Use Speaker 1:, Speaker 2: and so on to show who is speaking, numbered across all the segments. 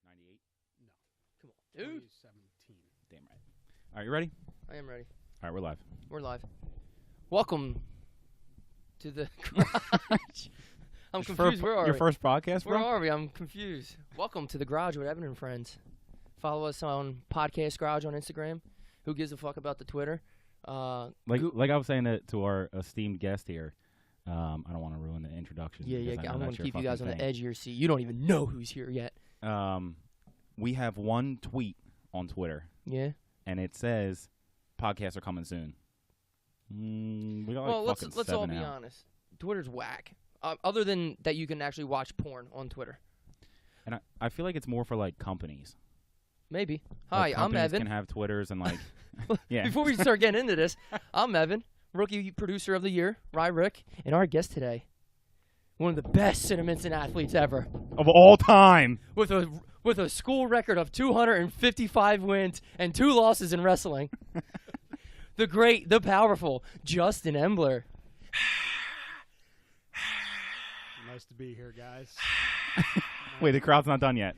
Speaker 1: 98?
Speaker 2: No.
Speaker 3: Come on, dude.
Speaker 2: 2017.
Speaker 1: Damn right. All right, you ready?
Speaker 3: I am ready.
Speaker 1: All right, we're live.
Speaker 3: We're live. Welcome to the garage. I'm confused. Where are
Speaker 1: your
Speaker 3: we?
Speaker 1: first podcast, bro?
Speaker 3: Where are we? I'm confused. Welcome to the garage with Evan and friends. Follow us on Podcast Garage on Instagram. Who gives a fuck about the Twitter?
Speaker 1: Like I was saying to our esteemed guest here, I don't want to ruin the introduction.
Speaker 3: Yeah. I'm going to keep you guys on
Speaker 1: thing.
Speaker 3: the edge of your seat. You don't even know who's here yet.
Speaker 1: We have one tweet on Twitter.
Speaker 3: Yeah.
Speaker 1: And it says, podcasts are coming soon. We got
Speaker 3: well,
Speaker 1: like
Speaker 3: let's all be honest. Twitter's whack. Other than that, you can actually watch porn on Twitter.
Speaker 1: And I feel like it's more for like companies.
Speaker 3: Maybe.
Speaker 1: Like
Speaker 3: Hi, I'm Evan.
Speaker 1: Can have Twitters and like, yeah.
Speaker 3: Before we start getting into this, I'm Evan, Rookie Producer of the Year, Rick, and our guest today, one of the best Cinnamon athletes ever,
Speaker 1: Of all time.
Speaker 3: with a school record of 255 wins and 2 losses in wrestling. The great, the powerful Justin Embler.
Speaker 2: Nice to be here, guys.
Speaker 1: Wait, the crowd's not done yet.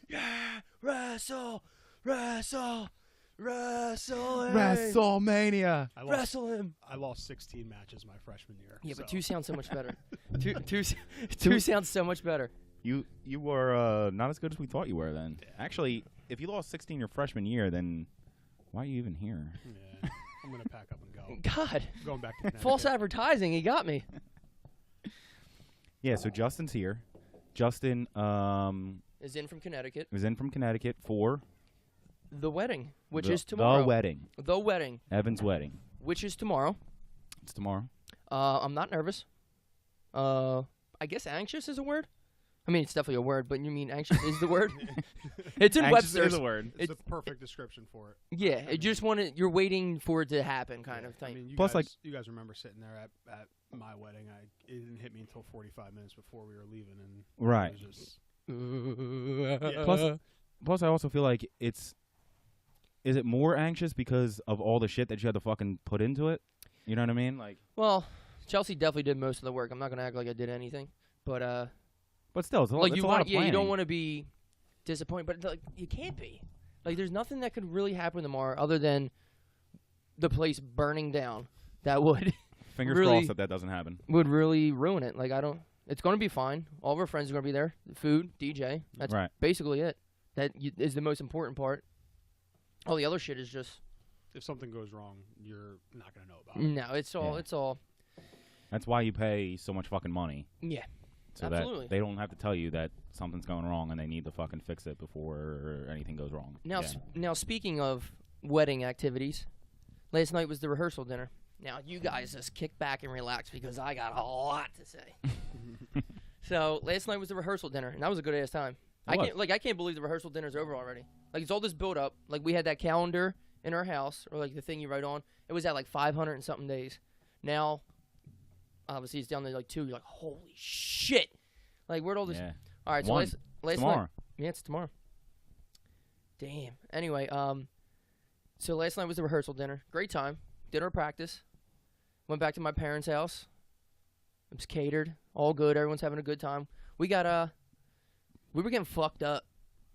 Speaker 3: Yeah, wrestle, wrestle, wrestle him.
Speaker 1: WrestleMania.
Speaker 3: Wrestle him.
Speaker 2: I lost 16 matches my freshman year.
Speaker 3: Yeah,
Speaker 2: so.
Speaker 3: but 2 sounds so much better. Two sounds so much better.
Speaker 1: You were not as good as we thought you were then. Actually, if you lost 16 your freshman year, then why are you even here?
Speaker 2: Yeah, I'm going to pack up and go.
Speaker 3: God.
Speaker 2: I'm going back to Connecticut.
Speaker 3: False advertising. He got me.
Speaker 1: Yeah, so Justin's here. Justin
Speaker 3: Is in from Connecticut.
Speaker 1: was in from Connecticut for
Speaker 3: The wedding, which is tomorrow.
Speaker 1: The wedding.
Speaker 3: The wedding.
Speaker 1: Evan's wedding.
Speaker 3: Which is tomorrow.
Speaker 1: It's tomorrow.
Speaker 3: I'm not nervous. I guess anxious is a word. I mean, it's definitely a word, but you mean anxious is the word? It's in
Speaker 1: Anxious
Speaker 3: Webster's.
Speaker 1: is a word.
Speaker 2: It's the perfect description for it.
Speaker 3: Yeah, it just you're waiting for it to happen kind of thing.
Speaker 2: I mean,
Speaker 1: Plus,
Speaker 2: you guys remember sitting there at my wedding. It didn't hit me until 45 minutes before we were leaving. And
Speaker 1: Right.
Speaker 2: It was just,
Speaker 1: Yeah. Plus, I also feel like is it more anxious because of all the shit that you had to fucking put into it? You know what I mean? Like,
Speaker 3: Well, Chelsea definitely did most of the work. I'm not going to act like I did anything. But
Speaker 1: still, it's a,
Speaker 3: like
Speaker 1: it's
Speaker 3: you
Speaker 1: a lot
Speaker 3: want,
Speaker 1: of
Speaker 3: yeah, you
Speaker 1: planning.
Speaker 3: don't want to be disappointed, but like you can't be. Like there's nothing that could really happen tomorrow other than the place burning down. That would
Speaker 1: Fingers
Speaker 3: really
Speaker 1: crossed that doesn't happen.
Speaker 3: would really ruin it. Like it's going to be fine. All of our friends are going to be there. Food, DJ. That's
Speaker 1: Right.
Speaker 3: basically it. That is the most important part. All the other shit is just
Speaker 2: if something goes wrong, you're not going to know about it.
Speaker 3: no. It's all.
Speaker 1: Yeah.
Speaker 3: It's all.
Speaker 1: That's why you pay so much fucking money.
Speaker 3: Yeah.
Speaker 1: So
Speaker 3: Absolutely.
Speaker 1: that they don't have to tell you that something's going wrong and they need to fucking fix it before anything goes wrong.
Speaker 3: Now,
Speaker 1: Yeah.
Speaker 3: now speaking of wedding activities, last night was the rehearsal dinner. Now you guys just kick back and relax because I got a lot to say. So last night was the rehearsal dinner, and that was a good ass time. I can't believe the rehearsal dinner's over already. Like it's all this build up. Like we had that calendar in our house, or like the thing you write on. It was at like 500 and something days. Now, obviously it's down to like 2. You're like, holy shit! Like where'd all this?
Speaker 1: Yeah.
Speaker 3: All right, so last
Speaker 1: tomorrow.
Speaker 3: night. Yeah, it's tomorrow. Damn. Anyway, so last night was the rehearsal dinner. Great time. Did our practice. Went back to my parents' house. It was catered. All good. Everyone's having a good time. We got we were getting fucked up.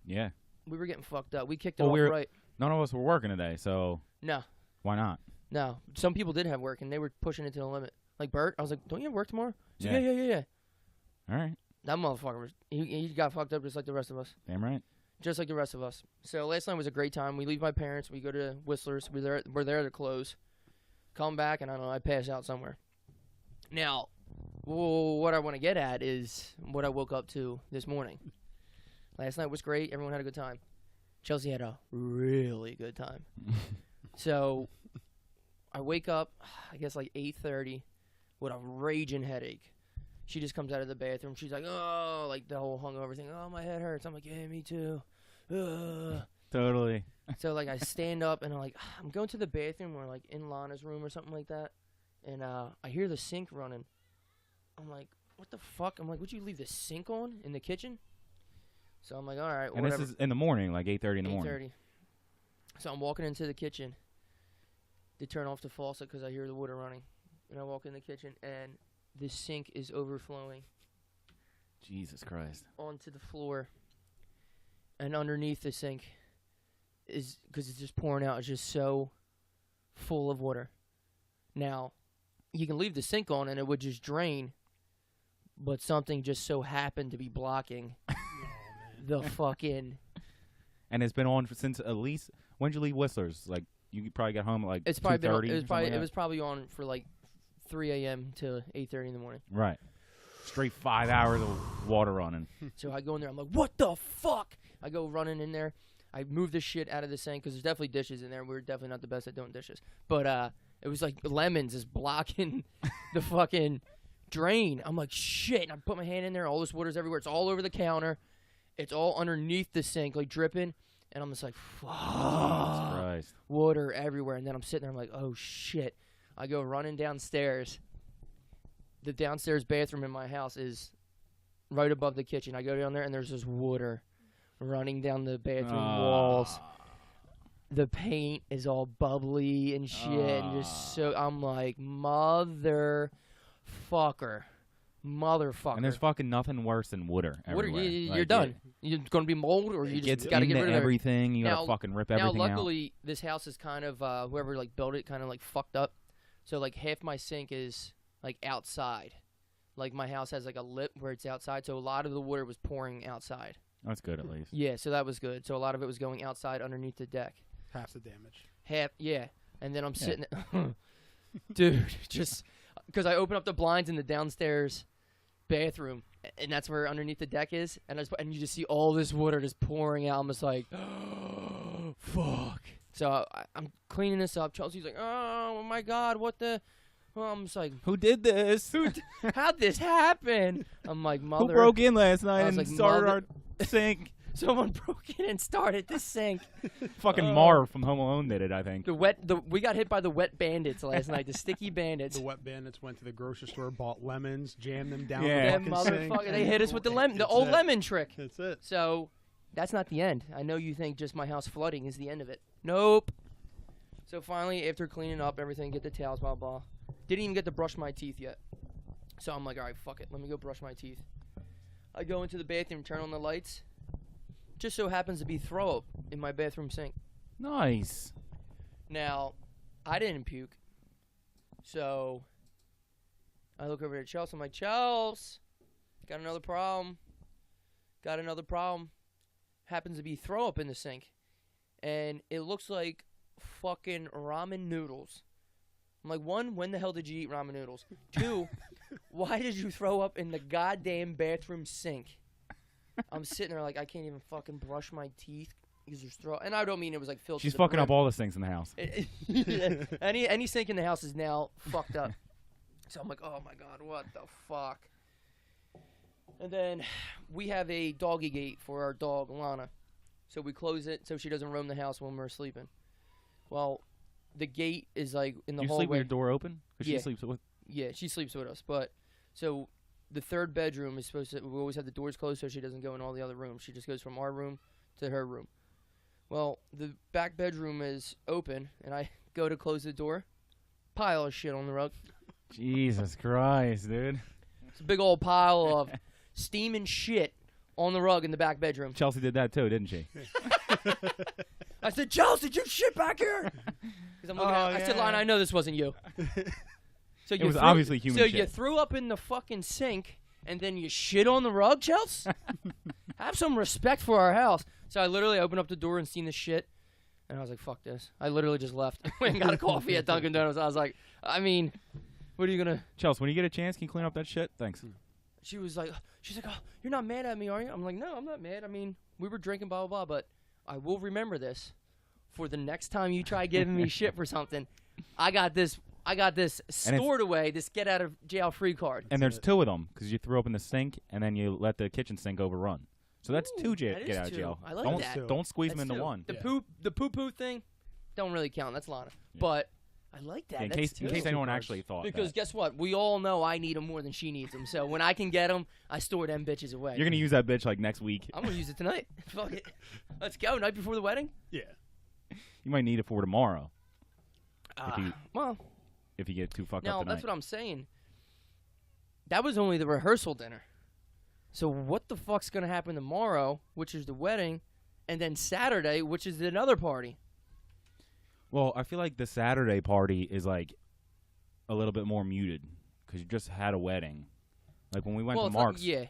Speaker 1: Yeah.
Speaker 3: We were getting fucked up. We kicked it
Speaker 1: Well,
Speaker 3: off right.
Speaker 1: None of us were working today, so
Speaker 3: No.
Speaker 1: why not?
Speaker 3: No. Some people did have work, and they were pushing it to the limit. Like Bert, I was like, don't you have work tomorrow? He's like, yeah.
Speaker 1: All right.
Speaker 3: That motherfucker, he got fucked up just like the rest of us.
Speaker 1: Damn right.
Speaker 3: Just like the rest of us. So last night was a great time. We leave my parents. We go to Whistler's. We're there to close. Come back, and I don't know, I pass out somewhere. Now, what I want to get at is what I woke up to this morning. Last night was great. Everyone had a good time. Chelsea had a really good time. So I wake up, I guess like 8:30 with a raging headache. She just comes out of the bathroom. She's like, oh, like the whole hungover thing. Oh, my head hurts. I'm like, yeah, me too.
Speaker 1: Totally.
Speaker 3: So, like, I stand up, and I'm going to the bathroom or, like, in Lana's room or something like that. And I hear the sink running. I'm like, what the fuck? I'm like, would you leave the sink on in the kitchen? So I'm like, all right,
Speaker 1: And
Speaker 3: whatever.
Speaker 1: this is in the morning, like 8:30 in the morning.
Speaker 3: 8:30. So I'm walking into the kitchen to turn off the faucet because I hear the water running. And I walk in the kitchen, and the sink is overflowing
Speaker 1: Jesus Christ.
Speaker 3: onto the floor. and underneath the sink is, because it's just pouring out, it's just so full of water. Now, you can leave the sink on and it would just drain, but something just so happened to be blocking the fucking...
Speaker 1: And it's been on since at least, when'd you leave Whistler's? Like, you probably got home at like 2:30.
Speaker 3: It was probably on for like 3 a.m. to 8:30 in the morning.
Speaker 1: Right. Straight 5 hours of water running.
Speaker 3: So I go in there, I'm like, what the fuck? I go running in there. I move the shit out of the sink because there's definitely dishes in there. We're definitely not the best at doing dishes. But it was like lemons is blocking the fucking drain. I'm like, shit. And I put my hand in there. All this water's everywhere. It's all over the counter. It's all underneath the sink, like dripping. And I'm just like, fuck.
Speaker 1: Christ.
Speaker 3: Water everywhere. And then I'm sitting there. I'm like, oh, shit. I go running downstairs. The downstairs bathroom in my house is right above the kitchen. I go down there, and there's just water running down the bathroom walls. The paint is all bubbly and shit. And just so I'm like, motherfucker.
Speaker 1: And there's fucking nothing worse than water everywhere.
Speaker 3: Water, you're
Speaker 1: like,
Speaker 3: done. You're going to be mold, or you just got to get rid of
Speaker 1: everything. You got to fucking rip everything out.
Speaker 3: Now, luckily, this house is kind of, whoever like built it kind of like fucked up. So like half my sink is like outside. Like my house has like a lip where it's outside. So a lot of the water was pouring outside.
Speaker 1: That's good at least.
Speaker 3: Yeah, so that was good. So a lot of it was going outside underneath the deck.
Speaker 2: Half the damage.
Speaker 3: Yeah. And then I'm sitting dude, just because I open up the blinds in the downstairs bathroom, and that's where underneath the deck is, and you just see all this water just pouring out. I'm just like, oh, fuck. So I'm cleaning this up. Chelsea's like, oh my god, what the? Well, I'm just like,
Speaker 1: who did this?
Speaker 3: How'd this happen? I'm like, mother.
Speaker 1: Who broke in last night and
Speaker 3: like,
Speaker 1: started our sink?
Speaker 3: Someone broke in and started the sink.
Speaker 1: Fucking Marv from Home Alone did it, I think.
Speaker 3: We got hit by the wet bandits last night. The sticky bandits.
Speaker 2: The wet bandits went to the grocery store, bought lemons, jammed them down
Speaker 1: Yeah.
Speaker 2: the fucking sink.
Speaker 3: They hit us with the old lemon trick.
Speaker 2: That's it.
Speaker 3: So that's not the end. I know you think just my house flooding is the end of it. Nope. So finally, after cleaning up everything, get the towels, blah, blah. Didn't even get to brush my teeth yet. So I'm like, all right, fuck it. Let me go brush my teeth. I go into the bathroom, turn on the lights. Just so happens to be throw up in my bathroom sink.
Speaker 1: Nice.
Speaker 3: Now, I didn't puke. So I look over at Chelsea. I'm like, Chelsea, got another problem. Happens to be throw up in the sink. And it looks like fucking ramen noodles. I'm like, one, when the hell did you eat ramen noodles? Two, why did you throw up in the goddamn bathroom sink? I'm sitting there like, I can't even fucking brush my teeth because there's throw. And I don't mean it was like filled.
Speaker 1: She's
Speaker 3: to the
Speaker 1: fucking up
Speaker 3: brim.
Speaker 1: all the sinks in the house.
Speaker 3: Any sink in the house is now fucked up. So I'm like, oh my god, what the fuck? And then we have a doggy gate for our dog Lana, so we close it so she doesn't roam the house when we're sleeping. Well, the gate is like in the
Speaker 1: You
Speaker 3: hallway.
Speaker 1: sleep with your door open? Because
Speaker 3: Yeah.
Speaker 1: she sleeps with.
Speaker 3: Yeah, she sleeps with us. But so the third bedroom is supposed to. We always have the doors closed so she doesn't go in all the other rooms. She just goes from our room to her room. Well, the back bedroom is open, and I go to close the door. Pile of shit on the rug.
Speaker 1: Jesus Christ, dude.
Speaker 3: It's a big old pile of steaming shit on the rug in the back bedroom.
Speaker 1: Chelsea did that too, didn't she?
Speaker 3: I said, Chelsea, did you shit back here? Because I'm looking at I said, Lana, I know this wasn't you. So
Speaker 1: It was obviously human
Speaker 3: So
Speaker 1: shit.
Speaker 3: you threw up in the fucking sink, and then you shit on the rug, Chelsea? Have some respect for our house. So I literally opened up the door and seen the shit, and I was like, fuck this. I literally just left. Went and got a coffee at Dunkin' Donuts. I was like, I mean, what are you going to...
Speaker 1: Chelsea, when you get a chance, can you clean up that shit? Thanks.
Speaker 3: She's like, oh, you're not mad at me, are you? I'm like, no, I'm not mad. I mean, we were drinking, blah, blah, blah, but I will remember this for the next time you try giving me shit for something. I got this stored away, this get out of jail free card.
Speaker 1: And there's two of them because you threw up in the sink and then you let the kitchen sink overrun. So that's
Speaker 3: Ooh,
Speaker 1: two
Speaker 3: that
Speaker 1: get
Speaker 3: is
Speaker 1: out of
Speaker 3: two.
Speaker 1: jail.
Speaker 3: I like
Speaker 1: don't,
Speaker 3: that.
Speaker 1: Don't squeeze them
Speaker 3: That's
Speaker 1: into
Speaker 3: two.
Speaker 1: one.
Speaker 3: The poo thing don't really count. That's Lana.
Speaker 1: Yeah.
Speaker 3: But I like that.
Speaker 1: Yeah, in
Speaker 3: That's
Speaker 1: case
Speaker 3: two.
Speaker 1: anyone actually thought
Speaker 3: Because
Speaker 1: that.
Speaker 3: guess what? We all know I need them more than she needs them. So when I can get them, I store them bitches away.
Speaker 1: You're going to use that bitch like next week.
Speaker 3: I'm going to use it tonight. Fuck it. Let's go. Night before the wedding?
Speaker 2: Yeah.
Speaker 1: You might need it for tomorrow
Speaker 3: Well,
Speaker 1: if you get too fucked
Speaker 3: now
Speaker 1: up tonight.
Speaker 3: that's what I'm saying. That was only the rehearsal dinner. So what the fuck's going to happen tomorrow, which is the wedding? and then Saturday, which is another party.
Speaker 1: Well, I feel like the Saturday party is like a little bit more muted because you just had a wedding. Like when we went to
Speaker 3: it's not-
Speaker 1: Mark's,
Speaker 3: yeah.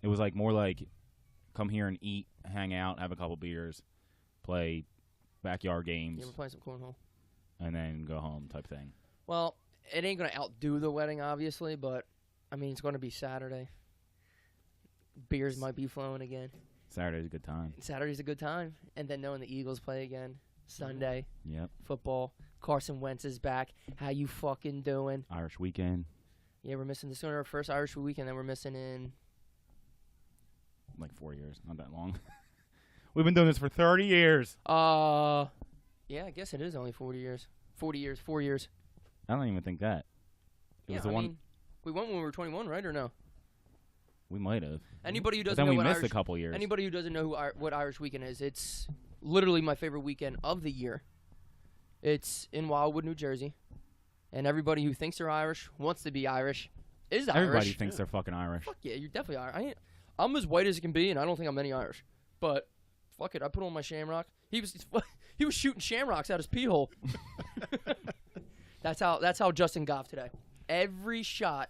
Speaker 1: it was like more like come here and eat, hang out, have a couple beers, play backyard games,
Speaker 3: Yeah, we're playing some cornhole.
Speaker 1: and then go home type thing.
Speaker 3: Well, it ain't going to outdo the wedding, obviously, but, I mean, it's going to be Saturday. Beers might be flowing again.
Speaker 1: Saturday's a good time.
Speaker 3: Saturday's a good time. And then knowing the Eagles play again. Sunday,
Speaker 1: Yep.
Speaker 3: football. Carson Wentz is back. How you fucking doing?
Speaker 1: Irish weekend,
Speaker 3: Yeah, we're missing this one, our first Irish weekend that we're missing in.
Speaker 1: like 4 years, not that long. We've been doing this for 30 years.
Speaker 3: Yeah, I guess it is only 40 years. 40 years, 4 years.
Speaker 1: I don't even think that. It
Speaker 3: Yeah,
Speaker 1: was the
Speaker 3: I
Speaker 1: one
Speaker 3: mean, we went when we were 21, right, or no?
Speaker 1: we might have.
Speaker 3: Anybody who
Speaker 1: But
Speaker 3: doesn't
Speaker 1: then
Speaker 3: know
Speaker 1: we
Speaker 3: what
Speaker 1: missed
Speaker 3: Irish,
Speaker 1: a couple years.
Speaker 3: anybody who doesn't know what Irish weekend is, it's literally my favorite weekend of the year. It's in Wildwood, New Jersey, and everybody who thinks they're Irish, wants to be Irish, is Irish.
Speaker 1: Everybody thinks they're fucking Irish.
Speaker 3: Fuck yeah, you're definitely Irish. I'm as white as it can be, and I don't think I'm any Irish. But fuck it, I put on my shamrock. He was shooting shamrocks out his pee hole. That's how Justin Goff today. Every shot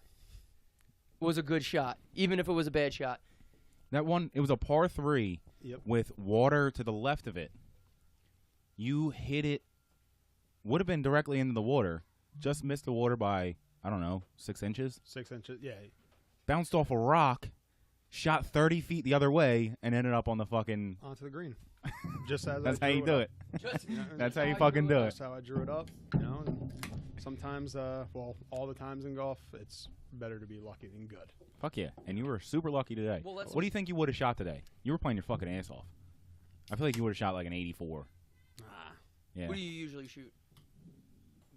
Speaker 3: was a good shot, even if it was a bad shot.
Speaker 1: That one, it was a par 3
Speaker 2: Yep.
Speaker 1: with water to the left of it. You hit it, would have been directly into the water, just missed the water by, I don't know, 6 inches.
Speaker 2: 6 inches. Yeah.
Speaker 1: Bounced off a rock, shot 30 feet the other way, and ended up on the fucking...
Speaker 2: Onto the green. Just as
Speaker 1: That's
Speaker 2: I
Speaker 1: how
Speaker 2: drew
Speaker 1: you do
Speaker 2: up.
Speaker 1: it.
Speaker 3: Just,
Speaker 1: That's how you fucking do it.
Speaker 2: That's how I drew it up. You know, and sometimes, well, all the times in golf, it's better to be lucky than good.
Speaker 1: Fuck yeah. And you were super lucky today.
Speaker 3: Well, that's-
Speaker 1: What do you think you would have shot today? You were playing your fucking ass off. I feel like you would have shot like an 84. Yeah.
Speaker 3: What do you usually shoot?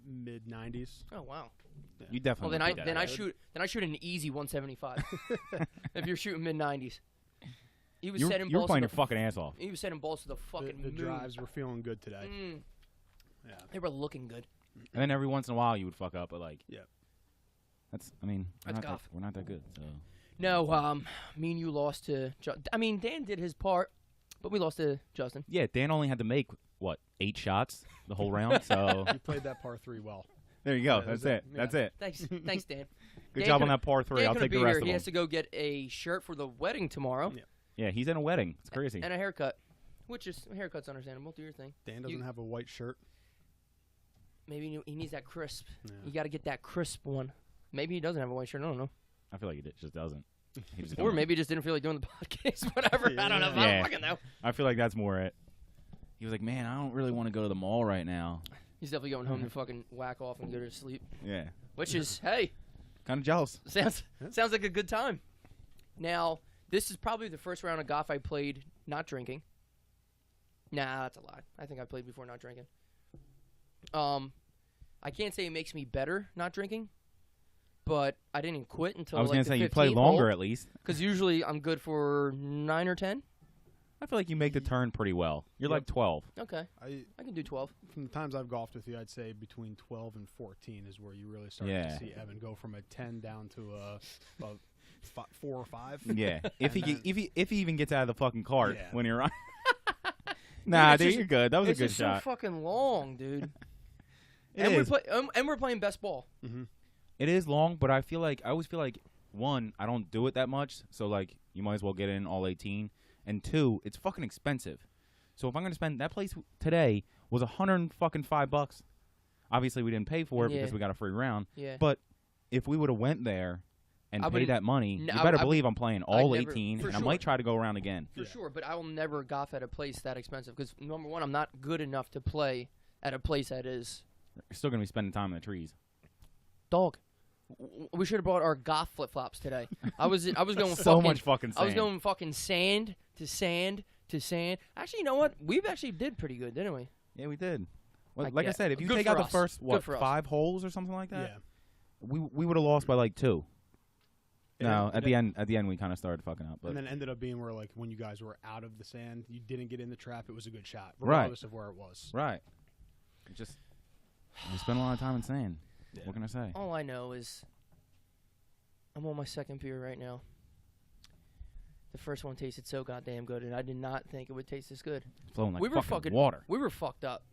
Speaker 2: Mid 90s.
Speaker 3: Oh wow.
Speaker 1: You definitely
Speaker 3: Well,
Speaker 1: would do that.
Speaker 3: I shoot an easy 175. If you're shooting mid 90s. He was
Speaker 1: You
Speaker 3: setting
Speaker 1: were
Speaker 3: balls.
Speaker 1: playing
Speaker 3: to
Speaker 1: your
Speaker 3: the,
Speaker 1: fucking ass off.
Speaker 3: he was setting balls to the fucking
Speaker 2: The
Speaker 3: moon.
Speaker 2: drives were feeling good today. Yeah.
Speaker 3: They were looking good.
Speaker 1: And then every once in a while you would fuck up, but like...
Speaker 2: Yeah.
Speaker 1: That's, I mean,
Speaker 3: That's golf.
Speaker 1: we're not that good, so...
Speaker 3: No, me and you lost to. I mean, Dan did his part, but we lost to Justin.
Speaker 1: Yeah, Dan only had to make, what, 8 shots the whole round, so...
Speaker 2: You played that par 3 well.
Speaker 1: There you go.
Speaker 2: Yeah,
Speaker 1: That's
Speaker 2: that's
Speaker 1: it.
Speaker 2: it.
Speaker 1: That's
Speaker 2: Yeah.
Speaker 1: it.
Speaker 3: Thanks, Dan.
Speaker 1: Good
Speaker 3: Dan
Speaker 1: job on
Speaker 3: couldn't-
Speaker 1: that par 3.
Speaker 3: Dan
Speaker 1: I'll
Speaker 3: couldn't
Speaker 1: take
Speaker 3: be
Speaker 1: the rest
Speaker 3: here.
Speaker 1: of
Speaker 3: He
Speaker 1: them.
Speaker 3: has to go get a shirt for the wedding tomorrow
Speaker 2: Yeah.
Speaker 1: Yeah, he's in a wedding. It's crazy.
Speaker 3: and a haircut, which is a haircut's understandable. Do your thing.
Speaker 2: Dan doesn't have a white shirt.
Speaker 3: Maybe he needs that crisp.
Speaker 2: Yeah.
Speaker 3: You got to get that crisp one. Maybe he doesn't have a white shirt. I don't know.
Speaker 1: I feel like he just doesn't. He just
Speaker 3: Or
Speaker 1: don't-
Speaker 3: maybe he just didn't feel like doing the podcast. Whatever. I don't know. I
Speaker 1: Yeah.
Speaker 3: don't fucking know.
Speaker 1: I feel like that's more it. He was like, man, I don't really want to go to the mall right now.
Speaker 3: He's definitely going home to fucking whack off and go to sleep.
Speaker 1: Yeah.
Speaker 3: Which is, hey,
Speaker 1: Kind of jealous.
Speaker 3: sounds like a good time. Now, this is probably the first round of golf I played not drinking. Nah, that's a lie. I think I played before not drinking. I can't say it makes me better not drinking, but I didn't quit until
Speaker 1: I was
Speaker 3: like
Speaker 1: going to
Speaker 3: the
Speaker 1: say you play
Speaker 3: 15th
Speaker 1: longer
Speaker 3: hole,
Speaker 1: at least.
Speaker 3: because usually I'm good for 9 or 10.
Speaker 1: I feel like you make the turn pretty well. You're
Speaker 2: Yep.
Speaker 1: like 12.
Speaker 3: Okay, I can do 12.
Speaker 2: From the times I've golfed with you, I'd say between 12 and 14 is where you really start
Speaker 1: Yeah.
Speaker 2: to see Evan go from a 10 down to a 4 or 5.
Speaker 1: Yeah. If he
Speaker 2: And then-
Speaker 1: if he even gets out of the fucking cart
Speaker 2: Yeah.
Speaker 1: when you're on. Nah,
Speaker 3: it's
Speaker 1: dude,
Speaker 3: just-
Speaker 1: you're good. That was a
Speaker 3: It's
Speaker 1: good
Speaker 3: just
Speaker 1: shot.
Speaker 3: so fucking long, dude.
Speaker 1: It
Speaker 3: and
Speaker 1: is.
Speaker 3: we're playing best ball.
Speaker 2: Mm-hmm.
Speaker 1: It is long, but I always feel like one, I don't do it that much, so like you might as well get in all 18, and two, it's fucking expensive. So if I'm gonna spend that place today was $105. Obviously, we didn't pay for it
Speaker 3: Yeah.
Speaker 1: because we got a free round.
Speaker 3: Yeah.
Speaker 1: But if we would have went there and
Speaker 3: I
Speaker 1: paid
Speaker 3: wouldn't-
Speaker 1: that money,
Speaker 3: No,
Speaker 1: you better
Speaker 3: I-
Speaker 1: believe I'm playing all
Speaker 3: never-
Speaker 1: 18,
Speaker 3: for
Speaker 1: and I
Speaker 3: sure.
Speaker 1: might try to go around again.
Speaker 3: For
Speaker 2: Yeah.
Speaker 3: sure, but I will never golf at a place that expensive because number one, I'm not good enough to play at a place that is
Speaker 1: You're still gonna be spending time in the trees.
Speaker 3: dog. We should have brought our golf flip flops today. I was going
Speaker 1: So
Speaker 3: fucking,
Speaker 1: much fucking sand.
Speaker 3: I was going fucking sand to sand to sand. Actually, you know what? We actually did pretty good, didn't we?
Speaker 1: Yeah, we did. Well,
Speaker 3: Like,
Speaker 1: like I
Speaker 3: yeah.
Speaker 1: said, if you
Speaker 3: Good
Speaker 1: take
Speaker 3: for
Speaker 1: out the
Speaker 3: us.
Speaker 1: first
Speaker 3: Good for us.
Speaker 1: 5 holes or something like that,
Speaker 2: Yeah.
Speaker 1: we would have lost by like 2. No,
Speaker 2: And
Speaker 1: at the end we kind of started fucking up. But
Speaker 2: And then ended up being where, like, when you guys were out of the sand, you didn't get in the trap. It was a good shot,
Speaker 1: Right.
Speaker 2: regardless of where it was.
Speaker 1: right, it just we spend a lot of time in sand.
Speaker 2: Yeah.
Speaker 1: What can I say?
Speaker 3: All I know is I'm on my second beer right now. The first one tasted so goddamn good, and I did not think it would taste this good.
Speaker 1: Flowing like
Speaker 3: We were
Speaker 1: fucking water.
Speaker 3: We were fucked up.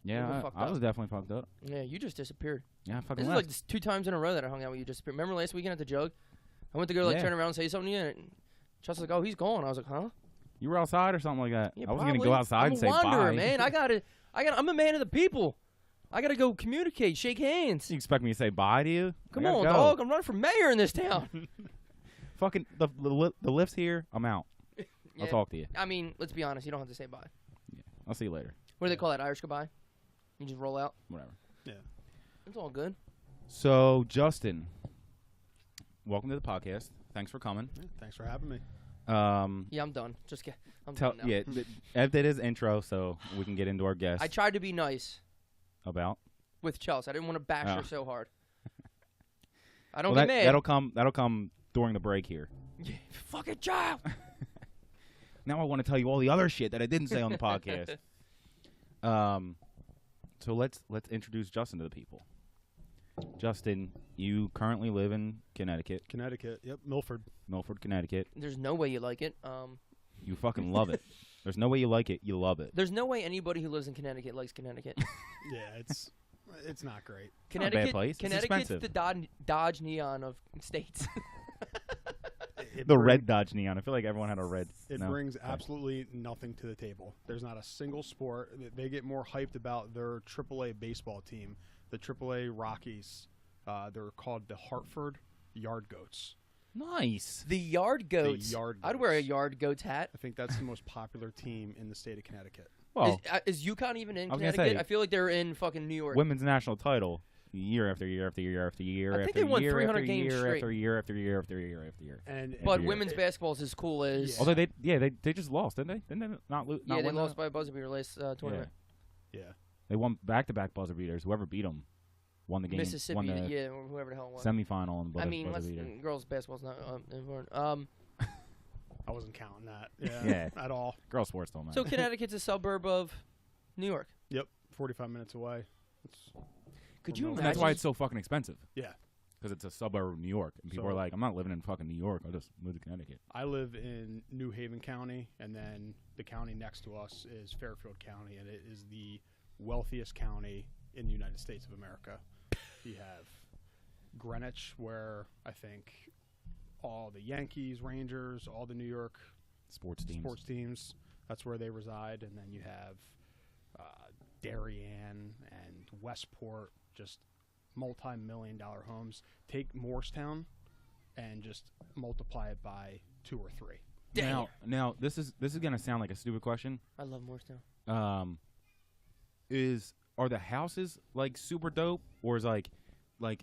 Speaker 1: Yeah,
Speaker 3: we were fucked
Speaker 1: I
Speaker 3: up.
Speaker 1: was definitely fucked up.
Speaker 3: Yeah, you just disappeared.
Speaker 1: Yeah, I fucking
Speaker 3: This is
Speaker 1: left.
Speaker 3: like 2 times in a row that I hung out with you. Just remember last weekend at the Jug? I went to go like
Speaker 1: Yeah.
Speaker 3: turn around and say something to you, and Chuck's like, "Oh, he's gone." I was like, "Huh?"
Speaker 1: You were outside or something like that.
Speaker 3: Yeah,
Speaker 1: I wasn't gonna
Speaker 3: probably.
Speaker 1: go outside
Speaker 3: I'm
Speaker 1: and say
Speaker 3: a wanderer,
Speaker 1: bye.
Speaker 3: man. I'm a man of the people. I gotta go communicate, shake hands.
Speaker 1: You expect me to say bye to you?
Speaker 3: Come
Speaker 1: I
Speaker 3: on,
Speaker 1: gotta go.
Speaker 3: dog. I'm running for mayor in this town.
Speaker 1: Fucking the lift's here. I'm out.
Speaker 3: Yeah.
Speaker 1: I'll talk to you.
Speaker 3: I mean, let's be honest. You don't have to say bye.
Speaker 1: I'll see you later.
Speaker 3: What do they call that? Irish goodbye? You just roll out.
Speaker 1: Whatever.
Speaker 3: It's all good.
Speaker 1: So Justin, welcome to the podcast. Thanks for coming.
Speaker 2: Yeah, thanks for having me.
Speaker 3: Yeah, I'm done. Just get. I'm done now.
Speaker 1: Yeah, Ev did his intro, so we can get into our guest.
Speaker 3: I tried to be nice
Speaker 1: About.
Speaker 3: with Chelsea. I didn't want to bash
Speaker 1: Oh.
Speaker 3: her so hard. I don't
Speaker 1: Well,
Speaker 3: get mad.
Speaker 1: that'll come during the break here.
Speaker 3: Yeah, fucking child.
Speaker 1: Now I want to tell you all the other shit that I didn't say on the podcast. So let's introduce Justin to the people. Justin, you currently live in Connecticut,
Speaker 2: Connecticut. Yep, Milford.
Speaker 1: Milford, Connecticut.
Speaker 3: There's no way you like it.
Speaker 1: You fucking love it. There's no way you like it. You love it.
Speaker 3: There's no way anybody who lives in Connecticut likes Connecticut.
Speaker 2: Yeah, it's not great.
Speaker 1: not a bad place. It's
Speaker 3: Connecticut's
Speaker 1: expensive.
Speaker 3: the Dodge Neon of states.
Speaker 1: The red Dodge Neon. I feel like everyone had a red.
Speaker 2: It
Speaker 1: No.
Speaker 2: brings
Speaker 1: Okay.
Speaker 2: absolutely nothing to the table. There's not a single sport. They get more hyped about their AAA baseball team, the AAA Rockies. They're called the Hartford Yard Goats.
Speaker 1: Nice.
Speaker 3: The Yard Goats.
Speaker 2: Yard
Speaker 3: I'd wear a
Speaker 2: Goats.
Speaker 3: Yard Goats hat.
Speaker 2: I think that's the most popular team in the state of Connecticut.
Speaker 1: Well,
Speaker 3: Is UConn even in
Speaker 1: I was gonna
Speaker 3: Connecticut?
Speaker 1: say-
Speaker 3: I feel like they're in fucking New York.
Speaker 1: women's national title year after year after year after year.
Speaker 3: I think
Speaker 1: after
Speaker 3: they won
Speaker 1: year
Speaker 3: 300
Speaker 1: after
Speaker 3: games
Speaker 1: year
Speaker 3: straight.
Speaker 1: after year after year after year after year.
Speaker 2: And
Speaker 3: But
Speaker 1: year.
Speaker 3: women's basketball's as cool as.
Speaker 2: Yeah.
Speaker 1: Although they just lost, didn't they? Didn't they not lose?
Speaker 3: Yeah, they lost by a buzzer beater last tournament.
Speaker 2: yeah,
Speaker 1: They won back-to-back buzzer beaters. Whoever beat them won the game.
Speaker 3: Mississippi,
Speaker 1: won the
Speaker 3: yeah, or whoever the hell it was.
Speaker 1: semifinal and
Speaker 3: I mean,
Speaker 1: buzzer beater.
Speaker 3: girls basketball's not important.
Speaker 2: I wasn't counting that. Yeah,
Speaker 1: Yeah.
Speaker 2: at all.
Speaker 1: Girl sports don't matter.
Speaker 3: So Connecticut's a suburb of New York.
Speaker 2: Yep, 45 minutes away.
Speaker 3: Could you
Speaker 2: And
Speaker 1: and
Speaker 3: imagine?
Speaker 1: that's why it's so fucking expensive.
Speaker 2: Yeah.
Speaker 1: Because it's a suburb of New York, and people
Speaker 2: So-
Speaker 1: are like, "I'm not living in fucking New York. I'll just move to Connecticut."
Speaker 2: I live in New Haven County, and then the county next to us is Fairfield County, and it is the wealthiest county in the United States of America. You have Greenwich, where I think all the Yankees, Rangers, all the New York
Speaker 1: Sports teams.
Speaker 2: sports teams, that's where they reside, and then you have Darien and Westport, just multi-million-dollar homes. Take Morristown and just multiply it by 2 or 3.
Speaker 1: Now this is gonna sound like a stupid question.
Speaker 3: I love Morristown.
Speaker 1: Are the houses like super dope, or is like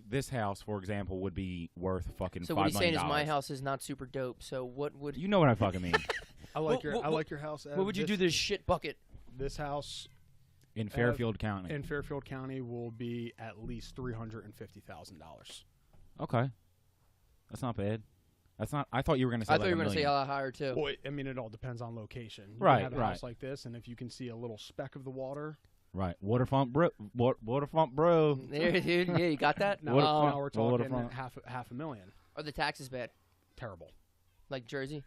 Speaker 1: this house, for example, would be worth fucking
Speaker 3: So
Speaker 1: $5
Speaker 3: what he's saying
Speaker 1: million?
Speaker 3: is my house is not super dope. So what would
Speaker 1: You know what I fucking mean.
Speaker 2: I like
Speaker 3: What-
Speaker 2: your house. Ev.
Speaker 3: what would you do to this shit bucket?
Speaker 2: This house
Speaker 1: In Fairfield County.
Speaker 2: in Fairfield County will be at least $350,000.
Speaker 1: Okay, that's not bad. That's not. I thought you were gonna say.
Speaker 3: I
Speaker 1: like
Speaker 3: thought you were
Speaker 1: $1
Speaker 3: gonna say
Speaker 1: million.
Speaker 3: a lot higher too.
Speaker 2: Well, I mean, it all depends on location. You
Speaker 1: Right,
Speaker 2: can have a
Speaker 1: right.
Speaker 2: house like this, and if you can see a little speck of the water,
Speaker 1: Right, waterfront bro. Waterfront bro.
Speaker 3: There, dude. Yeah, you got that.
Speaker 2: now,
Speaker 1: Waterfront-
Speaker 2: now we're talking
Speaker 1: waterfront.
Speaker 2: half a million.
Speaker 3: Are the taxes bad?
Speaker 2: Terrible.
Speaker 3: Like Jersey?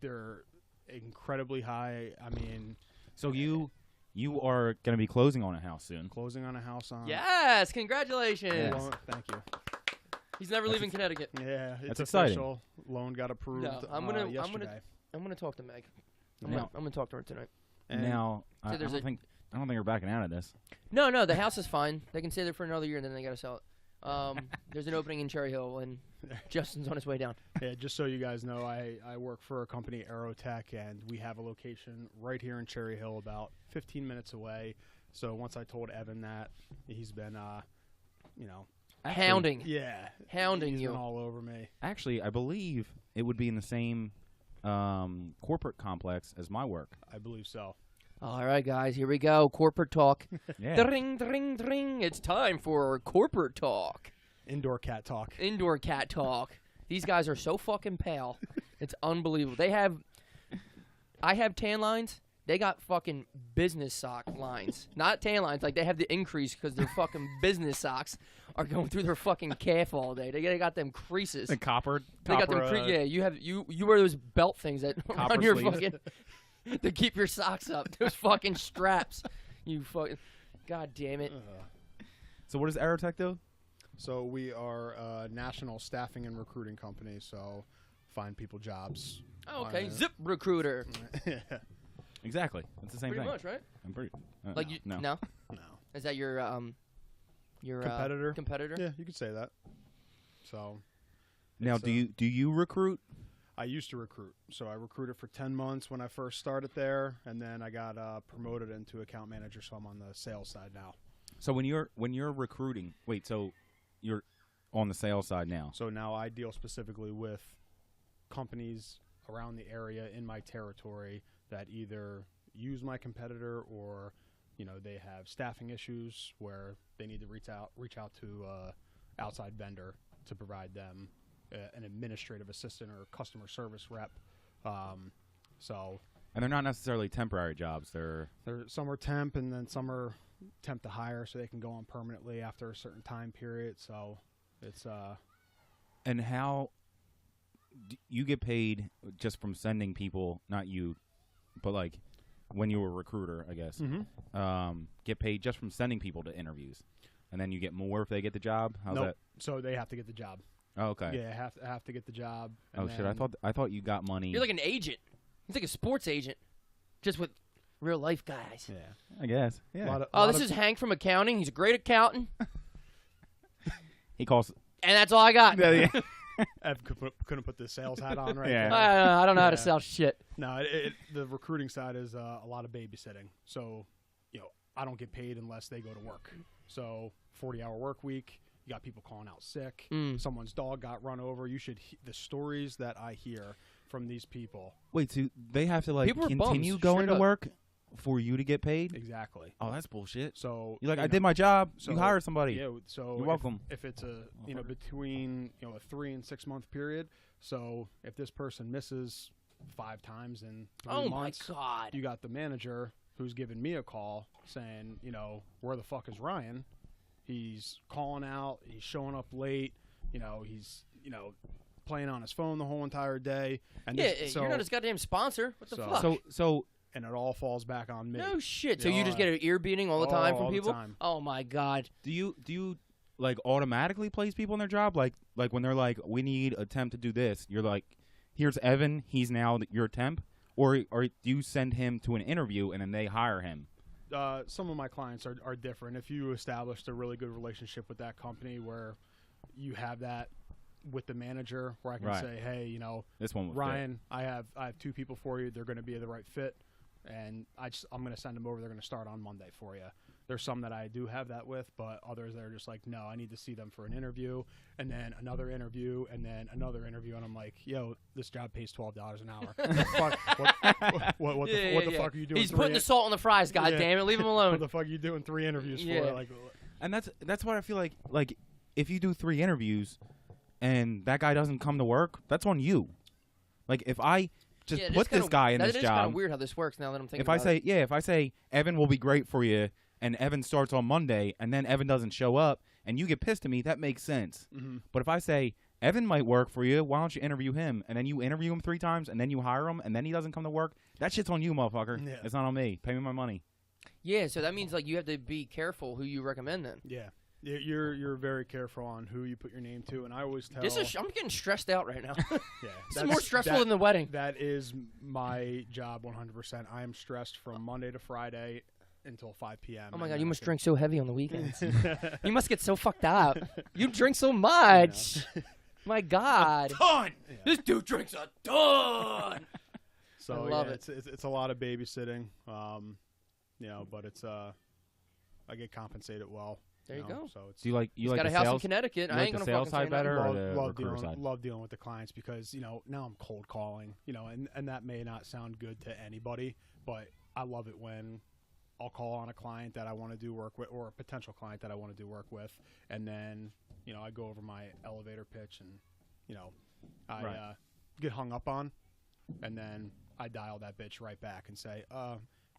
Speaker 2: They're incredibly high. I mean,
Speaker 1: So you are gonna be closing on a house soon.
Speaker 2: closing on a house on.
Speaker 3: Yes, congratulations.
Speaker 1: Yes.
Speaker 2: Loan, thank you.
Speaker 3: He's never leaving Connecticut.
Speaker 2: Yeah, it's
Speaker 1: That's exciting.
Speaker 2: official. Loan got approved
Speaker 3: No, I'm gonna
Speaker 2: yesterday.
Speaker 3: talk to Meg. I'm
Speaker 1: Now-
Speaker 3: gonna talk to her tonight.
Speaker 2: And
Speaker 1: Now
Speaker 3: So
Speaker 1: I
Speaker 3: there's
Speaker 1: don't think you're backing out of this.
Speaker 3: No, the house is fine. They can stay there for another year, and then they gotta sell it. There's an opening in Cherry Hill, and Justin's on his way down.
Speaker 2: Yeah, just so you guys know, I work for a company, Aerotech, and we have a location right here in Cherry Hill, about 15 minutes away. So once I told Evan that, he's been,
Speaker 3: Hounding
Speaker 2: he's
Speaker 3: you.
Speaker 2: been all over me.
Speaker 1: Actually, I believe it would be in the same corporate complex as my work.
Speaker 2: I believe so.
Speaker 3: All right, guys, here we go. Corporate talk.
Speaker 1: Yeah.
Speaker 3: Dring, dring, dring. It's time for corporate talk.
Speaker 2: Indoor cat talk.
Speaker 3: Indoor cat talk. These guys are so fucking pale. It's unbelievable. I have tan lines. They got fucking business sock lines. Not tan lines. Like, they have the increase because they're fucking business socks. are going through their fucking calf all day. They got them creases.
Speaker 1: The copper.
Speaker 3: They got them yeah, you wear those belt things that on your
Speaker 1: sleeves.
Speaker 3: fucking to keep your socks up. Those fucking straps. You fucking God damn it.
Speaker 1: So what does Aerotech do?
Speaker 2: So we are a national staffing and recruiting company. So find people jobs.
Speaker 3: Oh, okay, Zip Recruiter.
Speaker 1: Exactly. It's the same
Speaker 3: Pretty
Speaker 1: thing.
Speaker 3: much, right?
Speaker 1: I'm pretty.
Speaker 3: Like
Speaker 1: no.
Speaker 3: you
Speaker 1: No.
Speaker 3: no?
Speaker 2: No.
Speaker 3: Is that your
Speaker 2: Competitor?
Speaker 3: competitor?
Speaker 2: Yeah, you could say that. So
Speaker 1: Now,
Speaker 2: it's,
Speaker 1: do you recruit?
Speaker 2: I used to recruit. So I recruited for 10 months when I first started there, and then I got promoted into account manager, so I'm on the sales side now.
Speaker 1: So when you're recruiting, so you're on the sales side now.
Speaker 2: So now I deal specifically with companies around the area in my territory that either use my competitor or, they have staffing issues where they need to reach out to outside vendor to provide them an administrative assistant or customer service rep. So
Speaker 1: And they're not necessarily temporary jobs.
Speaker 2: some are temp, and then some are temp to hire, so they can go on permanently after a certain time period. So it's
Speaker 1: And how you get paid just from sending people, not you, but like when you were a recruiter, I guess, get paid just from sending people to interviews, and then you get more if they get the job. How's
Speaker 2: nope.
Speaker 1: that?
Speaker 2: So they have to get the job.
Speaker 1: Oh, okay.
Speaker 2: Yeah, have to get the job.
Speaker 1: Oh
Speaker 2: and
Speaker 1: shit! I thought you got money.
Speaker 3: You're like an agent. He's like a sports agent, just with real life guys.
Speaker 2: Yeah.
Speaker 1: I guess. Yeah.
Speaker 3: This is Hank from accounting. He's a great accountant,
Speaker 1: He calls.
Speaker 3: and that's all I got.
Speaker 1: Yeah.
Speaker 2: Ev couldn't put the sales hat on right
Speaker 1: Yeah.
Speaker 2: there.
Speaker 3: I don't know how to
Speaker 2: Yeah.
Speaker 3: sell shit.
Speaker 2: No, the recruiting side is a lot of babysitting. So, I don't get paid unless they go to work. So, 40-hour work week. You got people calling out sick. Someone's dog got run over. You should the stories that I hear from these people.
Speaker 1: Wait, so they have to like
Speaker 3: People are
Speaker 1: continue
Speaker 3: bums,
Speaker 1: going
Speaker 3: straight
Speaker 1: to
Speaker 3: up.
Speaker 1: work for you to get paid?
Speaker 2: Exactly.
Speaker 1: Oh, that's bullshit.
Speaker 2: So
Speaker 1: You're like, I did my job.
Speaker 2: so-
Speaker 1: you hire somebody.
Speaker 2: Yeah. So
Speaker 1: You're welcome.
Speaker 2: If it's between a 3 and 6 month period. So if this person misses 5 times in 3
Speaker 3: Oh my
Speaker 2: months,
Speaker 3: god.
Speaker 2: you got the manager who's giving me a call saying, where the fuck is Ryan? He's calling out. He's showing up late. He's playing on his phone the whole entire day. And
Speaker 3: You're not his goddamn sponsor. What the
Speaker 2: So-
Speaker 3: fuck?
Speaker 1: So
Speaker 2: and it all falls back on me.
Speaker 3: No shit. So
Speaker 2: Yeah,
Speaker 3: you just get an ear beating all the time from
Speaker 2: all the
Speaker 3: people?
Speaker 2: time.
Speaker 3: Oh my god.
Speaker 1: do you like automatically place people in their job? Like when they're like, we need a temp to do this. You're like, here's Evan. He's now your temp. Or do you send him to an interview and then they hire him?
Speaker 2: Some of my clients are different. If you established a really good relationship with that company where you have that with the manager, where I can
Speaker 1: Right.
Speaker 2: say, hey,
Speaker 1: This one was
Speaker 2: Ryan, I have 2 people for you. They're going to be the right fit, and I'm going to send them over. They're going to start on Monday for you. There's some that I do have that with, but others that are just like, no, I need to see them for an interview, and then another interview, and then another interview, and I'm like, yo, this job pays $12 an hour. What the fuck are you doing?
Speaker 3: He's putting the salt on the fries, god
Speaker 2: Yeah.
Speaker 3: damn it. Leave him
Speaker 2: What
Speaker 3: alone.
Speaker 2: the fuck are you doing 3 interviews
Speaker 3: Yeah.
Speaker 2: for? Like,
Speaker 1: And that's what I feel like. Like if you do 3 interviews and that guy doesn't come to work, that's on you. Like if I just
Speaker 3: Yeah, it is
Speaker 1: put this
Speaker 3: kinda-
Speaker 1: guy in
Speaker 3: that
Speaker 1: this
Speaker 3: is kind
Speaker 1: job,
Speaker 3: of weird how this works now that I'm thinking
Speaker 1: if I
Speaker 3: about it.
Speaker 1: say if I say Evan will be great for you, and Evan starts on Monday, and then Evan doesn't show up, and you get pissed at me, that makes sense. But if I say Evan might work for you, why don't you interview him, and then you interview him 3 times, and then you hire him, and then he doesn't come to work, that shit's on you, motherfucker.
Speaker 2: Yeah.
Speaker 1: It's not on me. Pay me my money.
Speaker 3: Yeah, so that means like you have to be careful who you recommend then.
Speaker 2: yeah. You're very careful on who you put your name to, and I always tell.
Speaker 3: I'm getting stressed out right now.
Speaker 2: yeah,
Speaker 3: This is more stressful than the wedding.
Speaker 2: That is my job 100%. I am stressed from Monday to Friday until 5 p.m.
Speaker 3: Oh my god, you must drink so heavy on the weekends. You must get so fucked up. You drink so much. My god.
Speaker 1: Ton!
Speaker 2: Yeah.
Speaker 3: This dude drinks a ton.
Speaker 2: So
Speaker 3: I love
Speaker 2: yeah,
Speaker 3: it.
Speaker 2: It's a lot of babysitting, but it's I get compensated well.
Speaker 3: There you go.
Speaker 2: So it's
Speaker 1: Do you like
Speaker 3: He's
Speaker 1: like
Speaker 3: got
Speaker 1: the
Speaker 3: a house in
Speaker 1: sales?
Speaker 3: Connecticut.
Speaker 1: you
Speaker 3: I
Speaker 1: like
Speaker 3: ain't
Speaker 1: the
Speaker 3: gonna
Speaker 1: sales
Speaker 3: fucking say
Speaker 1: side better?
Speaker 3: nothing.
Speaker 1: Or the
Speaker 2: love
Speaker 1: recruiter
Speaker 2: dealing,
Speaker 1: side?
Speaker 2: love dealing with the clients because now I'm cold calling, and that may not sound good to anybody, but I love it when I'll call on a client that I want to do work with, or a potential client that I want to do work with, and then I go over my elevator pitch, and I get hung up on, and then I dial that bitch right back and say,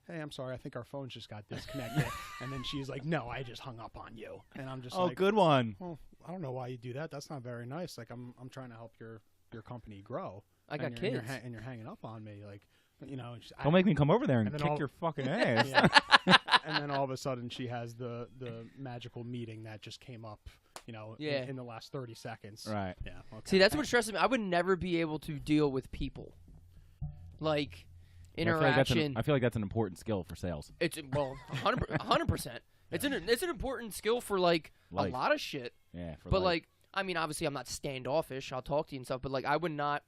Speaker 2: hey, I'm sorry, I think our phones just got disconnected. And then she's like, no, I just hung up on you. And I'm just
Speaker 1: Oh,
Speaker 2: like,
Speaker 1: good one.
Speaker 2: well, I don't know why you do that. That's not very nice. Like, I'm trying to help your company grow.
Speaker 3: I got
Speaker 2: and
Speaker 3: kids.
Speaker 2: and you're hanging up on me. Like, you know.
Speaker 1: Don't make me come over there and
Speaker 2: then
Speaker 1: kick
Speaker 2: all-
Speaker 1: your fucking ass.
Speaker 2: Yeah. And then all of a sudden she has the magical meeting that just came up, you know,
Speaker 3: Yeah.
Speaker 2: in the last 30 seconds.
Speaker 1: Right.
Speaker 2: Yeah. Okay.
Speaker 3: See, that's what stresses me. I would never be able to deal with people. Like, interaction.
Speaker 1: I feel like that's an important skill for sales.
Speaker 3: It's, well, 100%. It's an important skill for, like,
Speaker 1: Life.
Speaker 3: a lot of shit.
Speaker 1: Yeah. For
Speaker 3: But,
Speaker 1: life.
Speaker 3: like, I mean, obviously I'm not standoffish. I'll talk to you and stuff. But, like, I would not.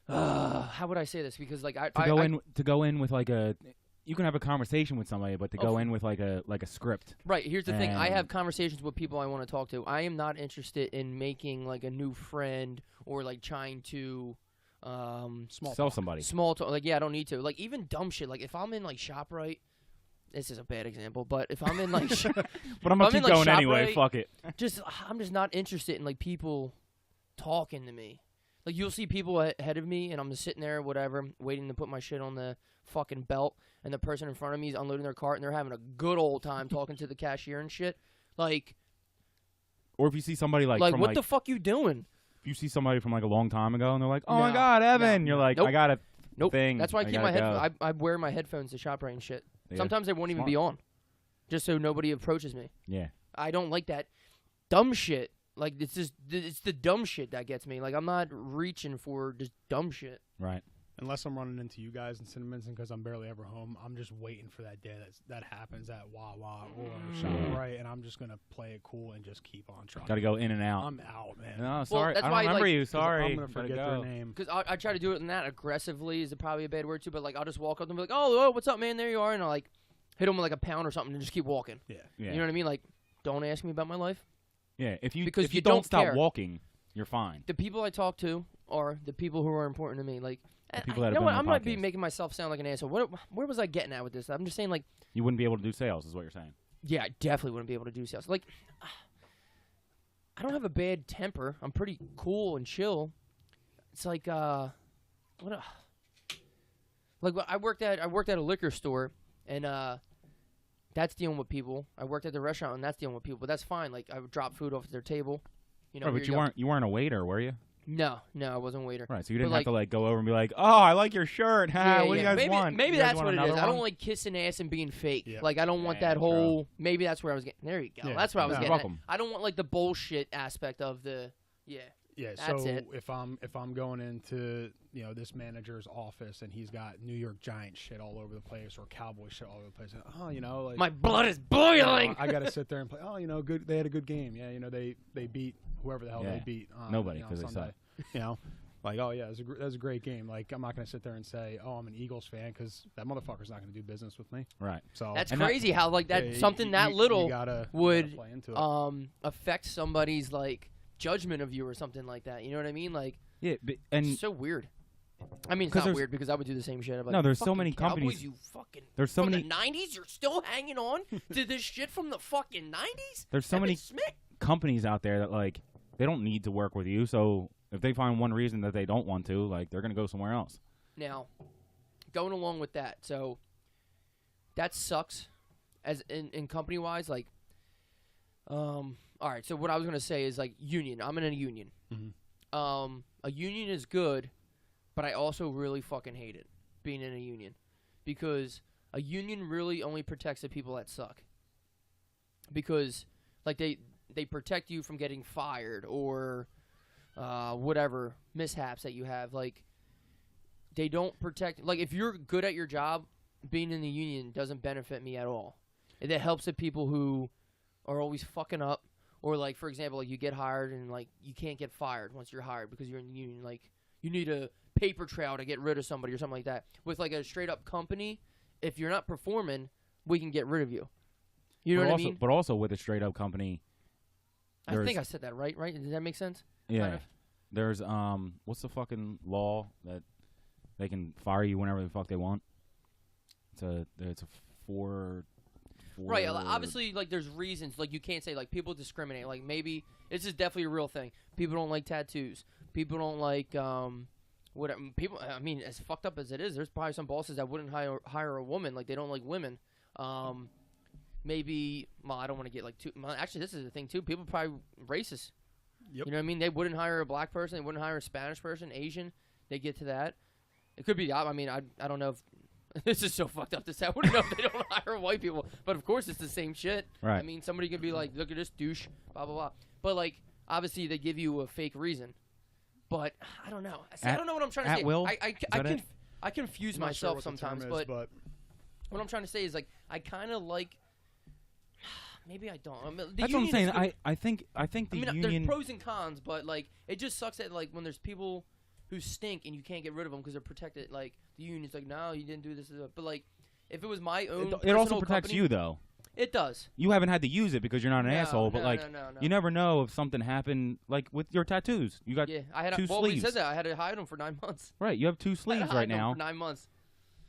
Speaker 3: How would I say this? Because, like,
Speaker 1: to go in with like a. You can have a conversation with somebody, but to go in with like a script.
Speaker 3: Right. Here's the thing. I
Speaker 1: And-
Speaker 3: have conversations with people I want to talk to. I am not interested in making like a new friend or like trying to
Speaker 1: Sell somebody.
Speaker 3: small talk. Like, yeah, I don't need to. Like, even dumb shit. Like, if I'm in like ShopRite, this is a bad example, but if I'm in like,
Speaker 1: But I'm gonna
Speaker 3: I'm
Speaker 1: keep
Speaker 3: in, like,
Speaker 1: going anyway.
Speaker 3: ShopRite.
Speaker 1: Fuck it.
Speaker 3: I'm just not interested in like people talking to me. Like, you'll see people ahead of me, and I'm just sitting there, whatever, waiting to put my shit on the fucking belt, and the person in front of me is unloading their cart, and they're having a good old time talking to the cashier and shit. Like,
Speaker 1: Or if you see somebody like from
Speaker 3: what
Speaker 1: like,
Speaker 3: the fuck you doing?
Speaker 1: if you see somebody from like a long time ago and they're like, oh my
Speaker 3: No,
Speaker 1: God, Evan,
Speaker 3: no,
Speaker 1: you're like,
Speaker 3: nope.
Speaker 1: I got a
Speaker 3: Nope.
Speaker 1: thing.
Speaker 3: That's why I keep my
Speaker 1: gotta
Speaker 3: headphones.
Speaker 1: go.
Speaker 3: I wear my headphones to ShopRite and shit.
Speaker 1: Yeah.
Speaker 3: Sometimes they won't even
Speaker 1: Smart.
Speaker 3: be on, just so nobody approaches me.
Speaker 1: Yeah.
Speaker 3: I don't like that dumb shit. Like, it's the dumb shit that gets me. Like, I'm not reaching for just dumb shit.
Speaker 1: Right.
Speaker 2: Unless I'm running into you guys in Cinnamons, and because I'm barely ever home, I'm just waiting for that day that happens at Wawa or ShopRite, and I'm just gonna play it cool and just keep on trying.
Speaker 1: Got to go in and out.
Speaker 2: I'm out, man.
Speaker 1: No, sorry.
Speaker 3: that's
Speaker 1: I
Speaker 3: why,
Speaker 1: don't remember
Speaker 3: like,
Speaker 1: you.
Speaker 2: 'Cause
Speaker 1: Sorry.
Speaker 2: I'm gonna
Speaker 1: Gotta
Speaker 2: forget
Speaker 1: go.
Speaker 2: their name.
Speaker 3: Because I try to do it in that aggressively is probably a bad word too, but like I'll just walk up and be like, oh, what's up, man? There you are, and I'll like hit them with like a pound or something and just keep walking.
Speaker 2: Yeah.
Speaker 1: Yeah.
Speaker 3: You know what I mean? Like, don't ask me about my life.
Speaker 1: Yeah. If you
Speaker 3: Because
Speaker 1: if
Speaker 3: you
Speaker 1: you don't
Speaker 3: don't
Speaker 1: stop
Speaker 3: care.
Speaker 1: walking, you're fine.
Speaker 3: The people I talk to are the people who are important to me. Like,
Speaker 1: people
Speaker 3: you
Speaker 1: that have
Speaker 3: know
Speaker 1: been
Speaker 3: what?
Speaker 1: on
Speaker 3: I
Speaker 1: the
Speaker 3: might be
Speaker 1: podcast.
Speaker 3: making myself sound like an asshole. Where was I getting at with this? I'm just saying, like,
Speaker 1: You wouldn't be able to do sales, is what you're saying.
Speaker 3: yeah, I definitely wouldn't be able to do sales. Like, I don't have a bad temper. I'm pretty cool and chill. It's like, like I worked at a liquor store, and that's dealing with people. I worked at the restaurant, and that's dealing with people. But that's fine. Like, I would drop food off their table. You know,
Speaker 1: Right, but you weren't a waiter, were you?
Speaker 3: No, I wasn't a waiter.
Speaker 1: Right, so you
Speaker 3: But,
Speaker 1: didn't
Speaker 3: like-
Speaker 1: have to like go over and be like, "Oh, I like your shirt. Ha, what do you guys
Speaker 3: maybe,
Speaker 1: want?
Speaker 3: Maybe
Speaker 1: You guys
Speaker 3: that's
Speaker 1: want
Speaker 3: what it is.
Speaker 1: another
Speaker 3: I don't
Speaker 1: one?"
Speaker 3: like kissing ass and being fake.
Speaker 2: Yeah.
Speaker 3: Like, I don't want
Speaker 1: Yeah,
Speaker 3: that whole. Maybe that's where I was getting. There you go.
Speaker 2: Yeah.
Speaker 3: That's what I was
Speaker 2: Yeah.
Speaker 3: getting.
Speaker 1: Welcome.
Speaker 3: At. I don't want like the bullshit aspect of the. Yeah.
Speaker 2: Yeah,
Speaker 3: That's
Speaker 2: so
Speaker 3: it.
Speaker 2: if I'm going into this manager's office and he's got New York Giants shit all over the place or Cowboy shit all over the place, like
Speaker 3: My blood is boiling.
Speaker 2: I got to sit there and play. Good. They had a good game. Yeah, they beat whoever the hell
Speaker 1: Yeah.
Speaker 2: they beat.
Speaker 1: Nobody, 'cause they
Speaker 2: Sunday. Like, oh yeah, it was a great game. Like, I'm not gonna sit there and say, oh, I'm an Eagles fan, because that motherfucker's not gonna do business with me.
Speaker 1: Right.
Speaker 2: So
Speaker 3: That's
Speaker 1: And that-
Speaker 3: crazy how like that
Speaker 2: yeah,
Speaker 3: something
Speaker 2: you-
Speaker 3: that
Speaker 2: you
Speaker 3: little
Speaker 2: gotta
Speaker 3: would
Speaker 2: play into it.
Speaker 3: affect somebody's like judgment of you or something like that. You know what I mean? Like,
Speaker 1: Yeah, and
Speaker 3: it's so weird. I mean, it's
Speaker 1: 'Cause
Speaker 3: not
Speaker 1: there's-
Speaker 3: weird because I would do the same shit. I'm like,
Speaker 1: No, there's so
Speaker 3: "Fucking
Speaker 1: many
Speaker 3: Cowboys,
Speaker 1: companies-
Speaker 3: You fucking
Speaker 1: there's so
Speaker 3: from
Speaker 1: many
Speaker 3: the '90s. You're still hanging on to this shit from the fucking '90s.
Speaker 1: there's so
Speaker 3: Evan
Speaker 1: many
Speaker 3: Smith.
Speaker 1: companies out there that like they don't need to work with you. So if they find one reason that they don't want to, like they're gonna go somewhere else.
Speaker 3: Now, going along with that, so that sucks as in company wise. Like, all right. So what I was gonna say is like union. I'm in a union.
Speaker 2: Mhm.
Speaker 3: A union is good, but I also really fucking hate it being in a union because a union really only protects the people that suck. Because like they protect you from getting fired or whatever mishaps that you have. Like, they don't protect. Like, if you're good at your job, being in the union doesn't benefit me at all. It helps the people who are always fucking up, or like, for example, like you get hired and like you can't get fired once you're hired because you're in the union. Like, you need a paper trail to get rid of somebody or something like that. With like a straight up company, if you're not performing, we can get rid of you. You know
Speaker 1: but
Speaker 3: what
Speaker 1: also,
Speaker 3: I mean?
Speaker 1: But also with a straight up company,
Speaker 3: I
Speaker 1: there's-
Speaker 3: think I said that right. Right? Does that make sense?
Speaker 1: yeah.
Speaker 3: Kind of?
Speaker 1: There's what's the fucking law that they can fire you whenever the fuck they want? It's a four.
Speaker 3: Right, obviously, like, there's reasons. Like, you can't say, like, people discriminate. Like, maybe, this is definitely a real thing. People don't like tattoos. People don't like, people. I mean, as fucked up as it is, there's probably some bosses that wouldn't hire a woman. Like they don't like women. Maybe. Well, I don't want to get like too. Well, actually, this is the thing too. People are probably racist.
Speaker 2: Yep.
Speaker 3: You know what I mean? They wouldn't hire a black person. They wouldn't hire a Spanish person, Asian. They get to that. It could be. I mean, I don't know if this is so fucked up. I wouldn't know if they don't hire white people. But of course, it's the same shit.
Speaker 1: Right.
Speaker 3: I mean, somebody could be like, "Look at this douche," blah blah blah. But like, obviously, they give you a fake reason. But I don't know. See, I don't know what I'm trying to say.
Speaker 1: At will?
Speaker 3: I confuse
Speaker 2: I'm not sure
Speaker 3: myself
Speaker 2: what the term
Speaker 3: sometimes.
Speaker 2: is,
Speaker 3: But what I'm trying to say is like, I kind of like. Maybe I don't. I mean,
Speaker 1: that's what I'm saying. I think the union.
Speaker 3: There's pros and cons, but like it just sucks that like when there's people who stink and you can't get rid of them because they're protected. Like the union's like, no, you didn't do this. But like, if it was my own,
Speaker 1: it also protects
Speaker 3: company,
Speaker 1: you though.
Speaker 3: It does.
Speaker 1: You haven't had to use it because you're not an asshole, but like
Speaker 3: no.
Speaker 1: you never know if something happened. Like with your tattoos, you got
Speaker 3: I had
Speaker 1: two
Speaker 3: well,
Speaker 1: sleeves.
Speaker 3: we said that I had to hide them for 9 months.
Speaker 1: Right, you have two sleeves right now.
Speaker 3: For 9 months.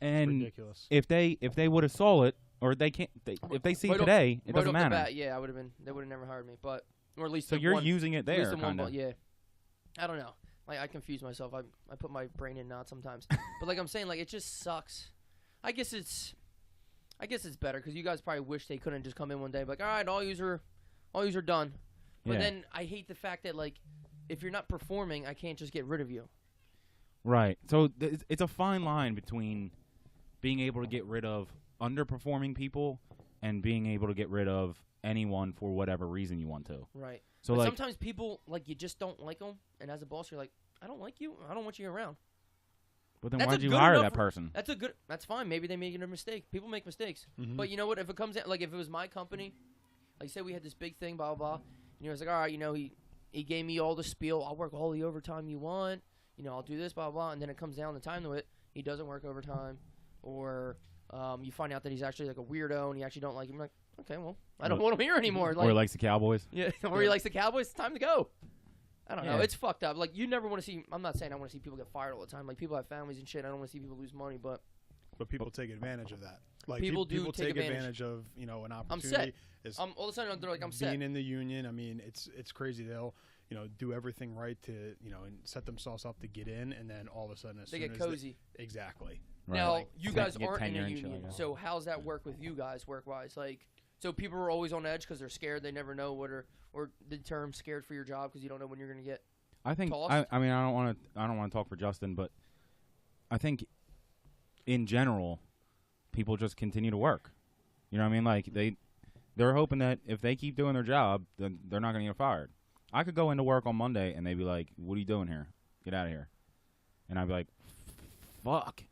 Speaker 1: And
Speaker 2: ridiculous.
Speaker 1: if they would have saw it, or they can't, if they see it today, it doesn't matter.
Speaker 3: Yeah, I would have been. They would have never hired me, but or at least
Speaker 1: so you're using it there,
Speaker 3: kind of. Yeah, I don't know. Like I confuse myself. I put my brain in knots sometimes. But like I'm saying, like it just sucks. I guess it's better because you guys probably wish they couldn't just come in one day, like all right, all yous are done. But then I hate the fact that like if you're not performing, I can't just get rid of you.
Speaker 1: Right. So it's a fine line between being able to get rid of underperforming people and being able to get rid of anyone for whatever reason you want to.
Speaker 3: Right.
Speaker 1: So
Speaker 3: but
Speaker 1: like
Speaker 3: sometimes people like you just don't like them, and as a boss, you're like, I don't like you. I don't want you around.
Speaker 1: But then
Speaker 3: That's
Speaker 1: why
Speaker 3: a
Speaker 1: did you
Speaker 3: good
Speaker 1: hire
Speaker 3: enough
Speaker 1: that person?
Speaker 3: That's fine. Maybe they made a mistake. People make mistakes.
Speaker 2: Mm-hmm.
Speaker 3: But you know what? If it comes in, like if it was my company, like say we had this big thing, blah, blah, blah. And he was like, all right, he gave me all the spiel. I'll work all the overtime you want. I'll do this, blah, blah. And then it comes down to time to it. He doesn't work overtime. Or you find out that he's actually like a weirdo and you actually don't like him. I'm like, okay, well, I don't want him here anymore. Like,
Speaker 1: or he likes the Cowboys.
Speaker 3: Yeah, or he likes the Cowboys. It's time to go. I don't know.
Speaker 1: Yeah.
Speaker 3: It's fucked up. Like, you never want to see... I'm not saying I want to see people get fired all the time. Like, people have families and shit. I don't want to see people lose money, but...
Speaker 2: But people take advantage of that. Like
Speaker 3: People
Speaker 2: people
Speaker 3: take
Speaker 2: advantage of an opportunity.
Speaker 3: set.
Speaker 2: Is
Speaker 3: all of a sudden, they're like, I'm set.
Speaker 2: being in the union. I mean, it's crazy. They'll do everything right to and set themselves up to get in, and then all of a sudden,
Speaker 3: They get cozy.
Speaker 2: Exactly.
Speaker 1: Right.
Speaker 3: Now,
Speaker 1: Like,
Speaker 3: you guys
Speaker 1: get
Speaker 3: aren't in
Speaker 1: tenure
Speaker 3: a
Speaker 1: and shit
Speaker 3: union,
Speaker 1: like that.
Speaker 3: so how's that work with you guys work-wise? Like, so people are always on edge because they're scared. They never know or the term "scared for your job" because you don't know when you're going to get.
Speaker 1: I think
Speaker 3: tossed?
Speaker 1: I mean I don't want to talk for Justin, but I think in general people just continue to work. You know what I mean? Like they're hoping that if they keep doing their job, then they're not going to get fired. I could go into work on Monday and they'd be like, "What are you doing here? Get out of here." And I'd be like, "Fuck."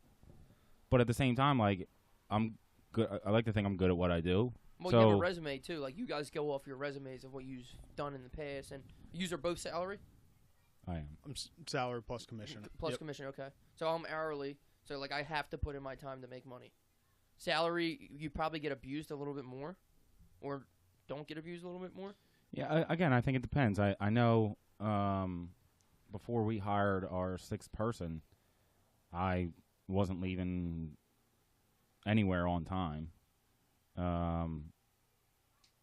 Speaker 1: But at the same time, like I'm good. I like to think I'm good at what I do.
Speaker 3: Well,
Speaker 1: so,
Speaker 3: you have a resume too. Like you guys go off your resumes of what you've done in the past, and you are both salary.
Speaker 1: I am.
Speaker 2: I'm salary plus commission.
Speaker 3: Plus
Speaker 2: Yep.
Speaker 3: commission, okay. So I'm hourly, so like I have to put in my time to make money. Salary, you probably get abused a little bit more, or don't get abused a little bit more.
Speaker 1: Yeah, again, I think it depends. I know before we hired our sixth person, I wasn't leaving anywhere on time.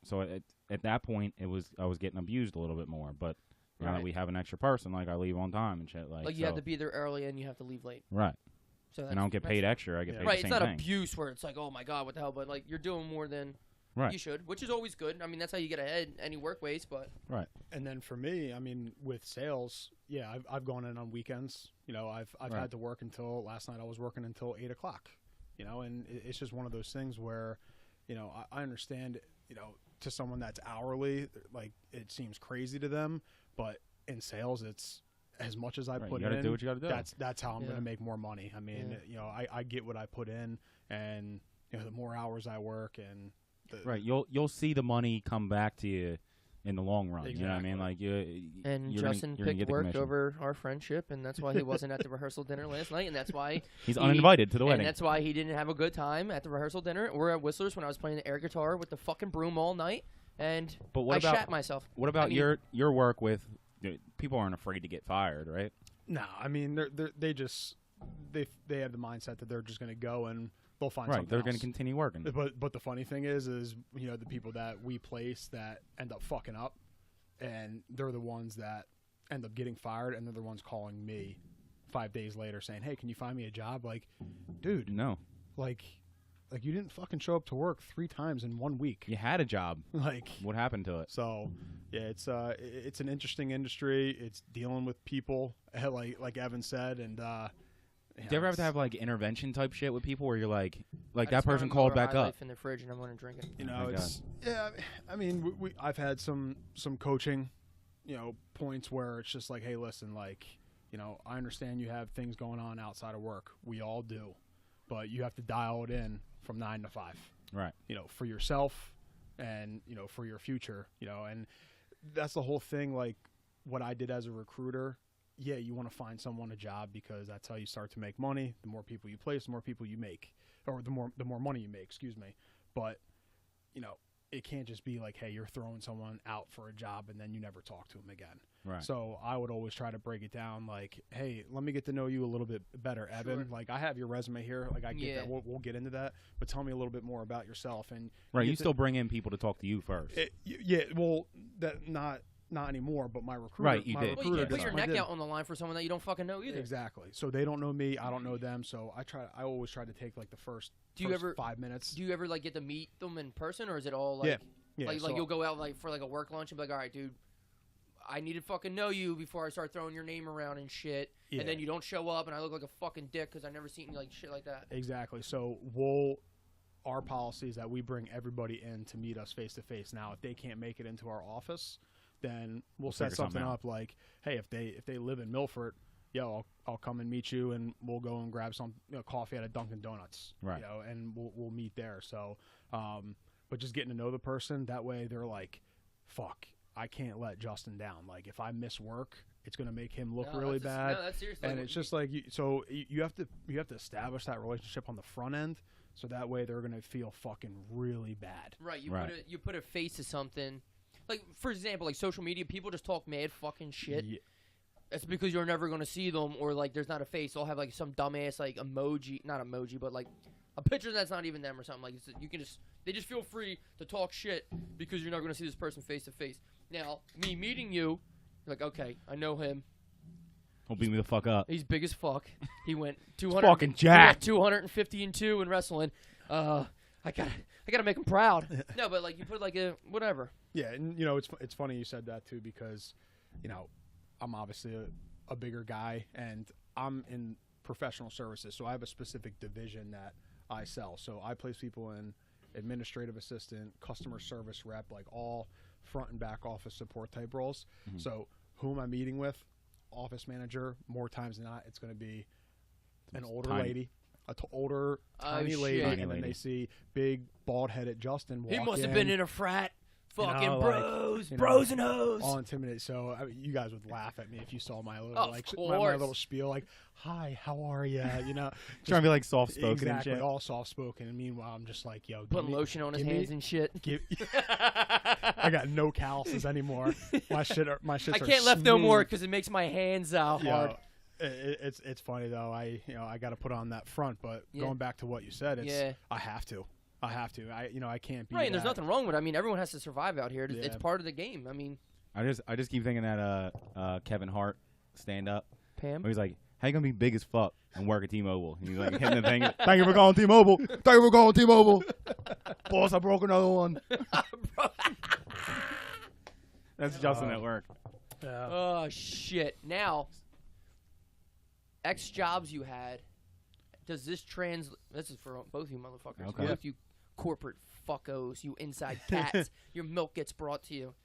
Speaker 1: So at that point, I was getting abused a little bit more. But now that we have an extra person, like I leave on time and shit. Like
Speaker 3: you have to be there early and you have to leave late.
Speaker 1: Right.
Speaker 3: So
Speaker 1: And I don't get paid extra. I get paid
Speaker 3: right.
Speaker 1: the same
Speaker 3: It's not
Speaker 1: thing.
Speaker 3: abuse where it's like, oh my god, what the hell? But like you're doing more than you should, which is always good. I mean, that's how you get ahead any work ways. But
Speaker 1: right.
Speaker 2: And then for me, I mean, with sales, yeah, I've gone in on weekends. I've had to work until last night. I was working until 8 o'clock. And it's just one of those things where, I understand. To someone that's hourly, like it seems crazy to them, but in sales, it's as much as I put
Speaker 1: you gotta
Speaker 2: in.
Speaker 1: do what you gotta do.
Speaker 2: That's how I'm going to make more money. I mean, I get what I put in, and the more hours I work, and
Speaker 1: you'll see the money come back to you in the long run.
Speaker 2: Exactly.
Speaker 1: You know what I mean? Like you're
Speaker 3: Justin
Speaker 1: gonna
Speaker 3: picked
Speaker 1: get the
Speaker 3: work
Speaker 1: commission.
Speaker 3: over our friendship, and that's why he wasn't at the rehearsal dinner last night, and that's why
Speaker 1: he's uninvited to the wedding.
Speaker 3: And that's why he didn't have a good time at the rehearsal dinner or at Whistler's when I was playing the air guitar with the fucking broom all night, and I shat myself.
Speaker 1: What about your work with people? Aren't afraid to get fired, right?
Speaker 2: No, I mean they have the mindset that they're just going to go and they'll find something
Speaker 1: They're
Speaker 2: else.
Speaker 1: going to continue working.
Speaker 2: But the funny thing is the people that we place that end up fucking up, and they're the ones that end up getting fired, and they're the ones calling me 5 days later saying, "Hey, can you find me a job?" Like, dude,
Speaker 1: No.
Speaker 2: like you didn't fucking show up to work 3 times in 1 week.
Speaker 1: You had a job.
Speaker 2: Like,
Speaker 1: What happened to it?
Speaker 2: so yeah, it's an interesting industry. It's dealing with people, like Evan said, and
Speaker 1: Do you ever have to have like intervention type shit with people where you're like
Speaker 3: I
Speaker 1: that
Speaker 3: just
Speaker 1: person
Speaker 3: found
Speaker 1: called
Speaker 3: Miller
Speaker 1: back
Speaker 3: High
Speaker 1: up?
Speaker 3: Life in the fridge, and I want to drink it.
Speaker 2: you
Speaker 1: Oh
Speaker 2: know,
Speaker 1: my
Speaker 2: it's yeah. I mean, I've had some coaching, points where it's just like, hey, listen, like, I understand you have things going on outside of work. We all do, but you have to dial it in from 9 to 5.
Speaker 1: Right.
Speaker 2: For yourself, and for your future. And that's the whole thing. Like what I did as a recruiter. Yeah, you want to find someone a job because that's how you start to make money. The more people you place, the more people you make, or the more money you make. Excuse me. But it can't just be like, hey, you're throwing someone out for a job and then you never talk to them again.
Speaker 1: Right.
Speaker 2: So I would always try to break it down like, hey, let me get to know you a little bit better, Evan.
Speaker 3: Sure.
Speaker 2: Like, I have your resume here. Like, I get that. We'll get into that. But tell me a little bit more about yourself. And
Speaker 1: Right. You still bring in people to talk to you first.
Speaker 2: Well, that not anymore, but my recruiter.
Speaker 1: Right, you
Speaker 2: my
Speaker 1: did.
Speaker 3: Well, you
Speaker 2: recruiter
Speaker 3: can't put your
Speaker 2: did.
Speaker 3: neck out on the line for someone that you don't fucking know either.
Speaker 2: Exactly. So they don't know me. I don't know them. So I always try to take like the first 5 minutes.
Speaker 3: Do you ever like get to meet them in person, or is it all like
Speaker 2: Yeah.
Speaker 3: like
Speaker 2: So
Speaker 3: you'll go out like for like a work lunch and be like, all right, dude, I need to fucking know you before I start throwing your name around and shit,
Speaker 2: Yeah.
Speaker 3: and then you don't show up and I look like a fucking dick because I never seen you like shit like that.
Speaker 2: Exactly. So our policy is that we bring everybody in to meet us face to face. Now, if they can't make it into our office, then we'll set
Speaker 1: figure something
Speaker 2: something
Speaker 1: out.
Speaker 2: up like, hey, if they live in Milford, I'll come and meet you, and we'll go and grab some coffee at a Dunkin' Donuts,
Speaker 1: Right.
Speaker 2: And we'll meet there. So, but just getting to know the person, that way they're like, fuck, I can't let Justin down. Like, if I miss work, it's gonna make him look really bad.
Speaker 3: No, that's seriously.
Speaker 2: And it's just like you have to establish that relationship on the front end, so that way they're gonna feel fucking really bad.
Speaker 3: right.
Speaker 1: Right.
Speaker 3: You put a face to something. Like, for example, like social media, people just talk mad fucking shit.
Speaker 2: Yeah.
Speaker 3: It's because you're never going to see them, or like there's not a face. They'll have like some dumbass like emoji, not emoji, but like a picture that's not even them or something. Like they just feel free to talk shit because you're not going to see this person face to face. Now, me meeting you, you're like, okay, I know him.
Speaker 1: Don't beat me the fuck up.
Speaker 3: He's big as fuck. He went 200,
Speaker 1: fucking jacked.
Speaker 3: 250-2 in wrestling. I gotta make him proud. No, but like you put like a whatever.
Speaker 2: Yeah, and it's funny you said that too, because I'm obviously a bigger guy, and I'm in professional services, so I have a specific division that I sell. So I place people in administrative assistant, customer service rep, like all front and back office support type roles.
Speaker 1: Mm-hmm.
Speaker 2: So who am I meeting with? Office manager. More times than not, it's going to be an older lady. Older, tiny lady,
Speaker 3: shit.
Speaker 2: and then they see big, bald-headed Justin walk
Speaker 3: He must have
Speaker 2: in,
Speaker 3: been in a frat. Fucking
Speaker 2: like,
Speaker 3: bros and hoes.
Speaker 2: all intimidated. So you guys would laugh at me if you saw my little
Speaker 3: Of
Speaker 2: my
Speaker 3: course.
Speaker 2: little spiel, like, "Hi, how are you?"
Speaker 1: Trying to be like soft spoken
Speaker 2: exactly,
Speaker 1: and shit.
Speaker 2: all soft spoken. And meanwhile, I'm just like, "Yo,
Speaker 3: Putting lotion on his hands and shit.
Speaker 2: I got no calluses anymore. My shits
Speaker 3: I
Speaker 2: are
Speaker 3: can't lift no more
Speaker 2: smooth.
Speaker 3: because it makes my hands hard.
Speaker 2: Yo, it's funny though. I got to put on that front, but
Speaker 3: Yeah.
Speaker 2: going back to what you said, it's
Speaker 3: Yeah.
Speaker 2: I have to. I can't be
Speaker 3: Right, and there's
Speaker 2: that.
Speaker 3: nothing wrong with it. I mean, everyone has to survive out here. It's
Speaker 2: Yeah.
Speaker 3: part of the game. I mean,
Speaker 1: I just keep thinking that Kevin Hart stand up
Speaker 3: Pam.
Speaker 1: where he's like, how you gonna be big as fuck and work at T-Mobile? And he's like hitting the thing. Thank you for calling T-Mobile. Thank you for calling T-Mobile. Boss, I broke another one. That's Justin at work.
Speaker 2: Yeah.
Speaker 3: Oh shit! Now, X jobs you had. Does this This is for both you motherfuckers.
Speaker 1: Okay.
Speaker 3: Both you corporate fuckos, you inside cats. Your milk gets brought to you.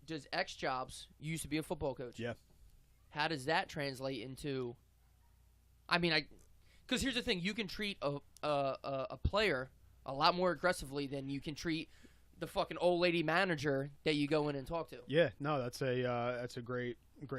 Speaker 3: Does X jobs? You used to be a football coach.
Speaker 2: Yeah.
Speaker 3: How does that translate into? I mean, because here's the thing: you can treat a player a lot more aggressively than you can treat the fucking old lady manager that you go in and talk to.
Speaker 2: Yeah, no, that's a great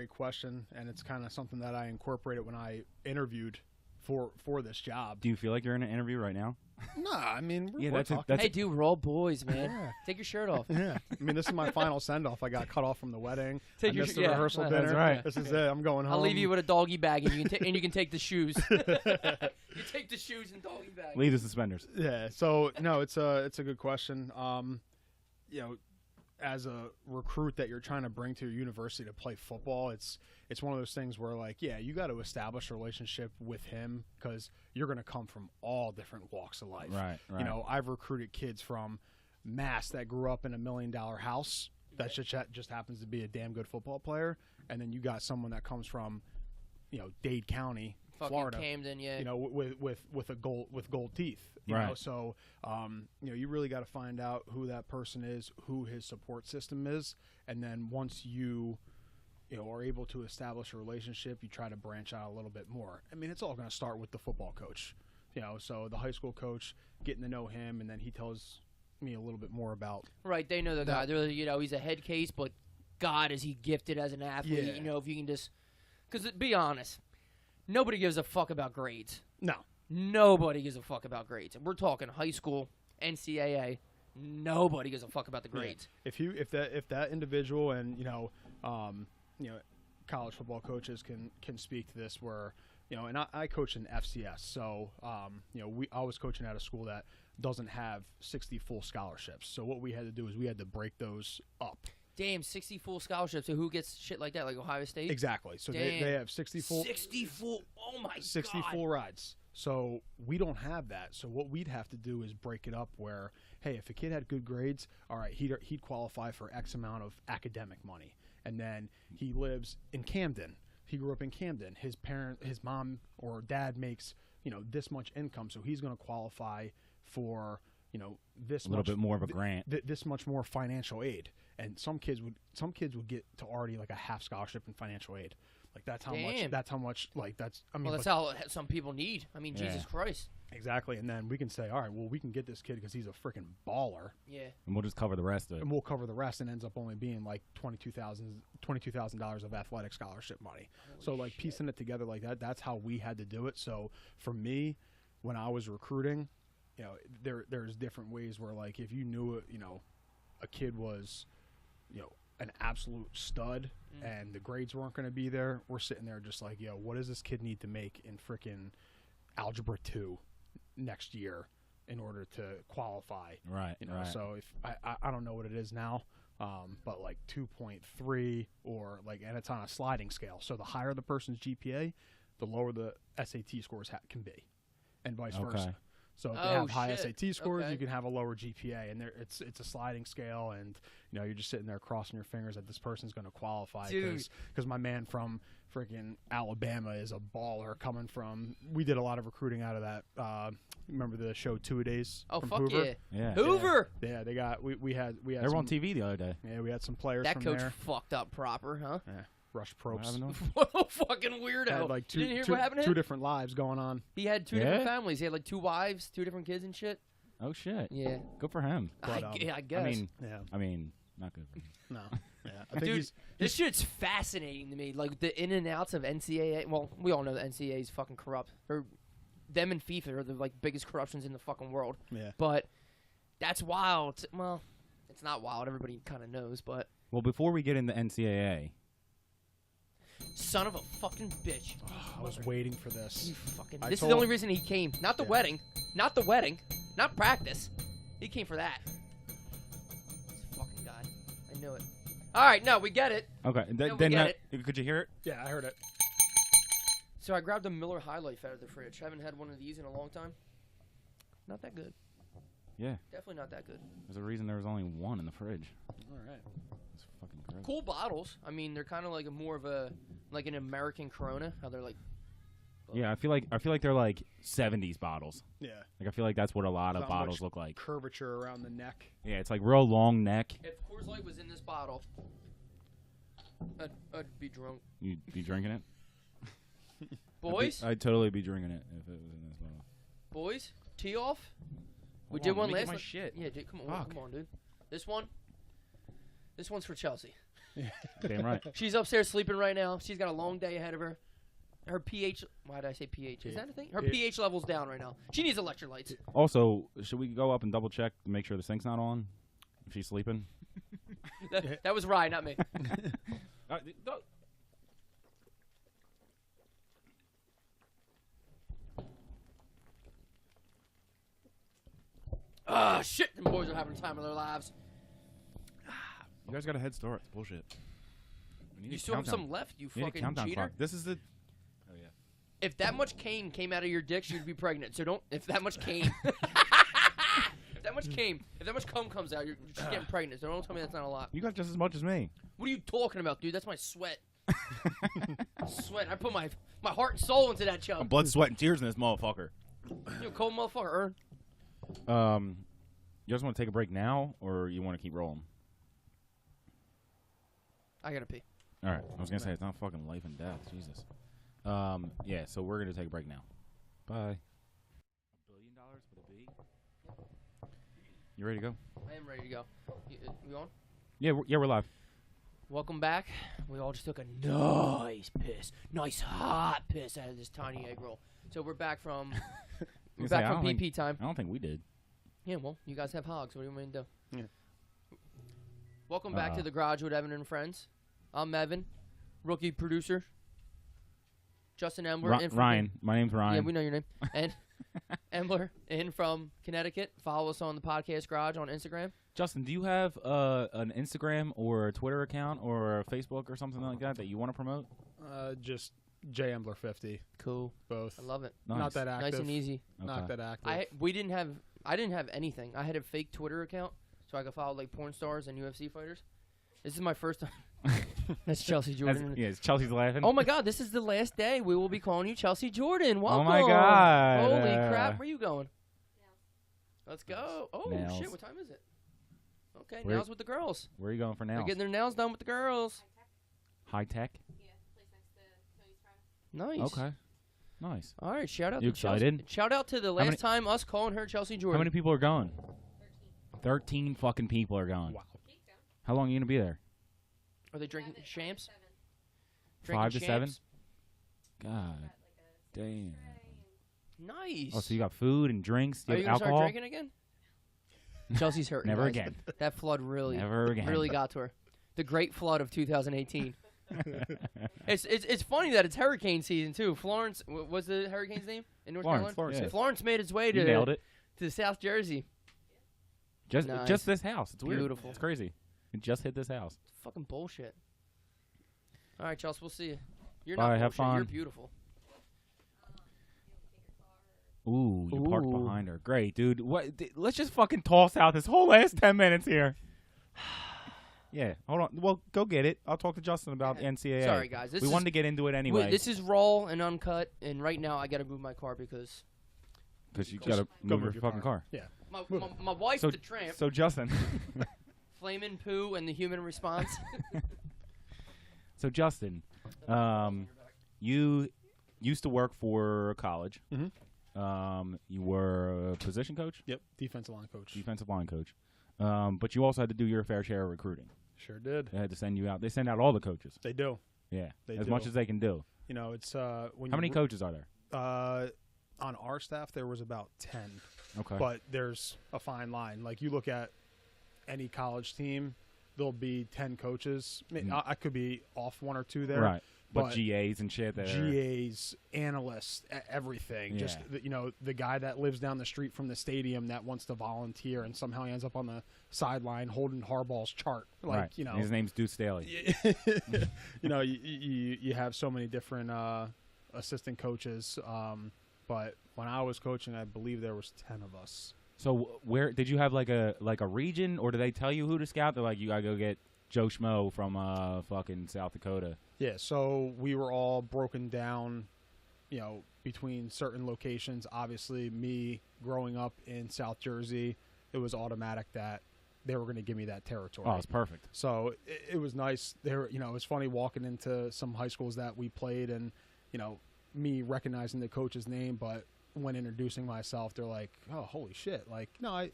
Speaker 2: question, and it's kind of something that I incorporated when I interviewed for this job.
Speaker 1: Do you feel like you're in an interview right now?
Speaker 2: Nah, I mean,
Speaker 1: Yeah,
Speaker 2: we're
Speaker 1: that's
Speaker 2: talking.
Speaker 3: Hey, dude, we're all boys, man.
Speaker 2: Yeah.
Speaker 3: Take your shirt off.
Speaker 2: Yeah, I mean, this is my final send off. I got cut off from the wedding.
Speaker 3: Take
Speaker 2: I
Speaker 3: your
Speaker 2: missed the
Speaker 3: yeah.
Speaker 2: rehearsal
Speaker 3: That's
Speaker 2: dinner.
Speaker 1: right.
Speaker 2: This is it. I'm going home.
Speaker 3: I'll leave you with a doggy bag, and you can take the shoes. You take the shoes and doggy bag.
Speaker 1: Leave the suspenders.
Speaker 2: Yeah. So no, it's a good question. as a recruit that you're trying to bring to your university to play football, it's one of those things where, like, yeah, you got to establish a relationship with him because you're going to come from all different walks of life.
Speaker 1: Right.
Speaker 2: You know, I've recruited kids from Mass that grew up in $1 million house that just happens to be a damn good football player, and then you got someone that comes from, you know, Dade County,
Speaker 3: Fucking
Speaker 2: Florida,
Speaker 3: Camden, yeah.
Speaker 2: you know, with gold teeth, you
Speaker 1: Right.
Speaker 2: know. So, you know, you really got to find out who that person is, who his support system is, and then once you know, are able to establish a relationship, you try to branch out a little bit more. I mean, it's all going to start with the football coach, you know. So the high school coach, getting to know him, and then he tells me a little bit more about.
Speaker 3: Right, they know the guy. They're, you know, he's a head case, but God, is he gifted as an athlete?
Speaker 2: Yeah.
Speaker 3: You know, if you can just, because be honest, nobody gives a fuck about grades.
Speaker 2: No.
Speaker 3: Nobody gives a fuck about grades. And we're talking high school, NCAA. Nobody gives a fuck about the grades.
Speaker 2: Yeah. If that individual, and you know, college football coaches can speak to this, where, you know, and I coach in FCS, so you know, I was coaching at a school that doesn't have 60 full scholarships. So what we had to do is we had to break those up.
Speaker 3: Damn, 60 full scholarships. So who gets shit like that? Like Ohio State?
Speaker 2: Exactly. So they have 60 full.
Speaker 3: 60 full. Oh my
Speaker 2: 60
Speaker 3: God.
Speaker 2: full rides. So we don't have that. So what we'd have to do is break it up where, hey, if a kid had good grades, all right, he'd qualify for X amount of academic money. And then he lives in Camden. He grew up in Camden. His mom or dad makes, you know, this much income, so he's going to qualify for, you know, this
Speaker 1: a little bit more of a grant.
Speaker 2: This much more financial aid. And some kids would get to already like a half scholarship in financial aid. Like that's how much like that's, I mean,
Speaker 3: Well, that's how some people need. I mean,
Speaker 1: Yeah.
Speaker 3: Jesus Christ.
Speaker 2: exactly. And then we can say, all right, well, we can get this kid because he's a freaking baller,
Speaker 3: Yeah.
Speaker 1: And we'll just cover the rest of it.
Speaker 2: and we'll cover the rest, and ends up only being like $22,000 of athletic scholarship money. So like piecing it together like that, that's how we had to do it. So for me, when I was recruiting, you know, there's different ways where, like, if you knew, you know, a kid was, you know, an absolute stud and the grades weren't going to be there, we're sitting there just like, yo, what does this kid need to make in freaking Algebra 2 next year in order to qualify?
Speaker 1: Right.
Speaker 2: You know,
Speaker 1: right.
Speaker 2: so if I don't know what it is now, but like 2.3 or like, and it's on a sliding scale. So the higher the person's GPA, the lower the SAT scores can be, and vice versa. So if they have high SAT scores, you can have a lower GPA, and it's a sliding scale, and you know, you're just sitting there crossing your fingers that this person's going to qualify because my man from freaking Alabama is a baller coming from. We did a lot of recruiting out of that. Remember the show 2 Days?
Speaker 3: Oh,
Speaker 2: from
Speaker 3: fuck
Speaker 2: Hoover?
Speaker 3: yeah.
Speaker 1: Yeah.
Speaker 3: Hoover.
Speaker 2: Yeah, they got we had
Speaker 1: They were on
Speaker 2: some,
Speaker 1: TV the other day.
Speaker 2: yeah, we had some players
Speaker 3: That
Speaker 2: from
Speaker 3: coach
Speaker 2: there.
Speaker 3: fucked up proper, huh?
Speaker 2: Yeah, Rush
Speaker 1: I
Speaker 2: Probst.
Speaker 1: don't know.
Speaker 3: What a fucking weirdo.
Speaker 2: Had like
Speaker 3: You didn't hear what happened to
Speaker 2: two
Speaker 3: him?
Speaker 2: different lives going on.
Speaker 3: He had two
Speaker 1: Yeah?
Speaker 3: different families. He had like 2 wives, 2 different kids and shit.
Speaker 1: Oh shit.
Speaker 3: Yeah.
Speaker 1: Good for him.
Speaker 2: But,
Speaker 3: I guess.
Speaker 2: Yeah,
Speaker 1: I mean, not good. For him.
Speaker 2: no, yeah. I think
Speaker 3: Dude,
Speaker 2: he's
Speaker 3: this shit's fascinating to me. Like the in and outs of NCAA. Well, we all know the NCAA is fucking corrupt. Or them and FIFA are the like biggest corruptions in the fucking world.
Speaker 2: yeah.
Speaker 3: But that's wild. Well, it's not wild. Everybody kind of knows. But
Speaker 1: Well, before we get into NCAA,
Speaker 3: son of a fucking bitch.
Speaker 2: I was waiting for this.
Speaker 3: You fucking.
Speaker 2: I
Speaker 3: This is
Speaker 2: told-
Speaker 3: the only reason he came. Not the
Speaker 2: Yeah.
Speaker 3: wedding. Not the wedding. Not practice. He came for that. This fucking guy. I knew it. All right, no, we get it.
Speaker 1: okay.
Speaker 3: we
Speaker 1: Then
Speaker 3: get
Speaker 1: could you hear it?
Speaker 2: Yeah, I heard it.
Speaker 3: So I grabbed a Miller High Life out of the fridge. Haven't had one of these in a long time. Not that good.
Speaker 1: Yeah.
Speaker 3: Definitely not that good.
Speaker 1: There's a reason there was only one in the fridge.
Speaker 2: All right.
Speaker 1: It's fucking gross.
Speaker 3: Cool bottles. I mean, they're kind of like a more of a like an American Corona. How they're like.
Speaker 1: Yeah, I feel like they're like 70s bottles.
Speaker 2: Yeah.
Speaker 1: Like I feel like that's what a lot of
Speaker 2: Not
Speaker 1: bottles
Speaker 2: much
Speaker 1: look like.
Speaker 2: Curvature around the neck.
Speaker 1: Yeah, it's like real long neck.
Speaker 3: If Coors Light was in this bottle, I'd be drunk.
Speaker 1: You'd be drinking it?
Speaker 3: Boys,
Speaker 1: I'd totally be drinking it if it was in this bottle.
Speaker 3: boys, tee off. We
Speaker 1: Hold
Speaker 3: did
Speaker 1: on,
Speaker 3: one
Speaker 1: let me get
Speaker 3: last.
Speaker 1: my
Speaker 3: night.
Speaker 1: shit.
Speaker 3: Yeah, dude, come on,
Speaker 1: Fuck.
Speaker 3: come on, dude. This one's for Chelsea.
Speaker 1: Damn right.
Speaker 3: She's upstairs sleeping right now. She's got a long day ahead of her. Her pH. Why did I say pH? Is that a thing? Her pH level's down right now. She needs electrolytes.
Speaker 1: Also, should we go up and double check to make sure the sink's not on? If she's sleeping?
Speaker 3: That was Ryan, not me. Ah, shit! Them boys are having the time of their lives.
Speaker 1: You guys got a head start. It's bullshit. We need
Speaker 3: You
Speaker 1: a
Speaker 3: still have
Speaker 1: countdown.
Speaker 3: some left, you
Speaker 1: We need a
Speaker 3: fucking
Speaker 1: countdown
Speaker 3: cheater.
Speaker 1: clock. This is the. Oh yeah.
Speaker 3: If that much cane came out of your dick, you'd be pregnant. So don't. If that much cane. If that much cum comes out, you're just getting pregnant. So don't tell me that's not a lot.
Speaker 1: You got just as much as me.
Speaker 3: What are you talking about, dude? That's my sweat. Sweat. I put my heart and soul into that chub.
Speaker 1: Blood, sweat, and tears in this motherfucker.
Speaker 3: You a cold motherfucker.
Speaker 1: You guys want to take a break now, or you want to keep rolling?
Speaker 3: I gotta pee.
Speaker 1: All right. I was gonna say it's not fucking life and death. Jesus. Yeah. So we're gonna take a break now. Bye. $1 billion with a B. You ready to go?
Speaker 3: I am ready to go. You on?
Speaker 1: Yeah. We're live.
Speaker 3: Welcome back. We all just took a nice piss. Nice hot piss out of this tiny egg roll. So we're back from BP time.
Speaker 1: I don't think we did.
Speaker 3: Yeah, well, you guys have hogs. What do you want me to do?
Speaker 2: Yeah.
Speaker 3: Welcome back to The Garage with Evan and Friends. I'm Evan, rookie producer. Justin Embler.
Speaker 1: Ryan. My name's Ryan.
Speaker 3: Yeah, we know your name. And Embler in from Connecticut. Follow us on the Podcast Garage on Instagram.
Speaker 1: Justin, do you have an Instagram or a Twitter account or a Facebook or something like that you want to promote?
Speaker 2: Just JEmbler50.
Speaker 3: Cool.
Speaker 2: Both.
Speaker 3: I love it.
Speaker 1: Nice.
Speaker 2: Not that active.
Speaker 3: Nice and easy.
Speaker 2: Not
Speaker 1: Okay.
Speaker 2: that active.
Speaker 3: I didn't have anything. I had a fake Twitter account so I could follow like porn stars and UFC fighters. This is my first time. That's Chelsea Jordan.
Speaker 1: Yes, Chelsea's laughing.
Speaker 3: Oh my God! This is the last day. We will be calling you Chelsea Jordan. Welcome.
Speaker 1: Oh my God!
Speaker 3: Holy crap! Where you going? Let's go. Oh
Speaker 1: Nails.
Speaker 3: shit! What time is it? Okay,
Speaker 1: Where-
Speaker 3: nails with the girls.
Speaker 1: Where are you going for
Speaker 3: They're
Speaker 1: nails?
Speaker 3: getting their nails done with the girls.
Speaker 1: High tech.
Speaker 4: Yeah, place next to Tony's Prime.
Speaker 3: Nice.
Speaker 1: Okay. Nice.
Speaker 3: All right. Shout out
Speaker 1: You
Speaker 3: to Chelsea.
Speaker 1: excited?
Speaker 3: Shout out to the
Speaker 1: many-
Speaker 3: last time us calling her Chelsea Jordan.
Speaker 1: How many people are going?
Speaker 4: 13.
Speaker 1: 13 fucking people are going.
Speaker 2: Wow.
Speaker 4: Think so.
Speaker 1: How long are you gonna be there?
Speaker 3: Are they drinking
Speaker 4: 7.
Speaker 3: champs?
Speaker 4: 7.
Speaker 3: Drinking
Speaker 1: 5 to 7.
Speaker 3: champs?
Speaker 1: God
Speaker 4: Got like a
Speaker 1: damn.
Speaker 4: tray and
Speaker 3: Nice.
Speaker 1: Oh, so you got food and drinks. Do
Speaker 3: Are
Speaker 1: you
Speaker 3: you
Speaker 1: have
Speaker 3: gonna
Speaker 1: alcohol?
Speaker 3: start drinking again? Chelsea's hurting.
Speaker 1: Never
Speaker 3: guys.
Speaker 1: again.
Speaker 3: That flood really
Speaker 1: Never again.
Speaker 3: really got to her. The great flood of 2018. It's funny that it's hurricane season too. Florence was the hurricane's name in North
Speaker 1: Florence,
Speaker 3: Carolina.
Speaker 2: Florence,
Speaker 1: yeah.
Speaker 3: Florence made its way
Speaker 1: You
Speaker 3: to
Speaker 1: nailed it.
Speaker 3: South Jersey. Nice.
Speaker 1: Just this house. It's weird.
Speaker 3: Beautiful.
Speaker 1: It's crazy. It just hit this house.
Speaker 3: It's fucking bullshit. All right, Chelsea, we'll see you. You're
Speaker 1: Bye,
Speaker 3: not
Speaker 1: have
Speaker 3: bullshit. You're
Speaker 1: fun.
Speaker 3: beautiful.
Speaker 1: Ooh, you parked
Speaker 3: Ooh.
Speaker 1: behind her. Great, dude. Let's just fucking toss out this whole last 10 minutes here. Yeah, hold on. Well, go get it. I'll talk to Justin about NCAA.
Speaker 3: Sorry, guys.
Speaker 1: We wanted to get into it anyway.
Speaker 3: This is raw and uncut, and right now I got to move my car because
Speaker 1: Because you
Speaker 2: Just
Speaker 1: got to
Speaker 2: go
Speaker 1: move your
Speaker 2: your
Speaker 1: fucking car.
Speaker 2: Yeah.
Speaker 3: my wife,
Speaker 1: So-
Speaker 3: the tramp,
Speaker 1: So, Justin.
Speaker 3: flamin' poo, and the human response.
Speaker 1: So, Justin, you used to work for a college.
Speaker 2: Mhm.
Speaker 1: You were a position coach,
Speaker 2: Yep. Defensive line coach.
Speaker 1: defensive line coach. But you also had to do your fair share of recruiting.
Speaker 2: Sure did.
Speaker 1: They had to send you out. They send out all the coaches.
Speaker 2: They do.
Speaker 1: Yeah,
Speaker 2: They
Speaker 1: as
Speaker 2: do.
Speaker 1: much as they can do.
Speaker 2: You know, it's when
Speaker 1: How
Speaker 2: you
Speaker 1: many coaches are there?
Speaker 2: on our staff there was about 10.
Speaker 1: Okay.
Speaker 2: But there's a fine line. Like you look at any college team, there'll be 10 coaches. I could be off one or two there.
Speaker 1: Right. But
Speaker 2: but
Speaker 1: GAs and shit there.
Speaker 2: GAs, analysts, everything.
Speaker 1: Yeah.
Speaker 2: Just the guy that lives down the street from the stadium that wants to volunteer and somehow he ends up on the sideline holding Harbaugh's chart. Like
Speaker 1: right. His name's Deuce Staley.
Speaker 2: you have so many different assistant coaches. But when I was coaching, I believe there was 10 of us.
Speaker 1: So where did you have like a region, or do they tell you who to scout? They're like, you gotta go get Joe Schmo from fucking South Dakota.
Speaker 2: Yeah, so we were all broken down, between certain locations. Obviously, me growing up in South Jersey, it was automatic that they were going to give me that territory.
Speaker 1: Oh, it's perfect.
Speaker 2: So it was nice. It was funny walking into some high schools that we played and, me recognizing the coach's name, but when introducing myself, they're like, "Oh, holy shit!" Like, no, I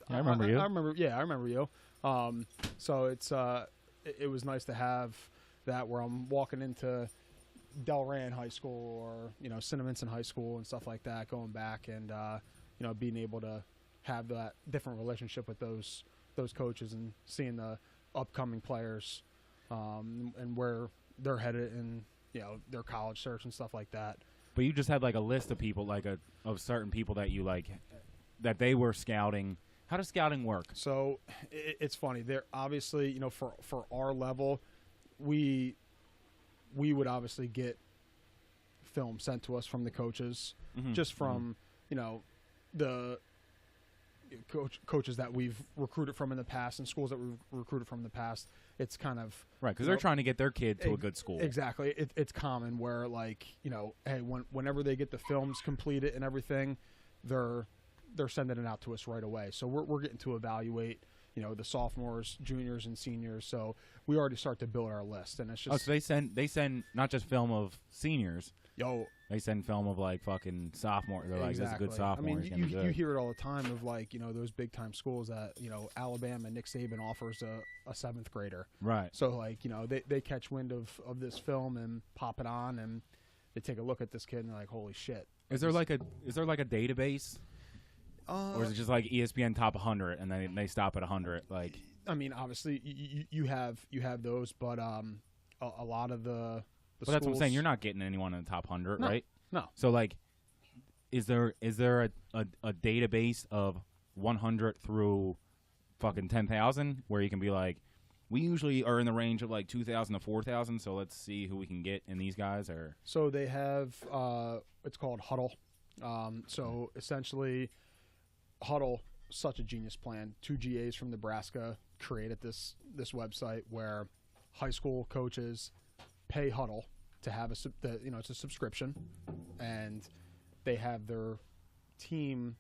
Speaker 1: remember you.
Speaker 2: I remember you. So it was nice to have that where I'm walking into Delran High School or Cinnaminson High School and stuff like that, going back and being able to have that different relationship with those coaches and seeing the upcoming players and where they're headed and their college search and stuff like that.
Speaker 1: But you just had like a list of people, of certain people that you like, that they were scouting, How does scouting work?
Speaker 2: So it's funny. There obviously, you know, for our level, we would obviously get film sent to us from the coaches, just from you know the coaches that we've recruited from in the past and schools that we've recruited from in the past. It's kind of
Speaker 1: right because they're trying to get their kid to a good school.
Speaker 2: Exactly. It's common where like you know, hey, whenever they get the films completed and everything, they're sending it out to us right away. So we're getting to evaluate, you know, the sophomores, juniors, and seniors. So we already start to build our list, and it's just
Speaker 1: so they send not just film of seniors. They send film of like fucking sophomore. They're like, this is a good sophomore.
Speaker 2: I mean, you hear it all the time of like, you know, those big time schools that, you know, Alabama, Nick Saban offers a 7th grader.
Speaker 1: Right.
Speaker 2: So like, you know, they catch wind of this film and pop it on and they take a look at this kid and they're like, holy shit. Is there like a database? Or is it just like ESPN top 100 and then they stop at 100? Like, I mean, obviously you have those, but a lot of the
Speaker 1: but that's what I'm saying. You're not getting anyone in the top 100, right?
Speaker 2: No.
Speaker 1: So like, is there a database of 100 through fucking 10,000 where you can be like, we usually are in the range of like 2,000 to 4,000, so let's see who we can get in these guys? Or
Speaker 2: so they have it's called Huddle. So essentially, Huddle, such a genius plan. 2 GAs from Nebraska created this website where high school coaches pay Huddle to have it's a subscription, and they have their team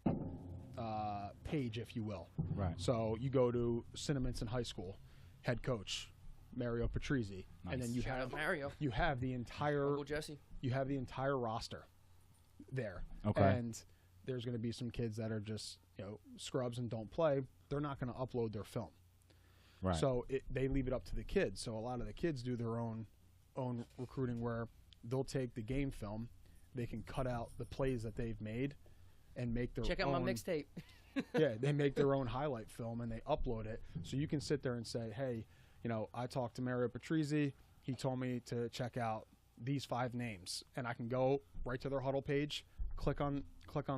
Speaker 2: page, if you will.
Speaker 1: Right.
Speaker 2: So you go to Cinnaminson High School, head coach Mario Patrizzi, and then you have the entire
Speaker 3: Uncle Jesse.
Speaker 2: You have the entire roster there.
Speaker 1: Okay.
Speaker 2: And there's going to be some kids that are just, you know, scrubs and don't play. They're not going to upload their film.
Speaker 1: Right.
Speaker 2: So they leave it up to the kids. So a lot of the kids do their own recruiting where they'll take the game film, they can cut out the plays that they've made and make their
Speaker 3: Check out my mixtape.
Speaker 2: Yeah, they make their own highlight film and they upload it. So you can sit there and say, hey, you know, I talked to Mario Patrizzi. He told me to check out these 5 names. And I can go right to their Huddle page, click on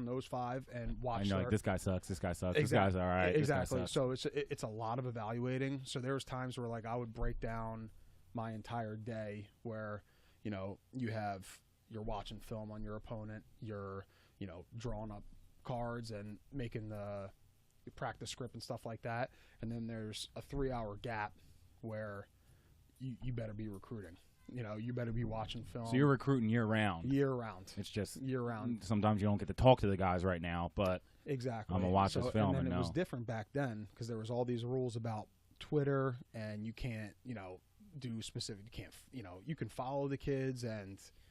Speaker 2: those 5 and watch.
Speaker 1: I know, like, this guy sucks. This guy sucks.
Speaker 2: Exactly.
Speaker 1: This guy's all right.
Speaker 2: Exactly.
Speaker 1: This guy sucks.
Speaker 2: So it's a lot of evaluating. So there's times where like I would break down my entire day where, you know, you're watching film on your opponent, you're, you know, drawing up cards and making the practice script and stuff like that. And then there's a 3-hour gap where you better be recruiting. You know, you better be watching film.
Speaker 1: So you're recruiting year round.
Speaker 2: Year round.
Speaker 1: It's just
Speaker 2: year round.
Speaker 1: Sometimes you don't get to talk to the guys right now, but
Speaker 2: exactly.
Speaker 1: I'm gonna watch this film
Speaker 2: and then
Speaker 1: and
Speaker 2: it
Speaker 1: know.
Speaker 2: was different back then because there was all these rules about Twitter and you can't, you know, do specific. You can't, you know, you can follow the kids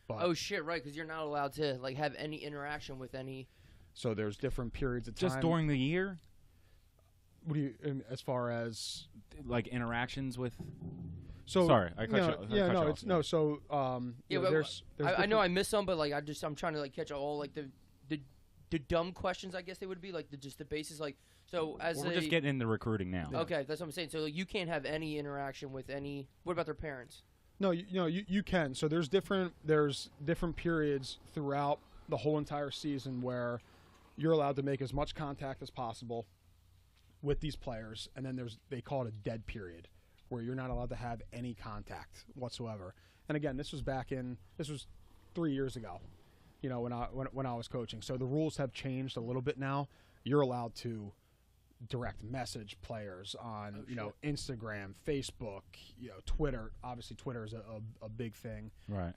Speaker 2: but
Speaker 3: oh shit, right? Because you're not allowed to like have any interaction with any.
Speaker 2: So there's different periods of time.
Speaker 1: Just during the year.
Speaker 2: What do you, as far as
Speaker 1: like interactions with?
Speaker 2: So
Speaker 1: sorry, I cut you.
Speaker 2: Yeah, no,
Speaker 1: you
Speaker 2: it's no. So
Speaker 3: yeah,
Speaker 2: but
Speaker 3: there's I know I missed some, but like I'm trying to like catch all like the dumb questions, I guess they would be like just the basis like. So as
Speaker 1: we're just getting into recruiting now.
Speaker 3: Okay, that's what I'm saying. So like, you can't have any interaction with any. What about their parents?
Speaker 2: No, you can. So there's different periods throughout the whole entire season where you're allowed to make as much contact as possible with these players, and then they call it a dead period where you're not allowed to have any contact whatsoever. And again, this was 3 years ago, you know, when I was coaching. So the rules have changed a little bit now. You're allowed to direct message players on Instagram, Facebook, you know, Twitter. Obviously Twitter is a big thing,
Speaker 1: right?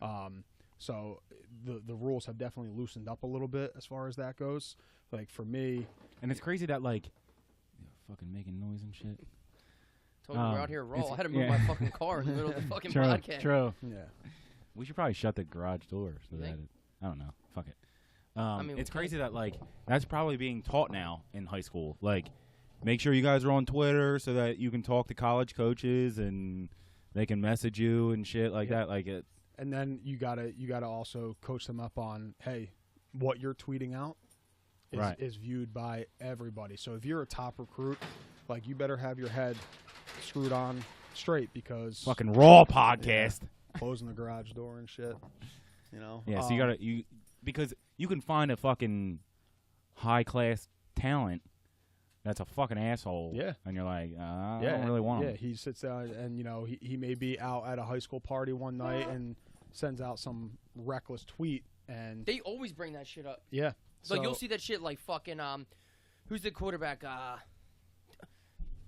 Speaker 2: So the rules have definitely loosened up a little bit as far as that goes. Like for me,
Speaker 1: and it's crazy that like fucking making noise and shit.
Speaker 3: Told you we're out here raw. I had to move my fucking car in the middle of the fucking podcast.
Speaker 1: True.
Speaker 2: Yeah.
Speaker 1: We should probably shut the garage door so that I don't know. Fuck it. I mean, it's crazy that like that's probably being taught now in high school. Like, make sure you guys are on Twitter so that you can talk to college coaches and they can message you and shit like that. Like it.
Speaker 2: And then you gotta also coach them up on, hey, what you're tweeting out is viewed by everybody. So if you're a top recruit, like you better have your head screwed on straight because
Speaker 1: fucking raw podcast,
Speaker 2: closing the garage door and shit. You know.
Speaker 1: Yeah. So because you can find a fucking high class talent that's a fucking asshole.
Speaker 2: Yeah.
Speaker 1: And you're like, I don't really want him.
Speaker 2: Yeah, he sits down and, you know, he may be out at a high school party one night and sends out some reckless tweet. And
Speaker 3: They always bring that shit up.
Speaker 2: yeah.
Speaker 3: Like, you'll see that shit like fucking, who's the quarterback?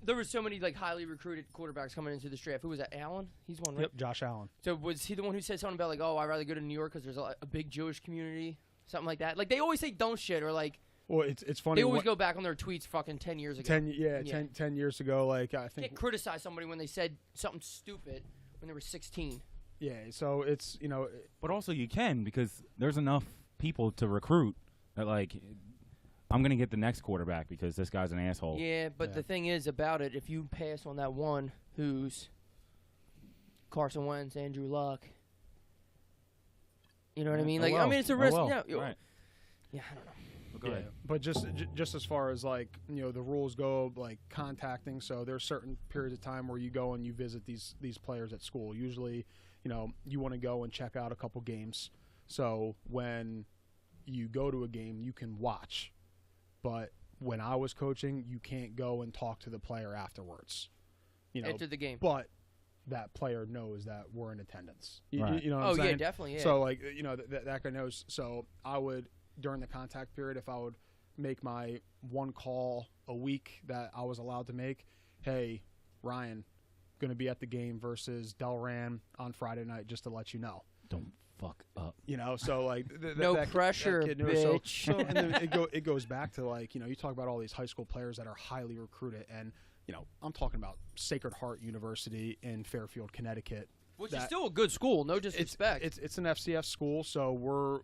Speaker 3: There were so many, like, highly recruited quarterbacks coming into this draft. Who was that, Allen? He's one, right?
Speaker 2: Yep, Josh Allen.
Speaker 3: So was he the one who said something about, like, oh, I'd rather go to New York because there's a big Jewish community? Something like that. Like, they always say don't shit or, like,
Speaker 2: Well, it's funny.
Speaker 3: they always go back on their tweets fucking 10 years ago.
Speaker 2: 10 years ago, like, I
Speaker 3: You
Speaker 2: think.
Speaker 3: can't criticize somebody when they said something stupid when they were 16.
Speaker 2: Yeah, so it's, you know.
Speaker 1: But also you can, because there's enough people to recruit that, like, I'm going to get the next quarterback because this guy's an asshole.
Speaker 3: Yeah, but the thing is about it, if you pass on that one who's Carson Wentz, Andrew Luck, you know what I mean? Like, I mean, it's a risk.
Speaker 1: Right.
Speaker 3: Yeah, I don't know.
Speaker 1: Go ahead.
Speaker 2: But just as far as, like, you know, the rules go, like contacting, so there's certain periods of time where you go and you visit these players at school. Usually, you know, you want to go and check out a couple games. So when you go to a game, you can watch. But when I was coaching, you can't go and talk to the player afterwards. You know,
Speaker 3: After the game.
Speaker 2: but that player knows that we're in attendance.
Speaker 1: Right.
Speaker 2: You know what I'm
Speaker 3: Oh,
Speaker 2: saying?
Speaker 3: yeah, definitely, yeah.
Speaker 2: So, like, you know, that guy knows. So I would, during the contact period, if I would make my one call a week that I was allowed to make, hey, Ryan, going to be at the game versus Delran on Friday night, just to let you know.
Speaker 1: Don't fuck up.
Speaker 2: You know, so, like,
Speaker 3: No pressure,
Speaker 2: kid knows. So,
Speaker 3: bitch.
Speaker 2: so and then it goes back to, like, you know, you talk about all these high school players that are highly recruited, and, you know, I'm talking about Sacred Heart University in Fairfield, Connecticut.
Speaker 3: Which is still a good school, no disrespect.
Speaker 2: It's an FCS school, so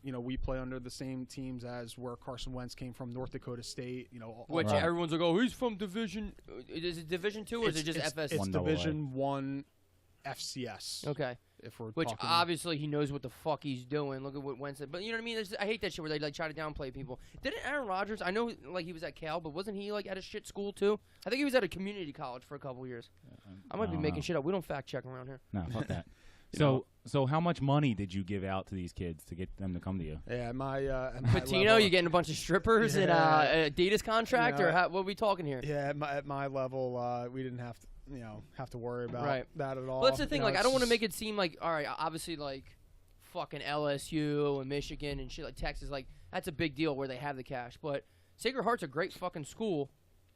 Speaker 2: we play under the same teams as where Carson Wentz came from, North Dakota State. You know,
Speaker 3: Which
Speaker 1: Right.
Speaker 3: everyone's like, oh, he's from Division. Is it Division 2 or is it just FS?
Speaker 2: It's
Speaker 1: 1AA.
Speaker 2: Division 1 FCS.
Speaker 3: Okay.
Speaker 2: If we're
Speaker 3: Which
Speaker 2: talking,
Speaker 3: obviously he knows what the fuck he's doing. Look at what Wentz said. But you know what I mean? I hate that shit where they like try to downplay people. Didn't Aaron Rodgers? I know like he was at Cal, but wasn't he like at a shit school too? I think he was at a community college for a couple years. I might be
Speaker 1: don't
Speaker 3: making
Speaker 1: know.
Speaker 3: shit up. We don't fact check around here.
Speaker 1: No, fuck that.
Speaker 2: You
Speaker 1: So how much money did you give out to these kids to get them to come to you?
Speaker 2: yeah, my
Speaker 3: Patino, you getting a bunch of strippers and
Speaker 2: Yeah.
Speaker 3: Adidas contract,
Speaker 2: You know,
Speaker 3: or what are we talking here?
Speaker 2: Yeah, at my level, we didn't have to worry about
Speaker 3: Right.
Speaker 2: that at all.
Speaker 3: Well, that's the thing.
Speaker 2: You know,
Speaker 3: Like, I
Speaker 2: it's
Speaker 3: don't want to
Speaker 2: just-
Speaker 3: make it seem like, all right, obviously, like, fucking LSU and Michigan and shit like Texas, like, that's a big deal where they have the cash. But Sacred Heart's a great fucking school.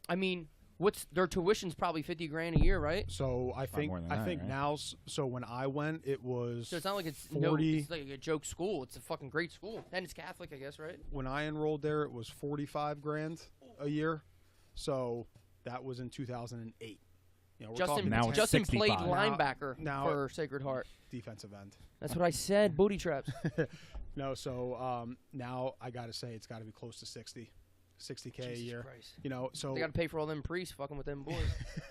Speaker 3: I mean, their tuition's probably $50,000 a year, right?
Speaker 2: So I think
Speaker 1: more than that, right?
Speaker 2: now. So when I went, it was
Speaker 3: So it's not like it's
Speaker 2: 40.
Speaker 3: it's like a joke school. It's a fucking great school, and it's Catholic, I guess, right?
Speaker 2: When I enrolled there, it was $45,000 a year. So that was in 2008. You know, we're
Speaker 3: Justin
Speaker 2: talking
Speaker 1: Now it's
Speaker 3: Justin played
Speaker 1: 65.
Speaker 3: linebacker
Speaker 2: Now-
Speaker 3: for Sacred Heart.
Speaker 2: defensive end.
Speaker 3: That's what I said. Booty traps.
Speaker 2: No, so now I got to say it's got to be close to 60K a
Speaker 3: Jesus
Speaker 2: year.
Speaker 3: Christ.
Speaker 2: You know, so
Speaker 3: They got to pay for all them priests fucking with them boys.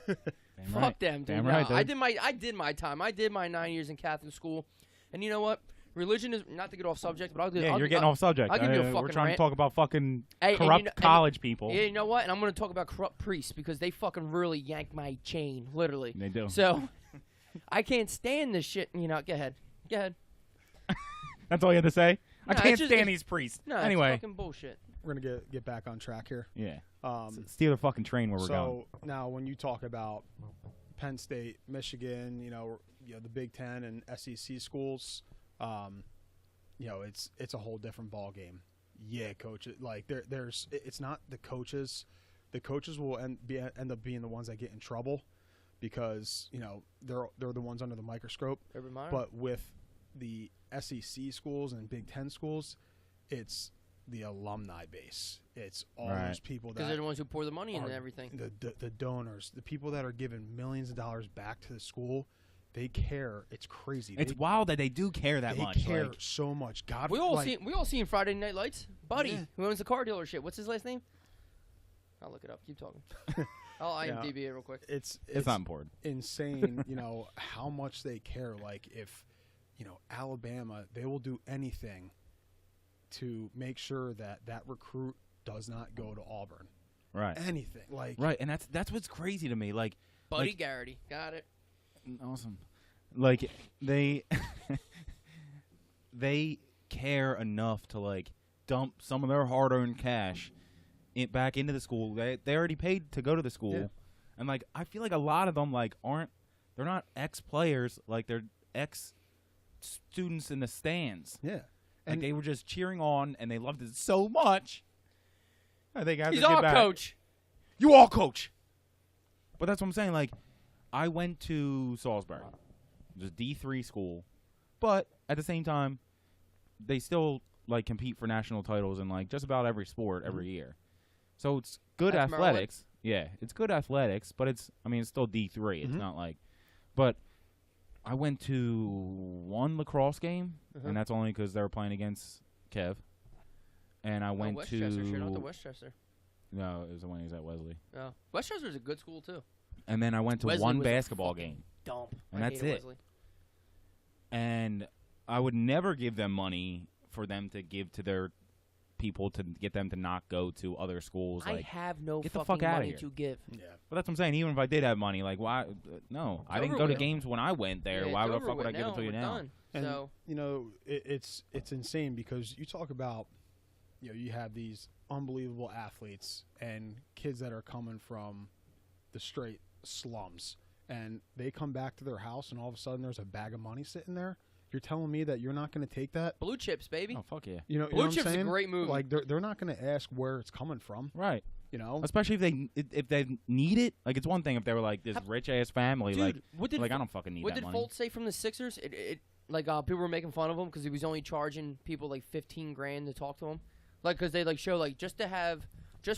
Speaker 1: Damn
Speaker 3: Fuck
Speaker 1: right.
Speaker 3: them, dude.
Speaker 1: Damn
Speaker 3: No,
Speaker 1: right, dude.
Speaker 3: I did my time. I did my 9 years in Catholic school, and you know what? Religion is not to get off subject, but
Speaker 1: Yeah, you're getting off subject.
Speaker 3: I'll give you a
Speaker 1: We're
Speaker 3: fucking
Speaker 1: trying
Speaker 3: rant.
Speaker 1: to talk about fucking
Speaker 3: Hey, and
Speaker 1: corrupt
Speaker 3: you know- and
Speaker 1: college people.
Speaker 3: Yeah, you know what? And I'm going to talk about corrupt priests because they fucking really yank my chain, literally.
Speaker 1: They do.
Speaker 3: So I can't stand this shit. You know, go ahead. Go ahead.
Speaker 1: That's all you had to say? I
Speaker 3: No,
Speaker 1: can't
Speaker 3: it's just-
Speaker 1: stand these priests.
Speaker 3: No,
Speaker 1: Anyway.
Speaker 3: it's fucking bullshit.
Speaker 2: we're gonna get back on track here.
Speaker 1: Yeah.
Speaker 2: Um,
Speaker 1: Steal the fucking train where we're going.
Speaker 2: so now when you talk about Penn State, Michigan, you know the Big Ten and SEC schools, you know it's a whole different ball game. Yeah, coach. Like it's not the coaches. The coaches will end up being the ones that get in trouble because you know they're the ones under the microscope.
Speaker 3: Urban Meyer?
Speaker 2: But with the SEC schools and Big Ten schools, it's the alumni base. It's all
Speaker 1: Right.
Speaker 2: those people
Speaker 3: Because
Speaker 2: that
Speaker 3: they're the ones who pour the money into
Speaker 2: are
Speaker 3: everything.
Speaker 2: the donors, the people that are giving millions of dollars back to the school. They care. It's crazy.
Speaker 1: It's wild that they do care that
Speaker 2: they
Speaker 1: much.
Speaker 2: care
Speaker 1: Like,
Speaker 2: so much. God,
Speaker 3: We all
Speaker 2: like,
Speaker 3: seen Friday Night Lights. Buddy,
Speaker 2: Yeah.
Speaker 3: who owns the car dealership. What's his last name? I'll look it up. Keep talking. I'll IMDb it real quick.
Speaker 2: it's
Speaker 1: not important.
Speaker 2: insane. You know how much they care. Like if you know Alabama, they will do anything to make sure that recruit does not go to Auburn.
Speaker 1: Right.
Speaker 2: Anything like
Speaker 1: Right, and that's what's crazy to me. Like,
Speaker 3: Buddy Garrity. Got it.
Speaker 1: awesome. Like they they care enough to like dump some of their hard-earned cash back into the school. They already paid to go to the school,
Speaker 2: Yeah.
Speaker 1: and like I feel like a lot of them like they're not ex-players, like they're ex-students in the stands.
Speaker 2: Yeah.
Speaker 1: Like
Speaker 2: And
Speaker 1: they were just cheering on, and they loved it so much. I think I have
Speaker 3: He's
Speaker 1: to get
Speaker 3: our
Speaker 1: back.
Speaker 3: coach.
Speaker 1: You all coach. But that's what I'm saying. Like, I went to Salisbury, just D3 school, but at the same time, they still like compete for national titles in like just about every sport every year. So it's good
Speaker 3: That's Maryland?
Speaker 1: athletics. Yeah, it's good athletics, but it's still D3. It's not like, but I went to one lacrosse game, and that's only because they were playing against Kev. And I went
Speaker 3: Westchester.
Speaker 1: to
Speaker 3: Shout out to Westchester.
Speaker 1: no, it was when he was at Wesley.
Speaker 3: Oh. Westchester's a good school, too.
Speaker 1: And then I went to
Speaker 3: Wesley
Speaker 1: one
Speaker 3: was a
Speaker 1: basketball
Speaker 3: fucking
Speaker 1: game.
Speaker 3: Dump.
Speaker 1: And
Speaker 3: I
Speaker 1: that's
Speaker 3: hated
Speaker 1: it.
Speaker 3: Wesley.
Speaker 1: And I would never give them money for them to give to their people to get them to not go to other schools.
Speaker 3: I
Speaker 1: Like,
Speaker 3: have no
Speaker 1: get the
Speaker 3: fucking
Speaker 1: fuck outta
Speaker 3: money
Speaker 1: here.
Speaker 3: to give.
Speaker 2: yeah.
Speaker 1: but that's what I'm saying. Even if I did have money, like, why? No, I didn't
Speaker 3: over
Speaker 1: go to
Speaker 3: with.
Speaker 1: games when I went there.
Speaker 3: Yeah,
Speaker 1: Why
Speaker 3: it's
Speaker 1: the
Speaker 3: over
Speaker 1: fuck would I
Speaker 3: with
Speaker 1: give it to you
Speaker 3: We're
Speaker 1: now?
Speaker 3: done.
Speaker 2: And
Speaker 3: So
Speaker 2: you know, it's insane because you talk about, you know, you have these unbelievable athletes and kids that are coming from the straight slums, and they come back to their house, and all of a sudden there's a bag of money sitting there. You're telling me that you're not going to take that?
Speaker 3: blue chips, baby.
Speaker 1: Oh fuck yeah!
Speaker 2: You know,
Speaker 3: Blue
Speaker 2: what I'm
Speaker 3: Chip's a
Speaker 2: saying?
Speaker 3: great movie.
Speaker 2: Like they're not going to ask where it's coming from.
Speaker 1: Right.
Speaker 2: You know,
Speaker 1: Especially if they need it. Like, it's one thing if they were like this rich ass family.
Speaker 3: Dude,
Speaker 1: like,
Speaker 3: what did
Speaker 1: I don't fucking need
Speaker 3: what
Speaker 1: that
Speaker 3: did
Speaker 1: money.
Speaker 3: Fultz say from the Sixers? Like people were making fun of him because he was only charging people like $15,000 to talk to him. Like, because they like show like just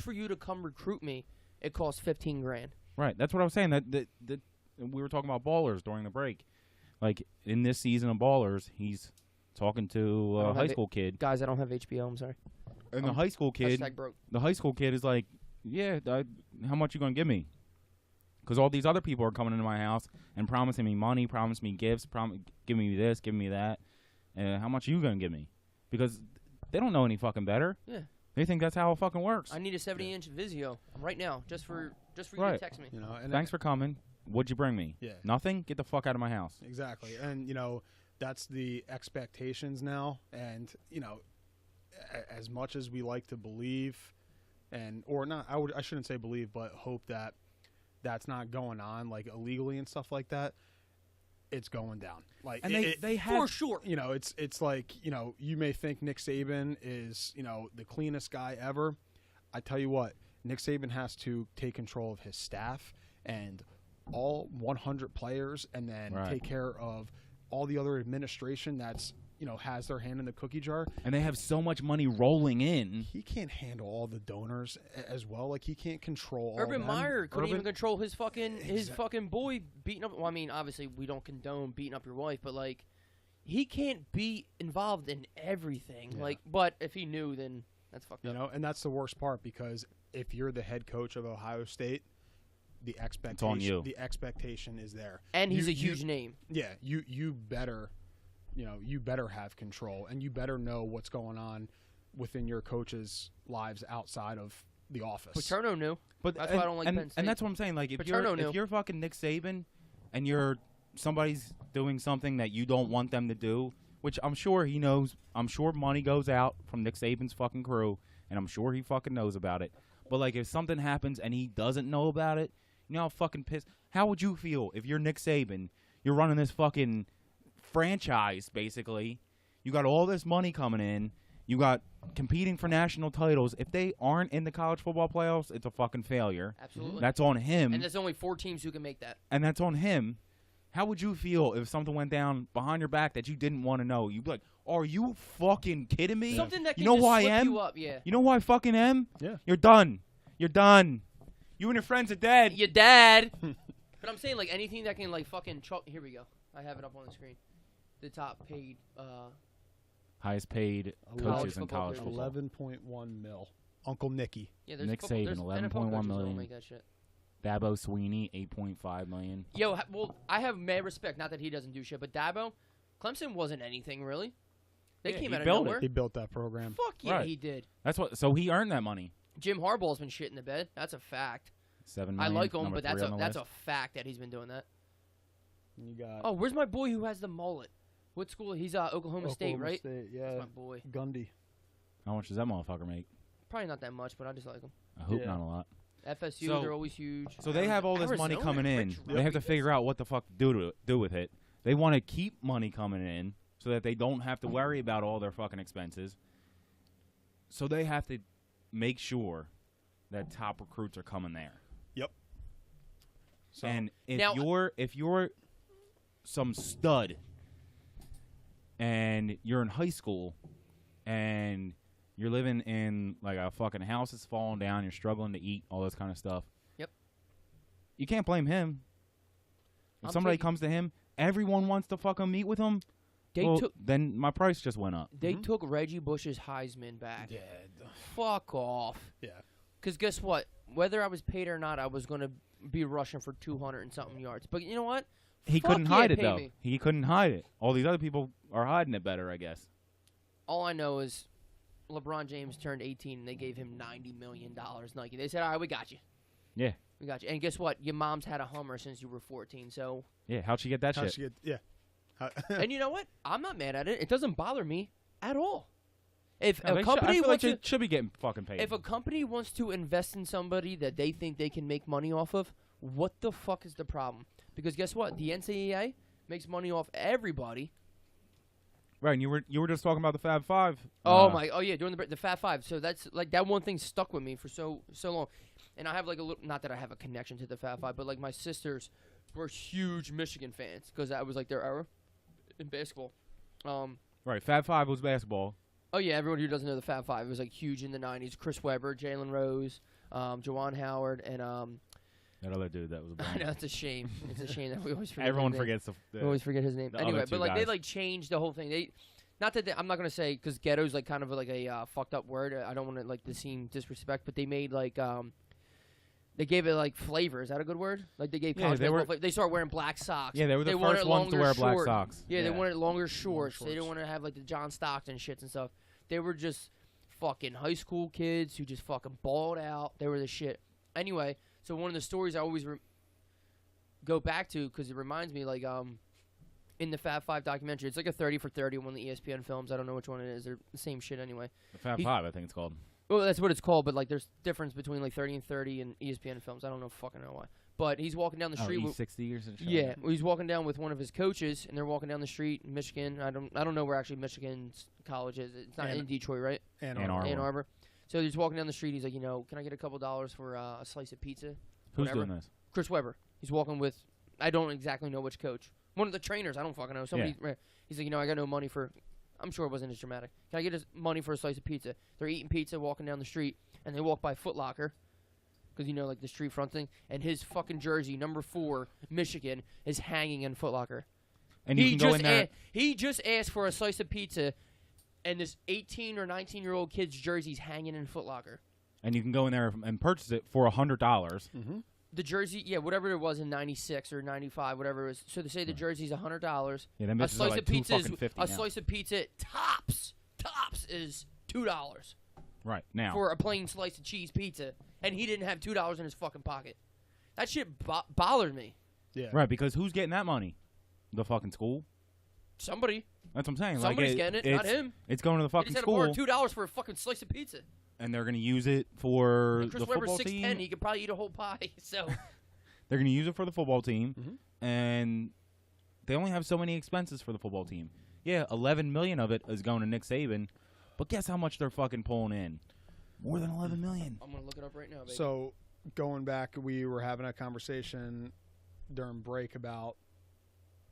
Speaker 3: for you to come recruit me, it costs $15,000.
Speaker 1: Right. That's what I was saying. That we were talking about Ballers during the break. Like, in this season of Ballers, he's talking to
Speaker 3: I
Speaker 1: a
Speaker 3: don't
Speaker 1: high
Speaker 3: have
Speaker 1: school kid.
Speaker 3: Guys, I don't have HBO. I'm sorry.
Speaker 1: And the high school kid,
Speaker 3: Hashtag broke.
Speaker 1: the high school kid is like, yeah, how much you going to give me? Because all these other people are coming into my house and promising me money, promising me gifts, give me this, give me that. How much are you going to give me? Because they don't know any fucking better.
Speaker 3: Yeah.
Speaker 1: They think that's how it fucking works.
Speaker 3: I need a 70-inch Vizio right now, just for you to
Speaker 1: Right.
Speaker 3: text me.
Speaker 2: you know. And
Speaker 1: Thanks for coming. What'd you bring me?
Speaker 2: Yeah.
Speaker 1: Nothing? Get the fuck out of my house.
Speaker 2: Exactly. And, you know, that's the expectations now. And, you know, as much as we like to believe or not, I shouldn't say believe, but hope that that's not going on, like illegally and stuff like that, it's going down. Like,
Speaker 1: And they have
Speaker 3: For sure.
Speaker 2: you know, it's like, you know, you may think Nick Saban is, you know, the cleanest guy ever. I tell you what, Nick Saban has to take control of his staff and all 100 players, and then
Speaker 1: Right.
Speaker 2: take care of all the other administration that's, you know, has their hand in the cookie jar.
Speaker 1: And they have so much money rolling in.
Speaker 2: He can't handle all the donors as well. Like, he can't control all
Speaker 3: Urban
Speaker 2: them.
Speaker 3: Meyer couldn't even
Speaker 2: Urban-
Speaker 3: control his fucking
Speaker 2: Exact-
Speaker 3: boy beating up. Well, I mean, obviously we don't condone beating up your wife, but like, he can't be involved in everything.
Speaker 2: Yeah.
Speaker 3: Like, but if he knew, then that's fucked
Speaker 2: You
Speaker 3: up.
Speaker 2: know, and that's the worst part, because if you're the head coach of Ohio State, the expectation
Speaker 1: on you.
Speaker 2: the expectation is there.
Speaker 3: And he's
Speaker 2: You-
Speaker 3: a huge name.
Speaker 2: Yeah, you better, you know, you better have control, and you better know what's going on within your coaches' lives outside of the office.
Speaker 3: Paterno knew.
Speaker 1: But
Speaker 3: That's why I don't like Penn State.
Speaker 1: And that's what I'm saying. Like, if
Speaker 3: Paterno knew.
Speaker 1: you're fucking Nick Saban, and somebody's doing something that you don't want them to do, which I'm sure he knows. I'm sure money goes out from Nick Saban's fucking crew, and I'm sure he fucking knows about it. But like, if something happens and he doesn't know about it, you know how fucking pissed. How would you feel if you're Nick Saban? You're running this fucking franchise, basically. You got all this money coming in. You got competing for national titles. If they aren't in the college football playoffs, it's a fucking failure.
Speaker 3: Absolutely.
Speaker 1: That's on him.
Speaker 3: And there's only 4 teams who can make that.
Speaker 1: And that's on him. How would you feel if something went down behind your back that you didn't want to know? You'd be like, are you fucking kidding me?
Speaker 3: Something that can
Speaker 1: you know
Speaker 3: just
Speaker 1: who I
Speaker 3: slip
Speaker 1: am?
Speaker 3: you up, yeah.
Speaker 1: You know who I fucking am?
Speaker 2: Yeah.
Speaker 1: You're done. You're done. You and your friends are dead.
Speaker 3: Your dad. But I'm saying, like, anything that can, like, fucking here we go. I have it up on the screen. The top paid,
Speaker 1: Highest paid coaches in
Speaker 3: football
Speaker 1: college
Speaker 3: players.
Speaker 1: football.
Speaker 2: 11.1 mil. Uncle Nicky.
Speaker 3: yeah, there's
Speaker 1: Nick
Speaker 3: football,
Speaker 1: Saban,
Speaker 3: there's
Speaker 1: 11.1
Speaker 3: NFL coaches who
Speaker 1: million.
Speaker 3: don't make that shit.
Speaker 1: Dabo Sweeney, $8.5 million.
Speaker 3: Yo, well, I have mad respect. Not that he doesn't do shit, but Dabo, Clemson wasn't anything really. They
Speaker 1: Yeah,
Speaker 3: came
Speaker 1: he
Speaker 3: out of
Speaker 1: built it.
Speaker 3: nowhere.
Speaker 2: He built that program.
Speaker 3: Fuck yeah,
Speaker 1: Right.
Speaker 3: he did.
Speaker 1: That's what. So he earned that money.
Speaker 3: Jim Harbaugh's been shit in the bed. That's a fact.
Speaker 1: $7
Speaker 3: I
Speaker 1: million.
Speaker 3: like him,
Speaker 1: number
Speaker 3: but that's
Speaker 1: 3 on the
Speaker 3: that's a
Speaker 1: list.
Speaker 3: fact that he's been doing that.
Speaker 2: And you got
Speaker 3: Oh, where's my boy who has the mullet? What school? He's Oklahoma State, right?
Speaker 2: State,
Speaker 3: That's
Speaker 2: yeah.
Speaker 3: my boy.
Speaker 2: Gundy.
Speaker 1: How much does that motherfucker make?
Speaker 3: Probably not that much, but I just like them.
Speaker 1: I hope
Speaker 2: Yeah.
Speaker 1: not a lot.
Speaker 3: FSU,
Speaker 1: So-
Speaker 3: they're always huge.
Speaker 1: So they have all this money
Speaker 3: Arizona,
Speaker 1: coming in.
Speaker 3: Rich
Speaker 1: They have to
Speaker 3: Rugby.
Speaker 1: figure out what the fuck to do with it. They want to keep money coming in so that they don't have to worry about all their fucking expenses. So they have to make sure that top recruits are coming there.
Speaker 2: So
Speaker 1: And
Speaker 3: Now-
Speaker 1: if you're some stud and you're in high school and you're living in like a fucking house that's falling down, you're struggling to eat, all this kind of stuff.
Speaker 3: Yep.
Speaker 1: You can't blame him. If
Speaker 3: I'm
Speaker 1: somebody
Speaker 3: taking-
Speaker 1: comes to him, everyone wants to fucking meet with him.
Speaker 3: They
Speaker 1: well,
Speaker 3: took
Speaker 1: then my price just went up.
Speaker 3: they took Reggie Bush's Heisman back.
Speaker 2: yeah,
Speaker 3: Fuck off.
Speaker 2: yeah.
Speaker 3: Because guess what? Whether I was paid or not, I was going to be rushing for 200 and something yards. But you know what?
Speaker 1: He
Speaker 3: Fuck
Speaker 1: couldn't
Speaker 3: yeah,
Speaker 1: hide it
Speaker 3: pay
Speaker 1: though.
Speaker 3: me.
Speaker 1: He couldn't hide it. All these other people are hiding it better, I guess.
Speaker 3: All I know is LeBron James turned 18 and they gave him $90 million Nike. They said, all right, we got you.
Speaker 1: Yeah.
Speaker 3: We got you. And guess what? Your mom's had a Hummer since you were 14. So,
Speaker 1: Yeah, how'd she get that
Speaker 2: How'd
Speaker 1: shit?
Speaker 2: she get- yeah.
Speaker 3: and you know what? I'm not mad at it. It doesn't bother me at all. If
Speaker 1: No,
Speaker 3: a
Speaker 1: they should-
Speaker 3: company
Speaker 1: I feel like
Speaker 3: wants
Speaker 1: they
Speaker 3: to,
Speaker 1: should be getting fucking paid.
Speaker 3: if a company wants to invest in somebody that they think they can make money off of, what the fuck is the problem? Because guess what? The NCAA makes money off everybody.
Speaker 1: Right, and you were just talking about the Fab Five.
Speaker 3: Oh yeah, during the Fat Five. So that's like that one thing stuck with me for so long, and I have like a little. Not that I have a connection to the Fat Five, but like my sisters were huge Michigan fans because that was like their era in basketball.
Speaker 1: Right, Fab Five was basketball.
Speaker 3: Oh yeah, everyone who doesn't know the Fat Five was like huge in the '90s. Chris Webber, Jalen Rose, Jawan Howard, and
Speaker 1: That other dude that was a
Speaker 3: I know
Speaker 1: bum.
Speaker 3: it's a shame. It's a shame that we always forget.
Speaker 1: Everyone
Speaker 3: his name.
Speaker 1: forgets
Speaker 3: We always forget his name.
Speaker 1: the other
Speaker 3: Anyway,
Speaker 1: two
Speaker 3: but like they
Speaker 1: guys.
Speaker 3: like changed the whole thing. They, not that I'm not gonna say because ghetto's like kind of like a fucked up word. I don't want to like to seem disrespect, but they made like they gave it like flavor. Is that a good word? Like they gave
Speaker 1: Yeah,
Speaker 3: college
Speaker 1: they
Speaker 3: basketball
Speaker 1: were-
Speaker 3: flavor. They started wearing black socks.
Speaker 1: Yeah, they were the
Speaker 3: wanted
Speaker 1: first ones to
Speaker 3: longer
Speaker 1: wear black
Speaker 3: short.
Speaker 1: socks.
Speaker 3: Yeah, they wanted longer shorts. They
Speaker 2: shorts.
Speaker 3: didn't want to have like the John Stockton shits and stuff. They were just fucking high school kids who just fucking balled out. They were the shit. Anyway, so one of the stories I always go back to because it reminds me like in the Fab Five documentary, it's like a 30 for 30 one of the ESPN films. I don't know which one it is. They're the same shit anyway.
Speaker 1: The Fab
Speaker 3: He-
Speaker 1: Five, I think it's called.
Speaker 3: Well, that's what it's called, but like there's difference between like 30 and 30 and ESPN films. I don't know fucking know why. But he's walking down the street with
Speaker 1: E60 or something.
Speaker 3: yeah, well, he's walking down with one of his coaches, and they're walking down the street in Michigan. I don't know where actually Michigan's college is. It's not in Detroit, right?
Speaker 2: Ann
Speaker 1: Ann
Speaker 2: Arbor.
Speaker 1: Arbor.
Speaker 3: Ann Arbor. So he's walking down the street. He's like, can I get a couple dollars for a slice of pizza?
Speaker 1: Who's
Speaker 3: whatever.
Speaker 1: doing this?
Speaker 3: Chris Webber. He's walking with, I don't exactly know which coach. One of the trainers. I don't fucking know. Somebody. He's like, I got no money for. I'm sure it wasn't as dramatic. Can I get his money for a slice of pizza? They're eating pizza, walking down the street, and they walk by Foot Locker. Because, like the street front thing. And his fucking jersey, number 4, Michigan, is hanging in Foot Locker.
Speaker 1: And you can go in there.
Speaker 3: He just asked for a slice of pizza, and this 18 or 19-year-old kid's jersey's hanging in Foot Locker.
Speaker 1: And you can go in there and purchase it for $100.
Speaker 2: Mm-hmm.
Speaker 3: The jersey, yeah, whatever it was in 96 or 95, whatever it was. So they say the jersey's $100.
Speaker 1: Yeah, them
Speaker 3: A
Speaker 1: bitches are
Speaker 3: slice
Speaker 1: like
Speaker 3: of pizza is
Speaker 1: $2.50
Speaker 3: a
Speaker 1: now.
Speaker 3: slice of pizza tops is $2
Speaker 1: Right now.
Speaker 3: for a plain slice of cheese pizza, and he didn't have $2 in his fucking pocket. That shit bothered me.
Speaker 2: Yeah.
Speaker 1: Right, because who's getting that money? The fucking school.
Speaker 3: Somebody,
Speaker 1: That's what I'm saying.
Speaker 3: somebody's
Speaker 1: like
Speaker 3: getting it, not
Speaker 1: it's-
Speaker 3: him.
Speaker 1: It's going to the
Speaker 3: He
Speaker 1: fucking
Speaker 3: just had to borrow
Speaker 1: school,
Speaker 3: $2 for a fucking slice of pizza.
Speaker 1: and they're going to use it for
Speaker 3: And Chris
Speaker 1: the
Speaker 3: Webber's
Speaker 1: football
Speaker 3: 6'10",
Speaker 1: team.
Speaker 3: he could probably eat a whole pie. So
Speaker 1: They're going to use it for the football team,
Speaker 2: Mhm.
Speaker 1: and they only have so many expenses for the football team. Yeah, 11 million of it is going to Nick Saban, but guess how much they're fucking pulling in? More than 11 million.
Speaker 3: I'm gonna look it up right now, baby.
Speaker 2: So going back, we were having a conversation during break about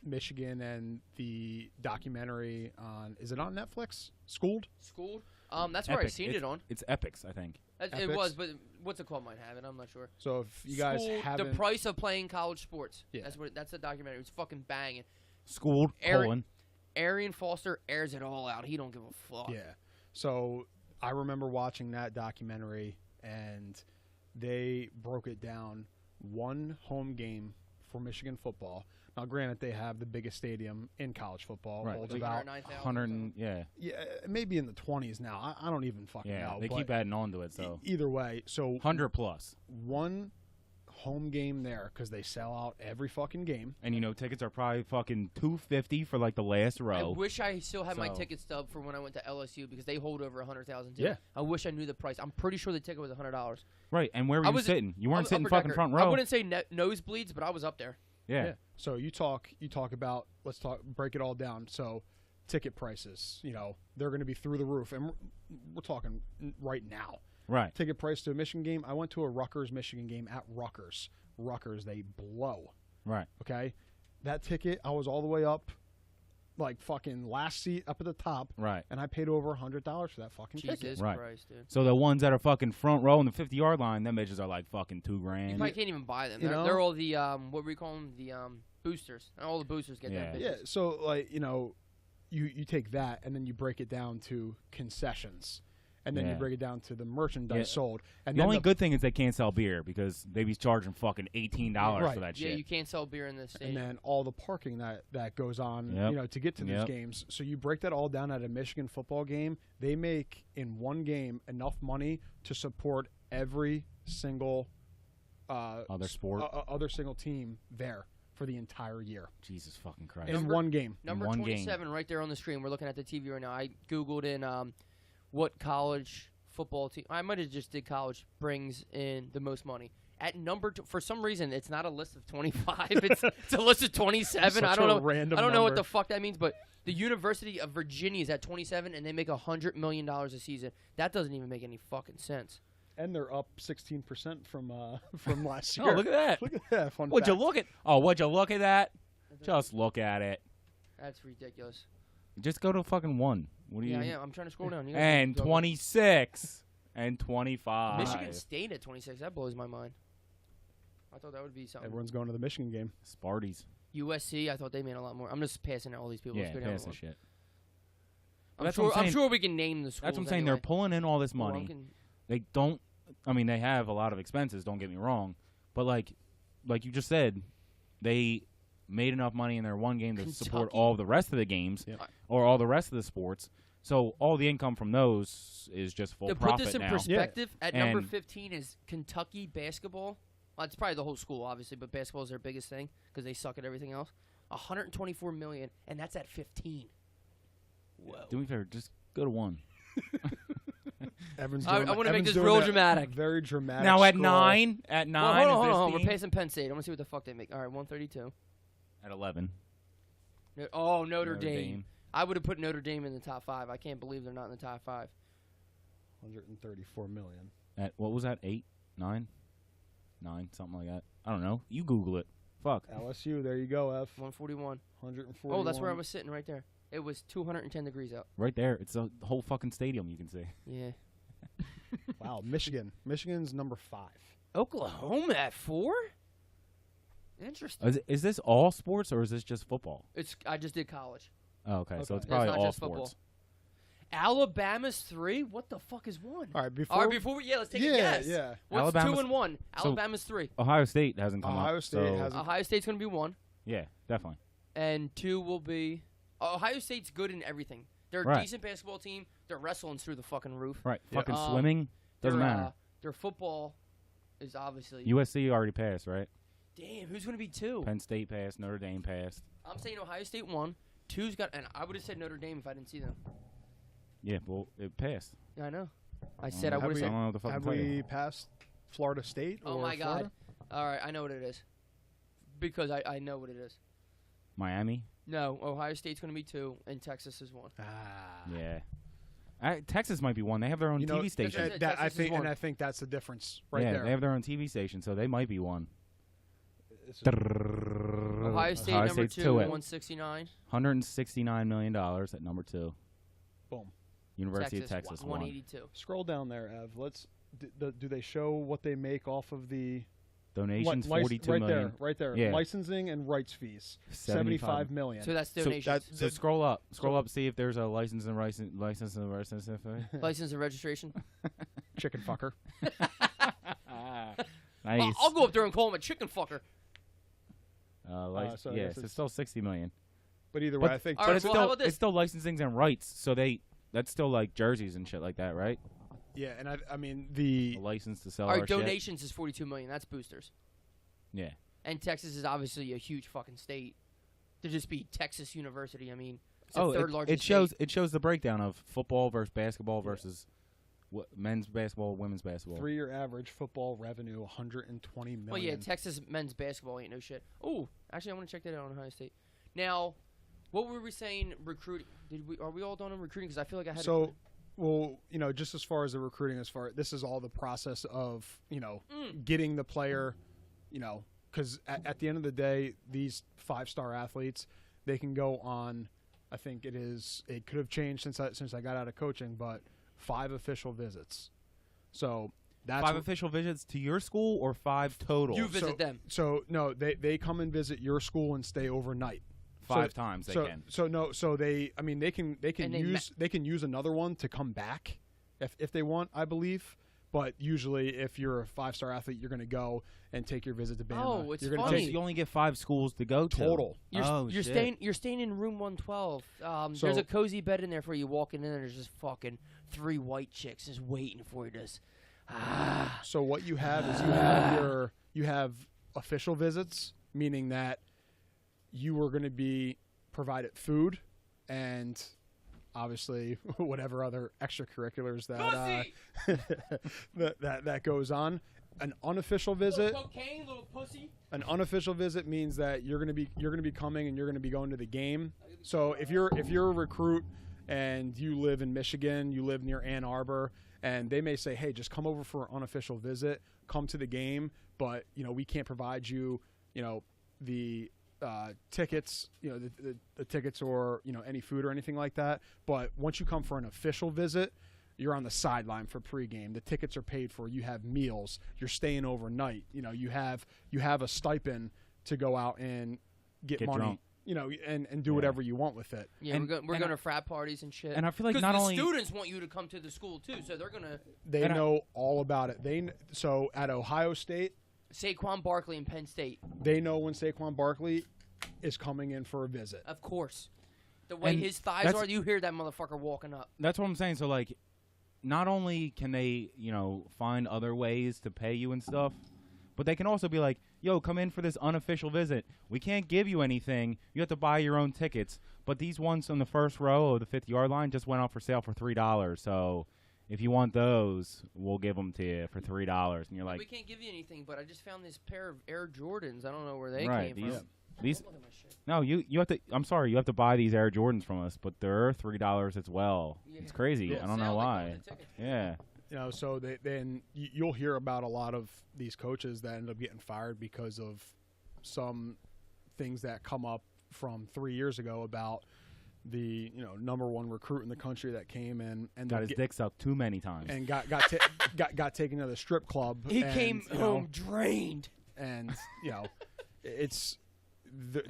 Speaker 2: Michigan and the documentary on, is it on Netflix? Schooled?
Speaker 3: Schooled. That's where I
Speaker 1: Epic.
Speaker 3: seen
Speaker 1: it's,
Speaker 3: it on.
Speaker 1: It's Epics, I think.
Speaker 3: It
Speaker 2: Epics?
Speaker 3: was, but what's it called? Might have it. I'm not sure.
Speaker 2: So if you guys
Speaker 3: Schooled,
Speaker 2: haven't,
Speaker 3: the price of playing college sports.
Speaker 2: Yeah.
Speaker 3: That's the documentary. It's fucking banging.
Speaker 1: Schooled,
Speaker 3: Eric-
Speaker 1: colon.
Speaker 3: Arian Foster airs it all out. He don't give a fuck.
Speaker 2: yeah. So I remember watching that documentary, and they broke it down. One home game for Michigan football. Now, granted, they have the biggest stadium in college football.
Speaker 1: Right.
Speaker 2: Holds
Speaker 3: Like
Speaker 2: about
Speaker 3: 109,000 or
Speaker 1: 100,
Speaker 3: something.
Speaker 1: yeah.
Speaker 2: yeah, maybe in the 20s now. I don't even fucking
Speaker 1: Yeah,
Speaker 2: know.
Speaker 1: they
Speaker 2: but
Speaker 1: keep adding on to it, so.
Speaker 2: either way, so
Speaker 1: 100 plus.
Speaker 2: one home game there because they sell out every fucking game.
Speaker 1: And tickets are probably fucking $250 for like the last
Speaker 3: I
Speaker 1: row.
Speaker 3: wish I still had my
Speaker 1: So-
Speaker 3: ticket stub for when I went to LSU because they hold over 100,000 too.
Speaker 2: Yeah.
Speaker 3: I wish I knew the price. I'm pretty sure the ticket was $100.
Speaker 1: Right, and where were
Speaker 3: I
Speaker 1: you
Speaker 3: was-
Speaker 1: sitting? You weren't sitting
Speaker 3: Upper
Speaker 1: fucking
Speaker 3: decker.
Speaker 1: front
Speaker 3: I
Speaker 1: row.
Speaker 3: wouldn't say nosebleeds, but I was up there.
Speaker 1: Yeah.
Speaker 2: So you talk about, break it all down. So ticket prices, they're going to be through the roof. And we're talking right now.
Speaker 1: Right.
Speaker 2: Ticket price to a Michigan game. I went to a Rutgers Michigan game at Rutgers. Rutgers, they blow.
Speaker 1: Right.
Speaker 2: Okay. That ticket, I was all the way up, like fucking last seat up at the top.
Speaker 1: Right.
Speaker 2: And I paid over $100 for that fucking ticket.
Speaker 3: Jesus
Speaker 1: Right.
Speaker 3: Christ, dude.
Speaker 1: So the ones that are fucking front row in the 50-yard line, them bitches are like fucking
Speaker 3: You
Speaker 1: $2,000.
Speaker 3: probably can't even buy them.
Speaker 2: You know?
Speaker 3: They're all the what we call them, the boosters. And all the boosters get
Speaker 1: Yeah.
Speaker 3: them.
Speaker 2: Yeah. So like you take that and then you break it down to concessions, and then you
Speaker 1: Yeah.
Speaker 2: break it down to the merchandise
Speaker 1: Yeah.
Speaker 2: sold. And
Speaker 1: The
Speaker 2: then
Speaker 1: only good thing is they can't sell beer because they be charging fucking $18
Speaker 2: Right.
Speaker 1: for that
Speaker 3: Yeah,
Speaker 1: shit.
Speaker 3: you can't sell beer in this
Speaker 2: and
Speaker 3: stadium.
Speaker 2: then all the parking that goes on,
Speaker 1: Yep.
Speaker 2: to get to these
Speaker 1: Yep.
Speaker 2: games. So you break that all down at a Michigan football game. They make in one game enough money to support every single
Speaker 1: Other sport.
Speaker 2: other single team there for the entire year
Speaker 1: Jesus fucking Christ.
Speaker 2: in one game.
Speaker 3: Number
Speaker 1: one game.
Speaker 3: 27 right there on the screen. We're looking at the TV right now. I Googled in what college football team. I might have just did college brings in the most money. At for some reason, it's not a list of 25. It's a list of 27.
Speaker 2: Such
Speaker 3: I don't
Speaker 2: a
Speaker 3: know.
Speaker 2: random
Speaker 3: I don't know what
Speaker 2: number.
Speaker 3: the fuck that means, but the University of Virginia is at 27, and they make $100 million a season. That doesn't even make any fucking sense.
Speaker 2: And they're up 16% from last
Speaker 1: Oh,
Speaker 2: year.
Speaker 1: look at that.
Speaker 2: Look at that. Fun
Speaker 1: Would you
Speaker 2: fact.
Speaker 1: look at? Oh, would you look at that? Just look at it.
Speaker 3: That's ridiculous.
Speaker 1: Just go to fucking 1. What do you?
Speaker 3: Yeah, I'm trying to scroll down. You guys
Speaker 1: And
Speaker 3: keep going.
Speaker 1: 26 and 25.
Speaker 3: Michigan State at 26. That blows my mind. I thought that would be something.
Speaker 2: Everyone's going to the Michigan game.
Speaker 1: Sparties.
Speaker 3: USC, I thought they made a lot more. I'm just passing out all these people.
Speaker 1: Yeah,
Speaker 3: Let's go down
Speaker 1: pass the
Speaker 3: one.
Speaker 1: shit.
Speaker 3: I'm
Speaker 1: That's
Speaker 3: sure,
Speaker 1: what I'm
Speaker 3: I'm
Speaker 1: saying.
Speaker 3: sure we can name the schools.
Speaker 1: That's what I'm saying.
Speaker 3: Anyway.
Speaker 1: They're pulling in all this
Speaker 3: Well,
Speaker 1: money. They don't. I mean, they have a lot of expenses. Don't get me wrong, but like you just said, they made enough money in their one game to support
Speaker 3: Kentucky?
Speaker 1: all of the rest of the games
Speaker 2: Yep.
Speaker 1: or all the rest of the sports. So all the income from those is just full
Speaker 3: To
Speaker 1: profit
Speaker 3: put this in
Speaker 1: now.
Speaker 3: perspective, at number
Speaker 1: And-
Speaker 3: 15 is Kentucky basketball. Well, it's probably the whole school, obviously, but basketball is their biggest thing because they suck at everything else. $124 million, and that's at 15. Whoa.
Speaker 1: Do me a favor, just go to 1.
Speaker 2: Evan's
Speaker 3: I
Speaker 2: doing
Speaker 3: wanna make
Speaker 2: Evan's
Speaker 3: this
Speaker 2: doing
Speaker 3: real
Speaker 2: a
Speaker 3: dramatic.
Speaker 2: Very dramatic.
Speaker 1: Now at
Speaker 2: scroll.
Speaker 1: 9,
Speaker 3: Well, hold
Speaker 1: is this
Speaker 3: on. We're
Speaker 1: team?
Speaker 3: passing Penn State. I want to see what the fuck they make. All right, 132.
Speaker 1: At 11.
Speaker 3: Oh, Notre Dame. I would have put Notre Dame in the top 5. I can't believe they're not in the top 5.
Speaker 2: 134 million.
Speaker 1: At what was that? 8, 9, 9, something like that. I don't know. You Google it. Fuck.
Speaker 2: LSU. There you go. F.
Speaker 3: 141.
Speaker 2: 141.
Speaker 3: Oh, that's where I was sitting right there. It was 210 degrees out.
Speaker 1: Right there. It's the whole fucking stadium. You can see.
Speaker 3: Yeah.
Speaker 2: Wow. Michigan. Michigan's number 5.
Speaker 3: Oklahoma at 4? Interesting.
Speaker 1: Is this all sports or is this just football?
Speaker 3: I just did college.
Speaker 1: Oh, okay. So
Speaker 2: Okay.
Speaker 1: it's
Speaker 3: That's
Speaker 1: probably
Speaker 3: not
Speaker 1: all
Speaker 3: just
Speaker 1: sports.
Speaker 3: football. Alabama's 3? What the fuck is 1?
Speaker 2: All right. Before.
Speaker 3: All right, before we, let's take a
Speaker 2: yeah.
Speaker 3: guess.
Speaker 2: Yeah.
Speaker 3: What's
Speaker 1: Alabama's-
Speaker 3: 2 and 1?
Speaker 1: so-
Speaker 3: Alabama's 3.
Speaker 1: Ohio State hasn't come
Speaker 2: Ohio
Speaker 1: up.
Speaker 2: State
Speaker 1: so
Speaker 2: hasn't-
Speaker 3: Ohio State's going to be 1.
Speaker 1: Yeah, definitely.
Speaker 3: And 2 will be Ohio State's good in everything. They're a
Speaker 1: Right.
Speaker 3: decent basketball team. Their wrestling's through the fucking roof.
Speaker 1: Right.
Speaker 2: Yeah.
Speaker 1: Fucking swimming doesn't matter.
Speaker 3: Their football is obviously.
Speaker 1: USC already passed, right?
Speaker 3: Damn, who's going to be 2?
Speaker 1: Penn State passed. Notre Dame passed.
Speaker 3: I'm saying Ohio State 1. 2's got, and I would have said Notre Dame if I didn't see them.
Speaker 1: Yeah, well, it passed.
Speaker 3: Yeah, I know. I said I
Speaker 2: Have
Speaker 3: would
Speaker 2: we-
Speaker 3: have
Speaker 1: I don't
Speaker 3: said.
Speaker 1: know what the fuck
Speaker 2: Have
Speaker 1: to tell you.
Speaker 2: we passed Florida State?
Speaker 3: Oh
Speaker 2: or
Speaker 3: my God!
Speaker 2: Florida?
Speaker 3: All right, I know what it is. Because I know what it is.
Speaker 1: Miami?
Speaker 3: No, Ohio State's going to be 2, and Texas is 1.
Speaker 2: Ah.
Speaker 1: Yeah. Texas might be 1. They have their own
Speaker 2: You know,
Speaker 1: TV station.
Speaker 3: Texas-
Speaker 2: that, I
Speaker 3: Texas is
Speaker 2: think, and
Speaker 3: 1.
Speaker 2: I think that's the difference right
Speaker 1: yeah,
Speaker 2: there.
Speaker 1: they have their own TV station, so they might be 1.
Speaker 3: Ohio State
Speaker 1: Ohio
Speaker 3: number
Speaker 1: State's
Speaker 3: 2,
Speaker 1: 2 at
Speaker 3: 169.
Speaker 1: $169 million at number 2.
Speaker 2: Boom.
Speaker 1: University of Texas 1.
Speaker 3: 182.
Speaker 2: Scroll down there, Ev. Let's. Do they show what they make off of the
Speaker 1: Donations,
Speaker 2: lic-
Speaker 1: 42
Speaker 2: right
Speaker 1: million.
Speaker 2: there, right there.
Speaker 1: Yeah.
Speaker 2: Licensing and rights fees, 75 million.
Speaker 3: So that's
Speaker 1: So
Speaker 3: donations.
Speaker 1: So scroll up. Scroll up, see if there's a license and license.
Speaker 3: License and registration.
Speaker 2: Chicken fucker.
Speaker 1: Nice.
Speaker 3: I'll go up there and call him a chicken fucker.
Speaker 2: So I
Speaker 1: yeah,
Speaker 2: guess
Speaker 1: so
Speaker 2: it's-
Speaker 1: it's still 60 million.
Speaker 2: But either way,
Speaker 1: But-
Speaker 2: I think
Speaker 3: All
Speaker 1: But
Speaker 3: right,
Speaker 1: it's
Speaker 3: well, how
Speaker 1: still
Speaker 3: about this?
Speaker 1: it's still licensing and rights. So that's still like jerseys and shit like that, right?
Speaker 2: yeah, and I mean the
Speaker 1: A license to sell
Speaker 3: All
Speaker 1: our
Speaker 3: right, donations is 42 million. That's boosters.
Speaker 1: Yeah.
Speaker 3: And Texas is obviously a huge fucking state. To just be Texas University, I mean, it's
Speaker 1: Oh,
Speaker 3: the third largest
Speaker 1: it shows
Speaker 3: state.
Speaker 1: it shows the breakdown of football versus basketball versus men's basketball, women's basketball.
Speaker 2: 3-year average football revenue, 120 million.
Speaker 3: Well, yeah, Texas men's basketball ain't no shit. Oh, actually, I want to check that out on Ohio State. Now, what were we saying? Recruiting? Are we all done on recruiting? Because I feel like I had.
Speaker 2: So, well, just as far as the recruiting, this is all the process of getting the player, because at the end of the day, these 5-star athletes, they can go on. I think it could have changed since I got out of coaching, but 5 official visits. So that's
Speaker 1: 5 official visits to your school or 5 total?
Speaker 3: You visit them.
Speaker 2: So no, they come and visit your school and stay overnight.
Speaker 1: 5 times they can.
Speaker 2: So they can
Speaker 3: And
Speaker 2: they can use another one to come back if they want, I believe. But usually, if you're a 5-star athlete, you're going to go and take your visit to Bama.
Speaker 3: Oh, it's
Speaker 2: you're gonna
Speaker 3: funny.
Speaker 2: take
Speaker 1: You only get 5 schools to go to.
Speaker 2: total.
Speaker 3: You're
Speaker 1: shit.
Speaker 3: staying in room 112. There's
Speaker 2: So-
Speaker 3: a cozy bed in there for you. Walking in, and there's just fucking 3 white chicks just waiting for you.
Speaker 2: So what you have is you have official visits, meaning that you are going to be provided food and obviously whatever other extracurriculars that goes on. An unofficial visit.
Speaker 3: Cocaine, little pussy.
Speaker 2: An unofficial visit means that you're going to be coming and you're going to be going to the game. So if you're a recruit and you live in Michigan, you live near Ann Arbor, and they may say, "Hey, just come over for an unofficial visit, come to the game, but we can't provide you, the tickets, the tickets or any food or anything like that. But once you come for an official visit, you're on the sideline for pregame. The tickets are paid for. You have meals. You're staying overnight. You have a stipend to go out and get money.
Speaker 1: Drunk.
Speaker 2: And do whatever you want with it.
Speaker 3: Yeah,
Speaker 1: And-
Speaker 3: we're going to frat parties and shit.
Speaker 1: And I feel like
Speaker 3: 'Cause
Speaker 1: not
Speaker 3: the
Speaker 1: only
Speaker 3: students want you to come to the school too, so they're going to.
Speaker 2: They know all about it. So at Ohio State,
Speaker 3: Saquon Barkley and Penn State,
Speaker 2: they know when Saquon Barkley is coming in for a visit.
Speaker 3: of course. The way
Speaker 1: And
Speaker 3: his thighs
Speaker 1: that's-
Speaker 3: are, you hear that motherfucker walking up.
Speaker 1: that's what I'm saying. So like, not only can they find other ways to pay you and stuff, but they can also be like, yo, come in for this unofficial visit. We can't give you anything. You have to buy your own tickets. But these ones on the first row of the 50-yard line just went out for sale for $3. So if you want those, we'll give them to you for $3. And you're like,
Speaker 3: We can't give you anything, but I just found this pair of Air Jordans. I don't know where they
Speaker 1: right,
Speaker 3: came from.
Speaker 1: these
Speaker 3: Look at my shit.
Speaker 1: no, you have to. I'm sorry, you have to buy these Air Jordans from us, but they're $3 as well.
Speaker 3: Yeah.
Speaker 1: It's crazy.
Speaker 2: Yeah.
Speaker 1: I don't know
Speaker 3: Sale, like
Speaker 1: why.
Speaker 3: on the ticket.
Speaker 1: Yeah.
Speaker 2: So then you'll hear about a lot of these coaches that end up getting fired because of some things that come up from 3 years ago about the number 1 recruit in the country that came in and
Speaker 1: Got his dick sucked too many times.
Speaker 2: and got taken to the strip club.
Speaker 3: He
Speaker 2: and,
Speaker 3: came home drained.
Speaker 2: and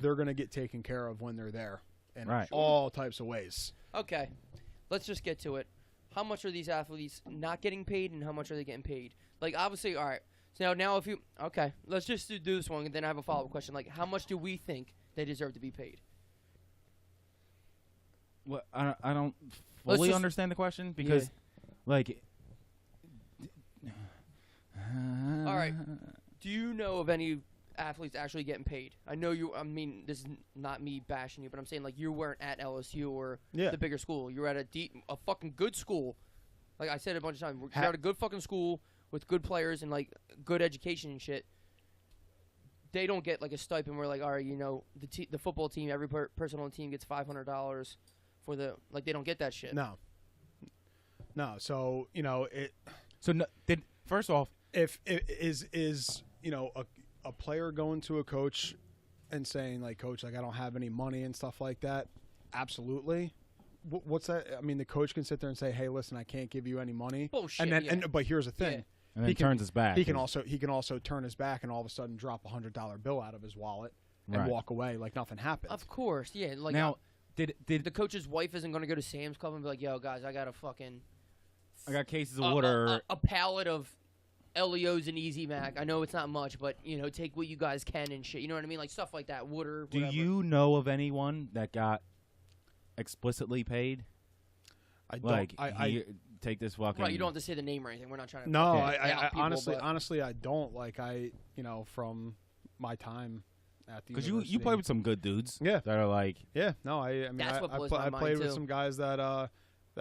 Speaker 2: they're going to get taken care of when they're there in
Speaker 1: Right.
Speaker 2: all types of ways.
Speaker 3: Okay, let's just get to it. How much are these athletes not getting paid, and how much are they getting paid? Like, obviously, all right. So now if you let's just do this one, and then I have a follow-up question. Like, how much do we think they deserve to be paid?
Speaker 1: Well, I don't
Speaker 3: Let's
Speaker 1: fully
Speaker 3: just-
Speaker 1: understand the question because, like,
Speaker 3: All right. Do you know of any athletes actually getting paid? I know you. I mean, this is not me bashing you, but I'm saying like you weren't at LSU or
Speaker 2: Yeah.
Speaker 3: the bigger school. You were at a fucking good school. Like I said a bunch of times,
Speaker 2: Ha-
Speaker 3: you're at a good fucking school with good players and like good education and shit. They don't get like a stipend where like, all right, the football team, every person on the team gets $500 for the like. They don't get that shit.
Speaker 2: No. So it.
Speaker 1: So first off,
Speaker 2: If it is a player going to a coach and saying like, Coach, like I don't have any money and stuff like that, absolutely. What's that? I mean, the coach can sit there and say, hey, listen, I can't give you any money.
Speaker 3: Bullshit.
Speaker 2: And then
Speaker 3: yeah.
Speaker 2: but here's the thing.
Speaker 3: Yeah.
Speaker 1: and then
Speaker 2: He can-
Speaker 1: turns his back.
Speaker 2: He can also turn his back and all of a sudden drop $100 bill out of his wallet and
Speaker 1: Right.
Speaker 2: walk away like nothing happened.
Speaker 3: Of course, yeah. Like
Speaker 1: Now, did
Speaker 3: the coach's wife isn't going to go to Sam's Club and be like, yo, guys, I got a fucking
Speaker 1: I got cases of water?
Speaker 3: a pallet of Leos and Easy Mac. I know it's not much, but take what you guys can and shit. You know what I mean? Like stuff like that. Water.
Speaker 1: Do
Speaker 3: whatever.
Speaker 1: you know of anyone that got explicitly paid?
Speaker 2: I don't.
Speaker 1: Like,
Speaker 2: I
Speaker 1: take this fucking.
Speaker 3: Right? You don't have to say the name or anything. We're not trying to.
Speaker 2: no.
Speaker 1: Yeah.
Speaker 2: I
Speaker 3: out people,
Speaker 2: honestly,
Speaker 3: but-
Speaker 2: honestly, I don't. Like from my time at the
Speaker 1: Because
Speaker 2: university.
Speaker 1: you play with some good dudes.
Speaker 2: Yeah.
Speaker 1: That are like.
Speaker 2: Yeah, no, I mean,
Speaker 3: That's what blows my
Speaker 2: I
Speaker 3: mind,
Speaker 2: played with
Speaker 3: too.
Speaker 2: some guys that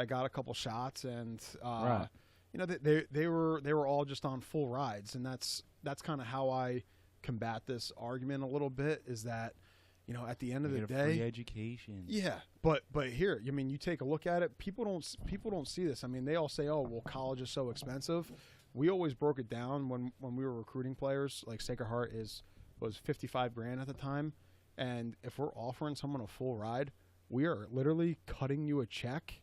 Speaker 2: got a couple shots, and
Speaker 1: Right.
Speaker 2: you know, they were all just on full rides, and that's kind of how I combat this argument a little bit. Is that, you know, at the end of the
Speaker 1: Get a
Speaker 2: day,
Speaker 1: free education.
Speaker 2: yeah, but here, I mean, you take a look at it. People don't see this. I mean, they all say, "Oh, well, college is so expensive." We always broke it down when we were recruiting players. Like Sacred Heart was $55,000 at the time, and if we're offering someone a full ride, we are literally cutting you a check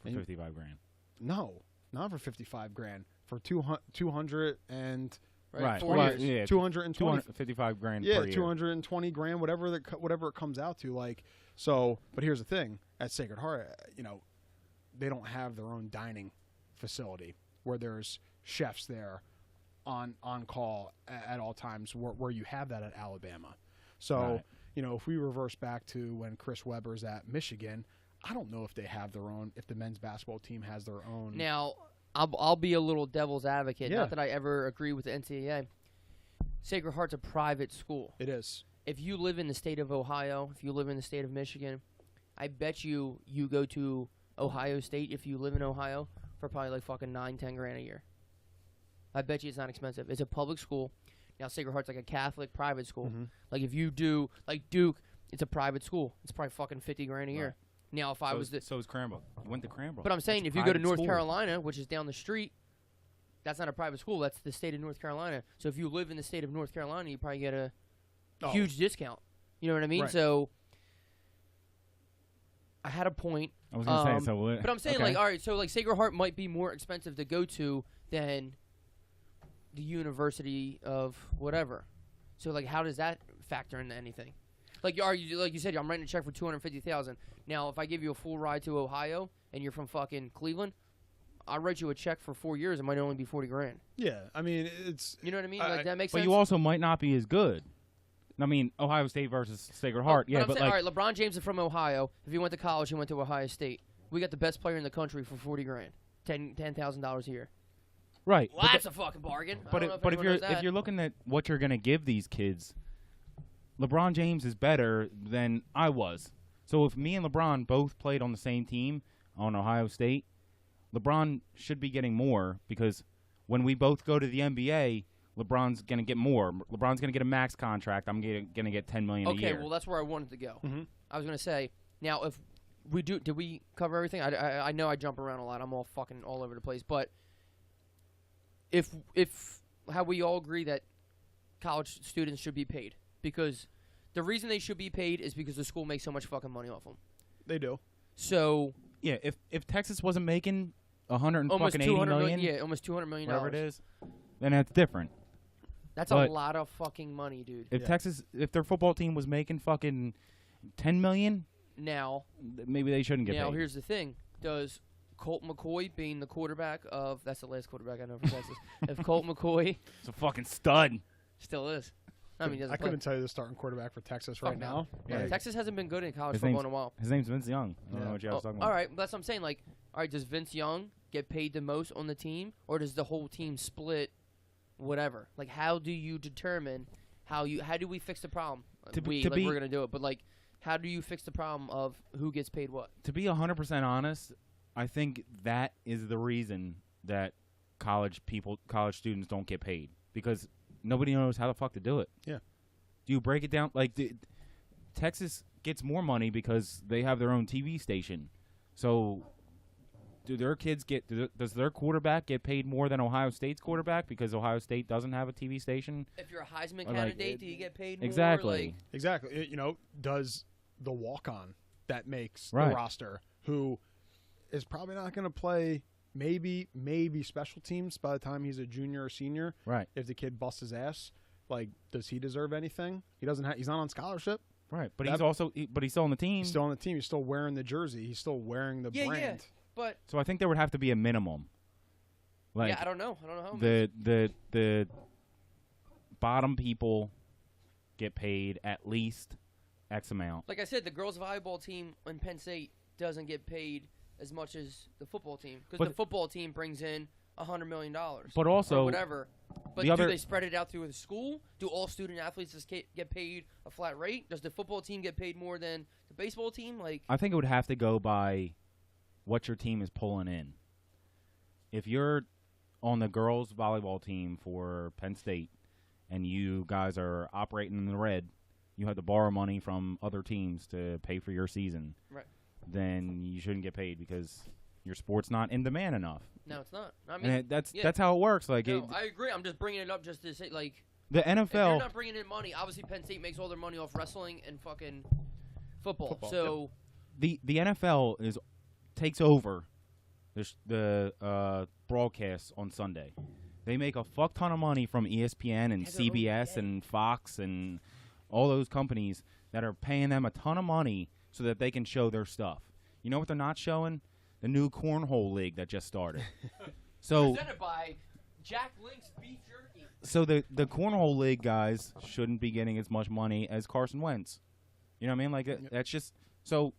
Speaker 1: For $55,000.
Speaker 2: No, not for $55,000. For 200 and
Speaker 3: Right.
Speaker 2: 4
Speaker 1: Well,
Speaker 2: years.
Speaker 1: yeah,
Speaker 2: 220.
Speaker 1: $55,000
Speaker 2: Yeah,
Speaker 1: per year.
Speaker 2: 220 grand, whatever it comes out to. Like, so, but here's the thing: at Sacred Heart, you know, they don't have their own dining facility where there's chefs there on call at all times, where you have that at Alabama. So,
Speaker 1: Right.
Speaker 2: you know, if we reverse back to when Chris Webber's at Michigan, I don't know if they have their own. If the men's basketball team has their own.
Speaker 3: Now, I'll be a little devil's advocate.
Speaker 2: Yeah.
Speaker 3: Not that I ever agree with the NCAA. Sacred Heart's a private school.
Speaker 2: It is.
Speaker 3: If you live in the state of Ohio, if you live in the state of Michigan, I bet you go to Ohio State if you live in Ohio for probably like fucking $9-10 grand a year. I bet you it's not expensive. It's a public school. Now Sacred Heart's like a Catholic private school.
Speaker 2: Mhm.
Speaker 3: Like if you do like Duke, it's a private school. It's probably fucking $50 grand a year.
Speaker 1: Right.
Speaker 3: Now if I was
Speaker 1: So is Cranbrook. You went to Cranbrook.
Speaker 3: But I'm saying
Speaker 1: That's
Speaker 3: if
Speaker 1: a
Speaker 3: you go to
Speaker 1: private
Speaker 3: North
Speaker 1: school.
Speaker 3: Carolina, which is down the street, that's not a private school. That's the state of North Carolina. So if you live in the state of North Carolina, you probably get a
Speaker 2: Oh.
Speaker 3: huge discount. You know what I mean?
Speaker 2: Right.
Speaker 3: So I had a point.
Speaker 1: I was going to say, so what?
Speaker 3: But I'm saying,
Speaker 1: okay.
Speaker 3: like, all right, so, like, Sacred Heart might be more expensive to go to than the University of whatever. So, like, how does that factor into anything? Like, like you said, I'm writing a check for $250,000. Now, if I give you a full ride to Ohio and you're from fucking Cleveland, I'll write you a check for 4 years. It might only be $40 grand.
Speaker 2: Yeah, I mean, it's.
Speaker 3: You know what I mean?
Speaker 2: I-
Speaker 3: Like, that makes
Speaker 1: But
Speaker 3: sense.
Speaker 1: you also might not be as good. I mean, Ohio State versus Sacred Heart. Yeah,
Speaker 3: I'm
Speaker 1: but
Speaker 3: saying,
Speaker 1: like,
Speaker 3: all right, LeBron James is from Ohio. If he went to college, he went to Ohio State. We got the best player in the country for $40 grand, $10,000 a year.
Speaker 1: right.
Speaker 3: Well, that's a fucking bargain. I
Speaker 1: But
Speaker 3: don't know if
Speaker 1: but if
Speaker 3: anyone
Speaker 1: you're
Speaker 3: knows that.
Speaker 1: if you're looking at what you're gonna give these kids, LeBron James is better than I was. So if me and LeBron both played on the same team on Ohio State, LeBron should be getting more because when we both go to the NBA, LeBron's gonna get more. LeBron's gonna get a max contract. I'm gonna get $10 million a
Speaker 3: Okay,
Speaker 1: year.
Speaker 3: well, that's where I wanted to go.
Speaker 2: Mhm.
Speaker 3: I was going to say, now, if we do, did we cover everything? I know I jump around a lot. I'm all fucking all over the place. But if how we all agree that college students should be paid, because the reason they should be paid is because the school makes so much fucking money off them.
Speaker 2: They do.
Speaker 3: So
Speaker 1: Yeah, if Texas wasn't making
Speaker 3: almost
Speaker 1: $180
Speaker 3: $200
Speaker 1: million,
Speaker 3: yeah, almost $200 million.
Speaker 1: whatever it is, then that's different.
Speaker 3: That's
Speaker 1: But
Speaker 3: a lot of fucking money, dude.
Speaker 1: If
Speaker 2: Yeah.
Speaker 1: if their football team was making fucking $10 million,
Speaker 3: Now,
Speaker 1: maybe they shouldn't get paid.
Speaker 3: here's the thing: does Colt McCoy, being the quarterback of that's the last quarterback I know from Texas, if Colt McCoy
Speaker 1: It's a fucking stud.
Speaker 3: still is, I mean, he doesn't
Speaker 2: I
Speaker 3: play.
Speaker 2: couldn't tell you the starting quarterback for Texas
Speaker 3: Fuck
Speaker 2: right
Speaker 3: no.
Speaker 2: now.
Speaker 3: Yeah,
Speaker 2: Like,
Speaker 3: Texas hasn't been good in college
Speaker 1: His
Speaker 3: football
Speaker 1: name's-
Speaker 3: in a while.
Speaker 1: His name's Vince Young. I don't
Speaker 2: Yeah.
Speaker 1: know what you guys
Speaker 3: Oh,
Speaker 1: talking
Speaker 3: all
Speaker 1: about.
Speaker 3: right, that's what I'm saying. Like, all right, does Vince Young get paid the most on the team, or does the whole team split? Whatever. Like, how do you determine how do we fix the problem? We're gonna do it, but like, how do you fix the problem of who gets paid what?
Speaker 1: To be 100% honest, I think that is the reason that college students don't get paid because nobody knows how the fuck to do it.
Speaker 2: Yeah.
Speaker 1: Do you break it down? Like, Texas gets more money because they have their own TV station. So, do their kids does their quarterback get paid more than Ohio State's quarterback because Ohio State doesn't have a TV station?
Speaker 3: If you're a Heisman
Speaker 1: Or, like,
Speaker 3: candidate, do you get paid more?
Speaker 1: Exactly.
Speaker 3: Like,
Speaker 2: exactly. You know, does the walk-on that makes
Speaker 1: Right.
Speaker 2: the roster, who is probably not going to play, maybe special teams by the time he's a junior or senior.
Speaker 1: Right.
Speaker 2: If the kid busts his ass, like, does he deserve anything? He doesn't. He's not on scholarship.
Speaker 1: Right. But
Speaker 2: That-
Speaker 1: he's still on the team.
Speaker 2: He's still on the team. He's still wearing the jersey. He's still wearing the
Speaker 3: Yeah, yeah.
Speaker 2: brand.
Speaker 3: but
Speaker 1: So I think there would have to be a minimum. Like,
Speaker 3: yeah, I don't know how much.
Speaker 1: the bottom people get paid at least X amount.
Speaker 3: Like I said, the girls volleyball team in Penn State doesn't get paid as much as the football team because
Speaker 1: But-
Speaker 3: the football team brings in $100 million.
Speaker 1: But also,
Speaker 3: or whatever. But do they spread it out through the school? Do all student athletes just get paid a flat rate? Does the football team get paid more than the baseball team? Like,
Speaker 1: I think it would have to go by what your team is pulling in. If you're on the girls' volleyball team for Penn State and you guys are operating in the red, you have to borrow money from other teams to pay for your season.
Speaker 3: Right.
Speaker 1: Then you shouldn't get paid because your sport's not in demand enough.
Speaker 3: No, it's not. I mean,
Speaker 1: and that's how it works. Like,
Speaker 3: no, I agree. I'm just bringing it up just to say, like,
Speaker 1: the NFL.
Speaker 3: If they're not bringing in money, obviously Penn State makes all their money off wrestling and fucking football. So
Speaker 1: the NFL takes over the broadcasts on Sunday. They make a fuck ton of money from ESPN and CBS and Fox and all those companies that are paying them a ton of money so that they can show their stuff. You know what they're not showing? The new cornhole league that just started. So
Speaker 3: presented by Jack Link's beef jerky.
Speaker 1: So the cornhole league guys shouldn't be getting as much money as Carson Wentz. You know what I mean? Like that's just so.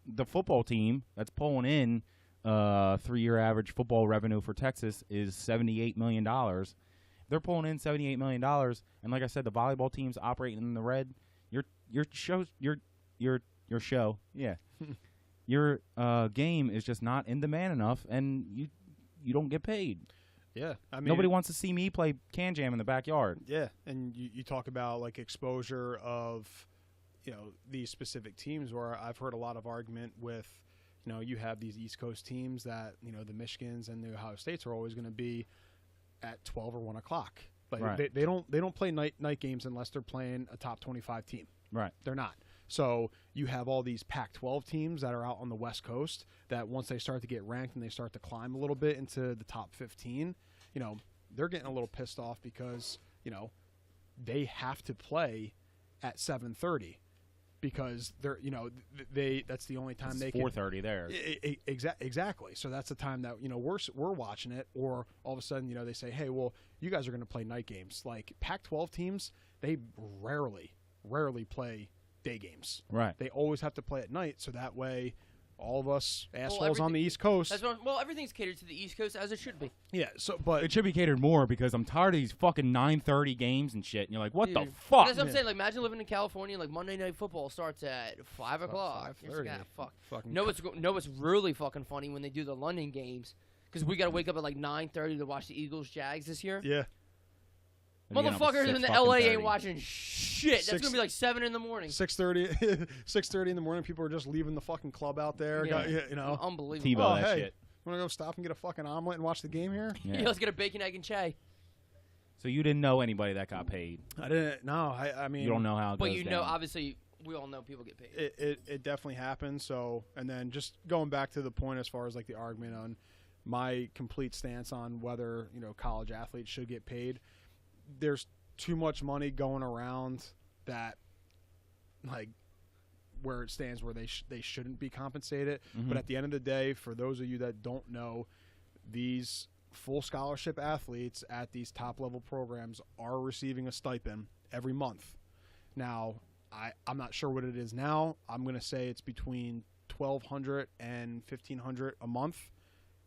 Speaker 1: The football team that's pulling in 3-year average football revenue for Texas is $78 million. They're pulling in $78 million, and like I said, the volleyball team's operating in the red. Your show, yeah. Your game is just not in demand enough, and you don't get paid.
Speaker 2: Yeah, I mean,
Speaker 1: nobody wants to see me play Can Jam in the backyard.
Speaker 2: Yeah, and you talk about like exposure of, these specific teams where I've heard a lot of argument with, you have these East Coast teams that the Michigans and the Ohio States are always going to be at 12 or 1 o'clock. Like
Speaker 1: right.
Speaker 2: they don't play night games unless they're playing a top 25 team.
Speaker 1: Right,
Speaker 2: they're not. So you have all these Pac-12 teams that are out on the West Coast that once they start to get ranked and they start to climb a little bit into the top 15, they're getting a little pissed off because, they have to play at 7:30 because they're, that's the only time they can.
Speaker 1: 4:30 there.
Speaker 2: Exactly. So that's the time that, we're watching it, or all of a sudden, they say, hey, well, you guys are going to play night games. Like Pac-12 teams, they rarely play day games.
Speaker 1: Right.
Speaker 2: They always have to play at night, so that way all of us assholes on the East Coast.
Speaker 3: Everything's catered to the East Coast as it should be.
Speaker 2: Yeah, but
Speaker 1: it should be catered more because I'm tired of these fucking 9:30 games and shit. And you're like, what
Speaker 3: Dude,
Speaker 1: the fuck?
Speaker 3: That's what I'm saying. Like, imagine living in California. Like Monday Night Football starts at 5 o'clock.
Speaker 2: 5:30.
Speaker 3: No, it's really fucking funny when they do the London games because we got to wake up at like 9:30 to watch the Eagles Jags this year.
Speaker 2: Yeah.
Speaker 3: Motherfuckers in the LA ain't watching shit. That's gonna be like 7 in the morning.
Speaker 2: 6:30 in the morning. People are just leaving the fucking club out there.
Speaker 3: Yeah. Unbelievable.
Speaker 1: T-ball that shit.
Speaker 2: Want to go stop and get a fucking omelet and watch the game here?
Speaker 3: Yeah, let's get a bacon, egg, and che.
Speaker 1: So you didn't know anybody that got paid?
Speaker 2: I didn't. No, I mean,
Speaker 1: you don't know how it goes
Speaker 3: But
Speaker 1: down.
Speaker 3: obviously, we all know people get paid.
Speaker 2: It definitely happens. So, and then just going back to the point as far as like the argument on my complete stance on whether college athletes should get paid. There's too much money going around that, like, where it stands where they shouldn't be compensated.
Speaker 1: Mm-hmm.
Speaker 2: But at the end of the day, for those of you that don't know, these full scholarship athletes at these top-level programs are receiving a stipend every month. Now, I'm not sure what it is now. I'm going to say it's between $1,200 and $1,500 a month.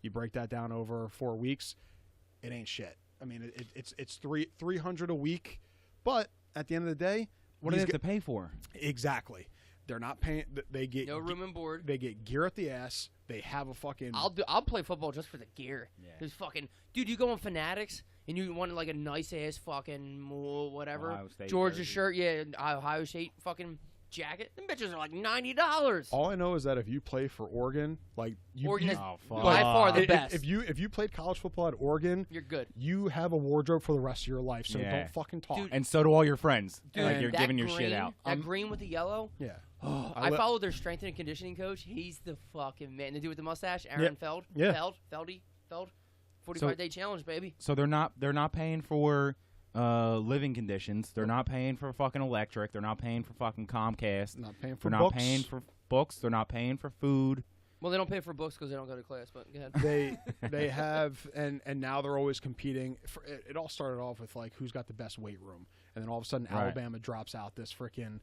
Speaker 2: You break that down over 4 weeks, it ain't shit. I mean, it's $300 a week, but at the end of the day,
Speaker 1: what do they have to pay for?
Speaker 2: Exactly, they're not paying. They get
Speaker 3: no room and board.
Speaker 2: They get gear at the ass. They have a fucking.
Speaker 3: I'll play football just for the gear.
Speaker 1: Yeah.
Speaker 3: There's fucking dude. You go on Fanatics and you want like a nice ass fucking whatever
Speaker 1: Ohio State
Speaker 3: Georgia
Speaker 1: jersey.
Speaker 3: shirt. Yeah, Ohio State fucking jacket. Them bitches are like $90.
Speaker 2: All I know is that if you play for Oregon, like
Speaker 3: Oregon is
Speaker 1: fuck.
Speaker 3: by far the best.
Speaker 2: If you played college football at Oregon,
Speaker 3: You're good.
Speaker 2: You have a wardrobe for the rest of your life, so
Speaker 1: Yeah.
Speaker 2: don't fucking talk.
Speaker 3: Dude,
Speaker 1: And so do all your friends.
Speaker 3: Dude,
Speaker 1: like you're
Speaker 3: that
Speaker 1: giving your
Speaker 3: green,
Speaker 1: shit out.
Speaker 3: That green with the yellow.
Speaker 2: Yeah.
Speaker 3: I followed their strength and conditioning coach. He's the fucking man. The dude with the mustache, Aaron Feld.
Speaker 2: Yeah.
Speaker 3: Feld. 45-day challenge, baby.
Speaker 1: So they're not paying for living conditions. They're not paying for fucking electric. They're not paying for fucking Comcast.
Speaker 2: Not paying for
Speaker 1: They're
Speaker 2: books.
Speaker 1: not paying for books. They're not paying for food.
Speaker 3: Well, they don't pay for books because they don't go to class. But go ahead.
Speaker 2: They have and now they're always competing. It all started off with like who's got the best weight room, and then all of a sudden
Speaker 1: Right.
Speaker 2: Alabama drops out this freaking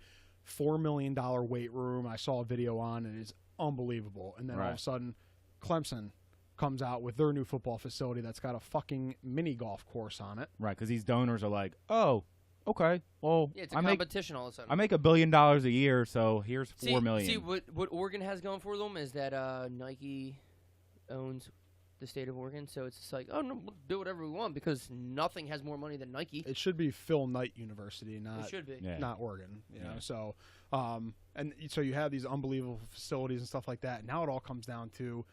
Speaker 2: $4 million weight room. I saw a video on, and it's unbelievable. And then all of
Speaker 1: Right.
Speaker 2: a sudden, Clemson comes out with their new football facility that's got a fucking mini golf course on it.
Speaker 1: Right, because these donors are like, oh, okay, well,
Speaker 3: Yeah, it's a competition all of a sudden.
Speaker 1: I make $1 billion a year, so here's $4 million.
Speaker 3: See, what Oregon has going for them is that Nike owns the state of Oregon, so it's just like, oh, no, we'll do whatever we want because nothing has more money than Nike.
Speaker 2: It should be Phil Knight University, not
Speaker 3: It should be.
Speaker 1: Yeah.
Speaker 2: not Oregon. You know,
Speaker 1: Yeah.
Speaker 2: so and so you have these unbelievable facilities and stuff like that. Now it all comes down to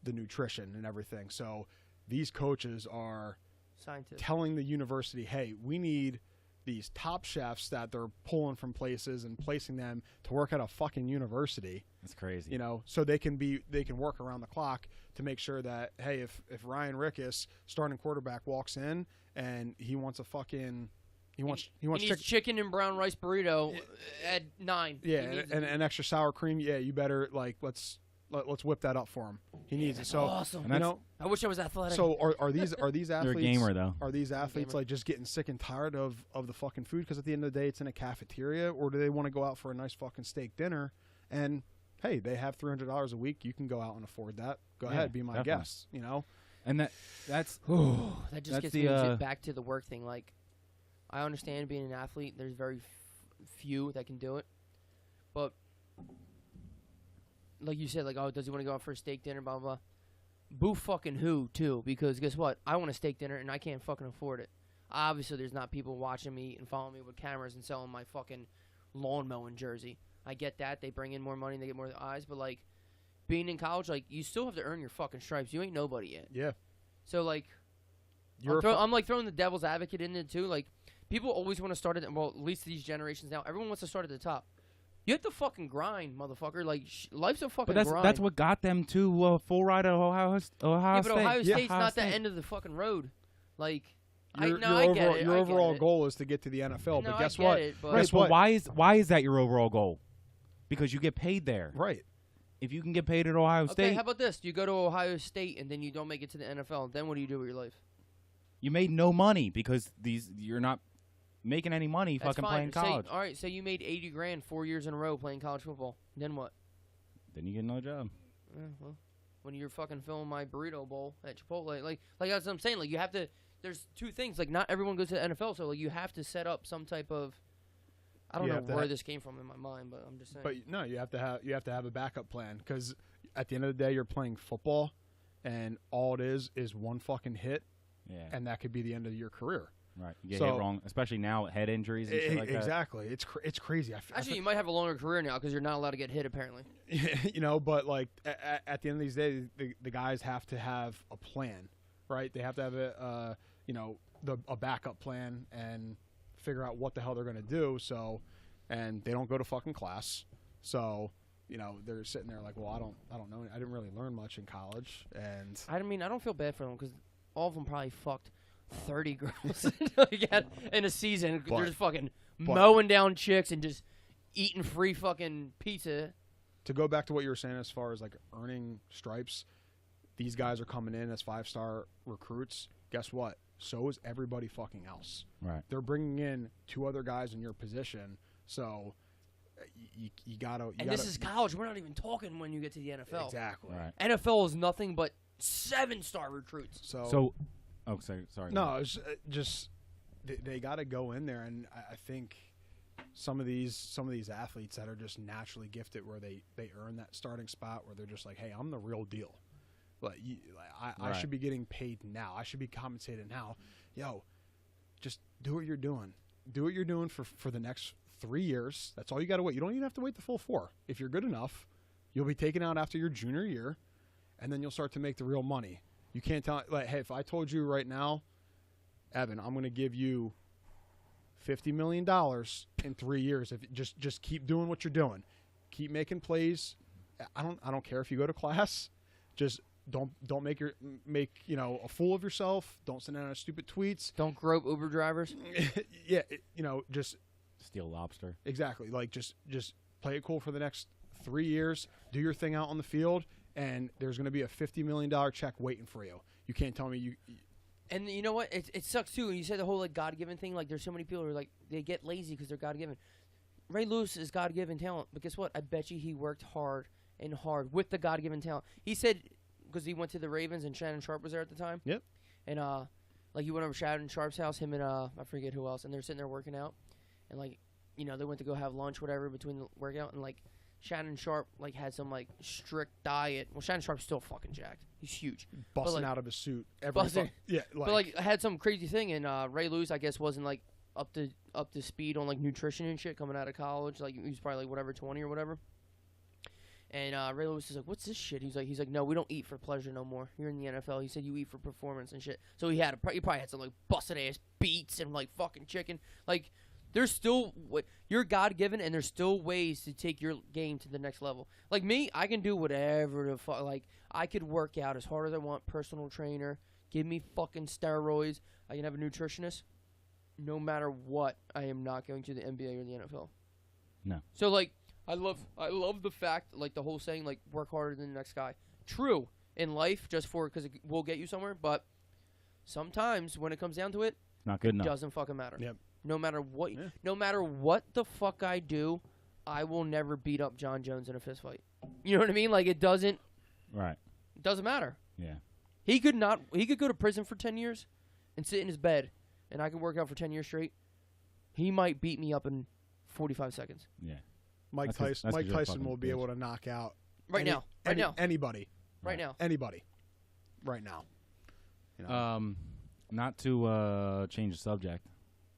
Speaker 2: the nutrition and everything. So these coaches are
Speaker 3: Scientists.
Speaker 2: telling the university, hey, we need these top chefs that they're pulling from places and placing them to work at a fucking university.
Speaker 1: That's crazy.
Speaker 2: You know, so they can work around the clock to make sure that, hey, if Ryan Rickus, starting quarterback, walks in and he wants a fucking he wants
Speaker 3: chicken and brown rice burrito at 9.
Speaker 2: Yeah, and an extra sour cream. Yeah, you better let's whip that up for him. He needs it. So
Speaker 3: awesome.
Speaker 2: You know,
Speaker 3: I wish I was athletic.
Speaker 2: so are these athletes?
Speaker 1: You're a gamer, though.
Speaker 2: Are these athletes like just getting sick and tired of the fucking food because at the end of the day it's in a cafeteria, or do they want to go out for a nice fucking steak dinner? And hey, they have $300 a week. You can go out and afford that. Go ahead, be my
Speaker 1: definitely.
Speaker 2: guest. You know,
Speaker 1: And that's
Speaker 3: that just
Speaker 1: that's
Speaker 3: gets
Speaker 1: the,
Speaker 3: me back to the work thing. Like, I understand being an athlete. There's very few that can do it, but like you said, like, oh, does he want to go out for a steak dinner? Blah blah blah. Boo fucking who too? Because guess what? I want a steak dinner and I can't fucking afford it. Obviously, there's not people watching me and following me with cameras and selling my fucking lawn mowing jersey. I get that. They bring in more money, they get more eyes, but like being in college, like you still have to earn your fucking stripes. You ain't nobody yet.
Speaker 2: yeah.
Speaker 3: So like
Speaker 2: You're
Speaker 3: I'm like throwing the devil's advocate in it too. Like people always want to start at well, at least these generations now, everyone wants to start at the top. You have to fucking grind, motherfucker. Like life's a fucking
Speaker 1: but
Speaker 3: grind.
Speaker 1: that's what got them to full ride at Ohio
Speaker 3: yeah,
Speaker 1: State.
Speaker 3: but Ohio
Speaker 1: Yeah,
Speaker 3: State's
Speaker 1: Ohio
Speaker 3: not
Speaker 1: State.
Speaker 3: the end of the fucking road. Like
Speaker 2: your
Speaker 3: I get
Speaker 2: overall,
Speaker 3: it.
Speaker 2: your
Speaker 3: I
Speaker 2: overall
Speaker 3: get it.
Speaker 2: goal is to get to the NFL.
Speaker 3: No,
Speaker 2: but guess
Speaker 3: I get
Speaker 2: what?
Speaker 3: It, but
Speaker 1: Right,
Speaker 2: Guess
Speaker 1: but
Speaker 2: what?
Speaker 1: why is that your overall goal? Because you get paid there.
Speaker 2: Right.
Speaker 1: If you can get paid at Ohio
Speaker 3: okay,
Speaker 1: State,
Speaker 3: how about this? You go to Ohio State and then you don't make it to the NFL. Then what do you do with your life?
Speaker 1: you made no money because you're not making any money
Speaker 3: That's
Speaker 1: fucking
Speaker 3: fine.
Speaker 1: playing college.
Speaker 3: All right, so you made $80,000 4 years in a row playing college football. Then what?
Speaker 1: Then you get another job.
Speaker 3: Well, when you're fucking filling my burrito bowl at Chipotle, like that's what I'm saying. Like you have to. There's two things. Like not everyone goes to the NFL, so like you have to set up some type of. I don't
Speaker 2: You
Speaker 3: know
Speaker 2: have to
Speaker 3: where
Speaker 2: have-
Speaker 3: this came from in my mind, but I'm just saying.
Speaker 2: But no, you have to have a backup plan because at the end of the day, you're playing football, and all it is one fucking hit,
Speaker 1: Yeah.
Speaker 2: and that could be the end of your career.
Speaker 1: Right. You get
Speaker 2: So-
Speaker 1: hit wrong, especially now head injuries and shit like
Speaker 2: Exactly. It's crazy.
Speaker 3: Actually, you might have a longer career now because you're not allowed to get hit. Apparently.
Speaker 2: you know, but like at the end of these days, the guys have to have a plan, right? They have to have a backup plan and figure out what the hell they're going to do. So, and they don't go to fucking class. So, you know, they're sitting there like, well, I don't know. I didn't really learn much in college, and
Speaker 3: I mean, I don't feel bad for them because all of them probably fucked 30 girls like, in a season. They're just fucking mowing down chicks and just eating free fucking pizza.
Speaker 2: to go back to what you were saying as far as like earning stripes, these guys are coming in as 5-star recruits. Guess what? So is everybody fucking else.
Speaker 1: Right.
Speaker 2: They're bringing in 2 other guys in your position, so you gotta.
Speaker 3: And this is college. We're not even talking when you get to the NFL.
Speaker 2: Exactly.
Speaker 1: Right.
Speaker 3: NFL is nothing but 7-star recruits.
Speaker 2: So
Speaker 1: Oh, sorry.
Speaker 2: no, it's just they got to go in there, and I think some of these athletes that are just naturally gifted, where they earn that starting spot, where they're just like, hey, I'm the real deal. I
Speaker 1: Right.
Speaker 2: should be getting paid now. I should be compensated now. Yo, just do what you're doing. Do what you're doing for the next 3 years. That's all you got to wait. You don't even have to wait the full 4. If you're good enough, you'll be taken out after your junior year, and then you'll start to make the real money. You can't tell, like, hey, if I told you right now, Evan, I'm going to give you $50 million in 3 years. If just keep doing what you're doing, keep making plays. I don't care if you go to class. Just don't make a fool of yourself. Don't send out stupid tweets.
Speaker 3: Don't grope Uber drivers.
Speaker 2: Yeah, just
Speaker 1: Steal lobster.
Speaker 2: exactly. Like just play it cool for the next 3 years. Do your thing out on the field. And there's going to be a $50 million check waiting for you. You can't tell me you.
Speaker 3: And you know what? It sucks too. You said the whole like God-given thing. Like there's so many people who are like they get lazy because they're God-given. Ray Lewis is God-given talent, but guess what? I bet you he worked hard with the God-given talent. He said because he went to the Ravens and Shannon Sharp was there at the time.
Speaker 2: Yep.
Speaker 3: And like he went over to Shannon Sharp's house, him and I forget who else, and they're sitting there working out, and like they went to go have lunch, whatever, between the workout, and like Shannon Sharp like had some like strict diet. Well, Shannon Sharp's still fucking jacked. He's huge.
Speaker 2: Busting out of his suit.
Speaker 3: Busting.
Speaker 2: Yeah.
Speaker 3: But like had some crazy thing, and Ray Lewis I guess wasn't like up to speed on like nutrition and shit coming out of college. Like he was probably like whatever 20 or whatever. And Ray Lewis is like, "What's this shit?" He's like, "No, we don't eat for pleasure no more. You're in the NFL." He said, "You eat for performance and shit." So he probably had some like busted ass beats and like fucking chicken. Like there's still you're God given, and there's still ways to take your game to the next level. Like me, I can do whatever the fuck. Like I could work out as hard as I want. Personal trainer, give me fucking steroids. I can have a nutritionist. No matter what, I am not going to the NBA or the NFL.
Speaker 1: No.
Speaker 3: So like. I love the fact, like the whole saying, like work harder than the next guy. True in life, just because it will get you somewhere. But sometimes when it comes down to it,
Speaker 1: not good enough.
Speaker 3: Doesn't fucking matter.
Speaker 2: Yep.
Speaker 3: No matter what the fuck I do, I will never beat up John Jones in a fist fight. You know what I mean? Like it doesn't.
Speaker 1: Right.
Speaker 3: It doesn't matter.
Speaker 1: Yeah.
Speaker 3: He could go to prison for 10 years, and sit in his bed, and I could work out for 10 years straight. He might beat me up in 45 seconds.
Speaker 1: Yeah.
Speaker 2: Mike Tyson will be able to knock out anybody.
Speaker 3: Right now.
Speaker 2: Anybody. Right now. You know?
Speaker 1: Not to change the subject,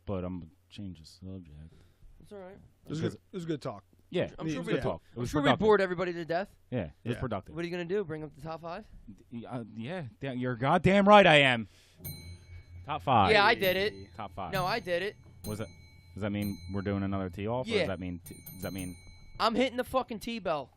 Speaker 1: but I'm gonna change the subject.
Speaker 3: It's all right.
Speaker 2: It was good talk.
Speaker 1: Yeah,
Speaker 3: I'm sure
Speaker 1: good talk. It was
Speaker 3: we
Speaker 1: productive.
Speaker 3: bored everybody to death.
Speaker 1: Yeah, it was productive.
Speaker 3: What are you gonna do? Bring up the top 5?
Speaker 1: Yeah, you're goddamn right. I am. Top 5.
Speaker 3: Yeah, I did it.
Speaker 1: Top 5.
Speaker 3: No, I did it.
Speaker 1: Was it? Does that mean we're doing another tee off?
Speaker 3: Yeah.
Speaker 1: Or does that mean?
Speaker 3: I'm hitting the fucking T-bell.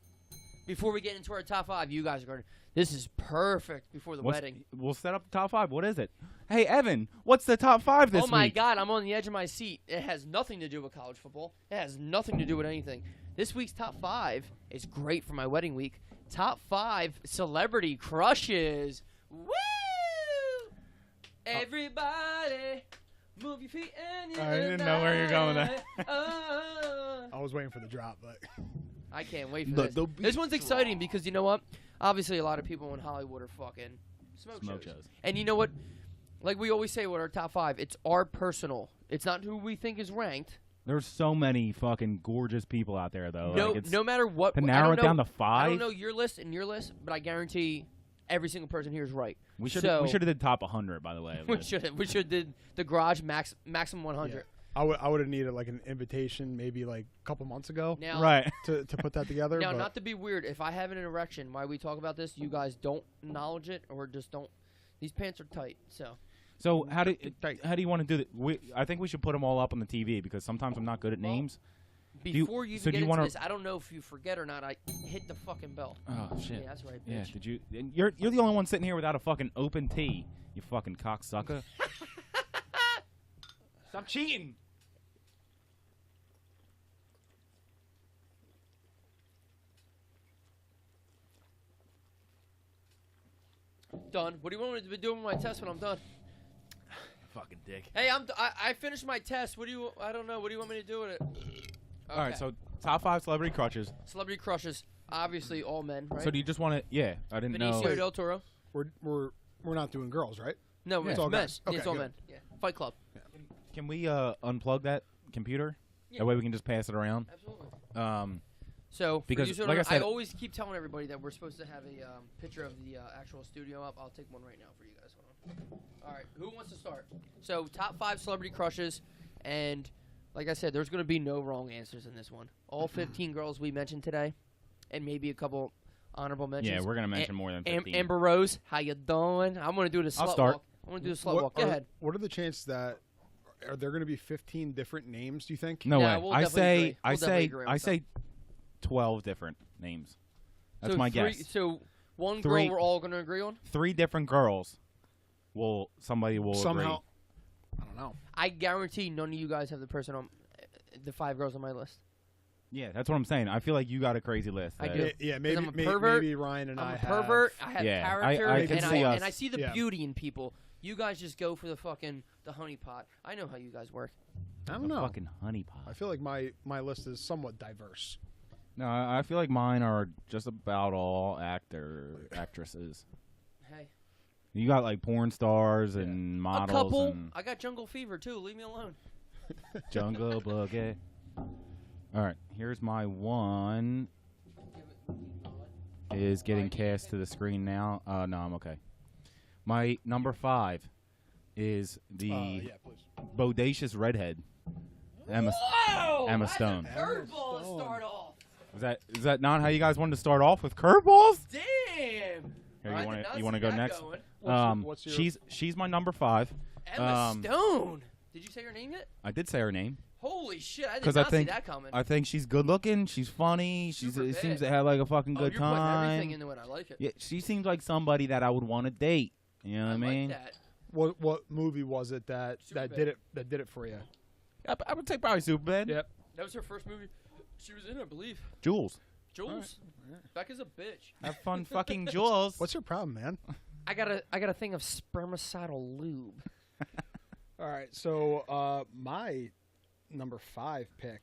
Speaker 3: Before we get into our top 5, you guys are going. This is perfect before the wedding.
Speaker 1: We'll set up the top 5. What is it? Hey, Evan, what's the top 5 this week?
Speaker 3: Oh my God, I'm on the edge of my seat. It has nothing to do with college football. It has nothing to do with anything. This week's top 5 is great for my wedding week. Top 5 celebrity crushes. Woo! Everybody, move your feet and you.
Speaker 1: I didn't know where you're going with that.
Speaker 2: I was waiting for the drop, but
Speaker 3: I can't wait for this. This one's exciting because you know what? Obviously, a lot of people in Hollywood are fucking smoke shows. And you know what? Like we always say with our top 5, it's our personal. It's not who we think is ranked.
Speaker 1: There's so many fucking gorgeous people out there, though.
Speaker 3: No matter what.
Speaker 1: To narrow it down to 5.
Speaker 3: I don't know your list and your list, but I guarantee every single person here is right.
Speaker 1: We should have did top 100, by the way.
Speaker 3: We should did the garage maximum 100.
Speaker 2: Yeah. I would have needed like an invitation maybe like a couple months ago,
Speaker 3: now,
Speaker 1: right?
Speaker 2: to put that together.
Speaker 3: Now, not to be weird, if I have an erection while we talk about this, you guys don't acknowledge it or just don't. These pants are tight, so.
Speaker 1: So how do you want to do that? I think we should put them all up on the TV because sometimes I'm not good at names.
Speaker 3: Before you even get into this, I don't know if you forget or not. I hit the fucking bell.
Speaker 1: Oh shit!
Speaker 3: Yeah, that's right, bitch.
Speaker 1: Yeah, did you? You're the only one sitting here without a fucking open tee. You fucking cocksucker! Stop cheating!
Speaker 3: Done. What do you want me to be doing with my test when I'm done?
Speaker 1: Fucking dick.
Speaker 3: Hey, I finished my test. I don't know. What do you want me to do with it? Okay.
Speaker 1: All right, so top 5 celebrity crushes.
Speaker 3: Celebrity crushes, obviously all men, right?
Speaker 1: So do you just want to? Yeah, I didn't know.
Speaker 3: Benicio del Toro.
Speaker 2: We're not doing girls, right?
Speaker 3: No,
Speaker 2: Yeah.
Speaker 3: it's
Speaker 2: It's all
Speaker 3: men.
Speaker 2: guys. Okay,
Speaker 3: It's all
Speaker 2: good.
Speaker 3: men. Yeah. Fight Club.
Speaker 1: Can we unplug that computer?
Speaker 3: Yeah.
Speaker 1: That way we can just pass it around.
Speaker 3: Absolutely. So,
Speaker 1: because,
Speaker 3: for you,
Speaker 1: like I said,
Speaker 3: I always keep telling everybody that we're supposed to have a picture of the actual studio up. I'll take one right now for you guys. Hold on. All right, who wants to start? So, top 5 celebrity crushes, and like I said, there's going to be no wrong answers in this one. All 15 girls we mentioned today, and maybe a couple honorable mentions.
Speaker 1: Yeah, we're gonna mention more than 15.
Speaker 3: Amber Rose, how you doing? I'm going to do the slut
Speaker 1: start.
Speaker 3: walk. I'm going to do the slut walk. Go ahead.
Speaker 2: What are the chances that are there going to be 15 different names? Do you think?
Speaker 1: No
Speaker 3: Nah,
Speaker 1: way.
Speaker 3: we'll
Speaker 1: I
Speaker 3: definitely
Speaker 1: say
Speaker 3: agree. We'll definitely agree on
Speaker 1: I
Speaker 3: that.
Speaker 1: say 12 different names. That's
Speaker 3: So
Speaker 1: my
Speaker 3: 3,
Speaker 1: guess.
Speaker 3: So one
Speaker 1: 3
Speaker 3: girl we're all going to agree on?
Speaker 1: 3 different girls. Somebody will
Speaker 2: Somehow.
Speaker 1: agree.
Speaker 2: I don't know.
Speaker 3: I guarantee none of you guys have the person on the 5 girls on my list.
Speaker 1: Yeah, that's what I'm saying. I feel like you got a crazy list.
Speaker 3: I
Speaker 1: that-
Speaker 3: do.
Speaker 2: Yeah,
Speaker 3: I'm a
Speaker 2: maybe
Speaker 3: pervert.
Speaker 2: maybe Ryan and
Speaker 3: I'm
Speaker 2: I
Speaker 3: a pervert.
Speaker 2: have.
Speaker 3: I have
Speaker 1: Yeah,
Speaker 3: character,
Speaker 1: I can
Speaker 3: and,
Speaker 1: see us.
Speaker 3: and I see the
Speaker 2: Yeah.
Speaker 3: beauty in people. You guys just go for the fucking the honeypot. I know how you guys work.
Speaker 2: I
Speaker 1: a
Speaker 2: don't know.
Speaker 1: fucking honeypot.
Speaker 2: I feel like my list is somewhat diverse.
Speaker 1: No, I feel like mine are just about all actresses.
Speaker 3: Hey.
Speaker 1: You got like porn stars
Speaker 2: Yeah.
Speaker 1: and
Speaker 3: A
Speaker 1: models
Speaker 3: couple.
Speaker 1: and
Speaker 3: I got jungle fever too. Leave me alone.
Speaker 1: jungle boogie. All right, here's my one. Is getting cast to the screen now. No, I'm okay. My number 5 is the
Speaker 2: Yeah, please.
Speaker 1: bodacious redhead, Emma
Speaker 3: Whoa!
Speaker 1: Stone.
Speaker 3: That's a curveball to
Speaker 2: Stone.
Speaker 3: start off.
Speaker 1: Is that not how you guys wanted to start off with curveballs?
Speaker 3: Damn.
Speaker 1: Here,
Speaker 3: I did not
Speaker 1: you want to
Speaker 3: see
Speaker 1: go
Speaker 3: that
Speaker 1: next?
Speaker 3: going.
Speaker 2: What's your
Speaker 1: She's my number 5.
Speaker 3: Emma Stone. Did you say her name yet?
Speaker 1: I did say her name.
Speaker 3: Holy shit! I did
Speaker 1: 'Cause
Speaker 3: not
Speaker 1: I think-
Speaker 3: see that coming.
Speaker 1: I think she's good looking. She's funny.
Speaker 3: Super
Speaker 1: It seems
Speaker 3: bad.
Speaker 1: to have like a fucking
Speaker 3: Oh,
Speaker 1: good
Speaker 3: you're putting everything
Speaker 1: time.
Speaker 3: into it. I like it.
Speaker 1: Yeah, she seems like somebody that I would want to date. You know what I
Speaker 3: like
Speaker 1: mean?
Speaker 3: that.
Speaker 2: what movie was it that
Speaker 3: Superbad.
Speaker 2: did it for you?
Speaker 1: I would take probably Superbad.
Speaker 2: Yep.
Speaker 3: That was her first movie she was in, I believe.
Speaker 1: Jules.
Speaker 3: Jules. Becca's a bitch.
Speaker 1: Have fun fucking Jules.
Speaker 2: What's your problem, man?
Speaker 3: I got a thing of spermicidal lube.
Speaker 2: All right, so my number 5 pick.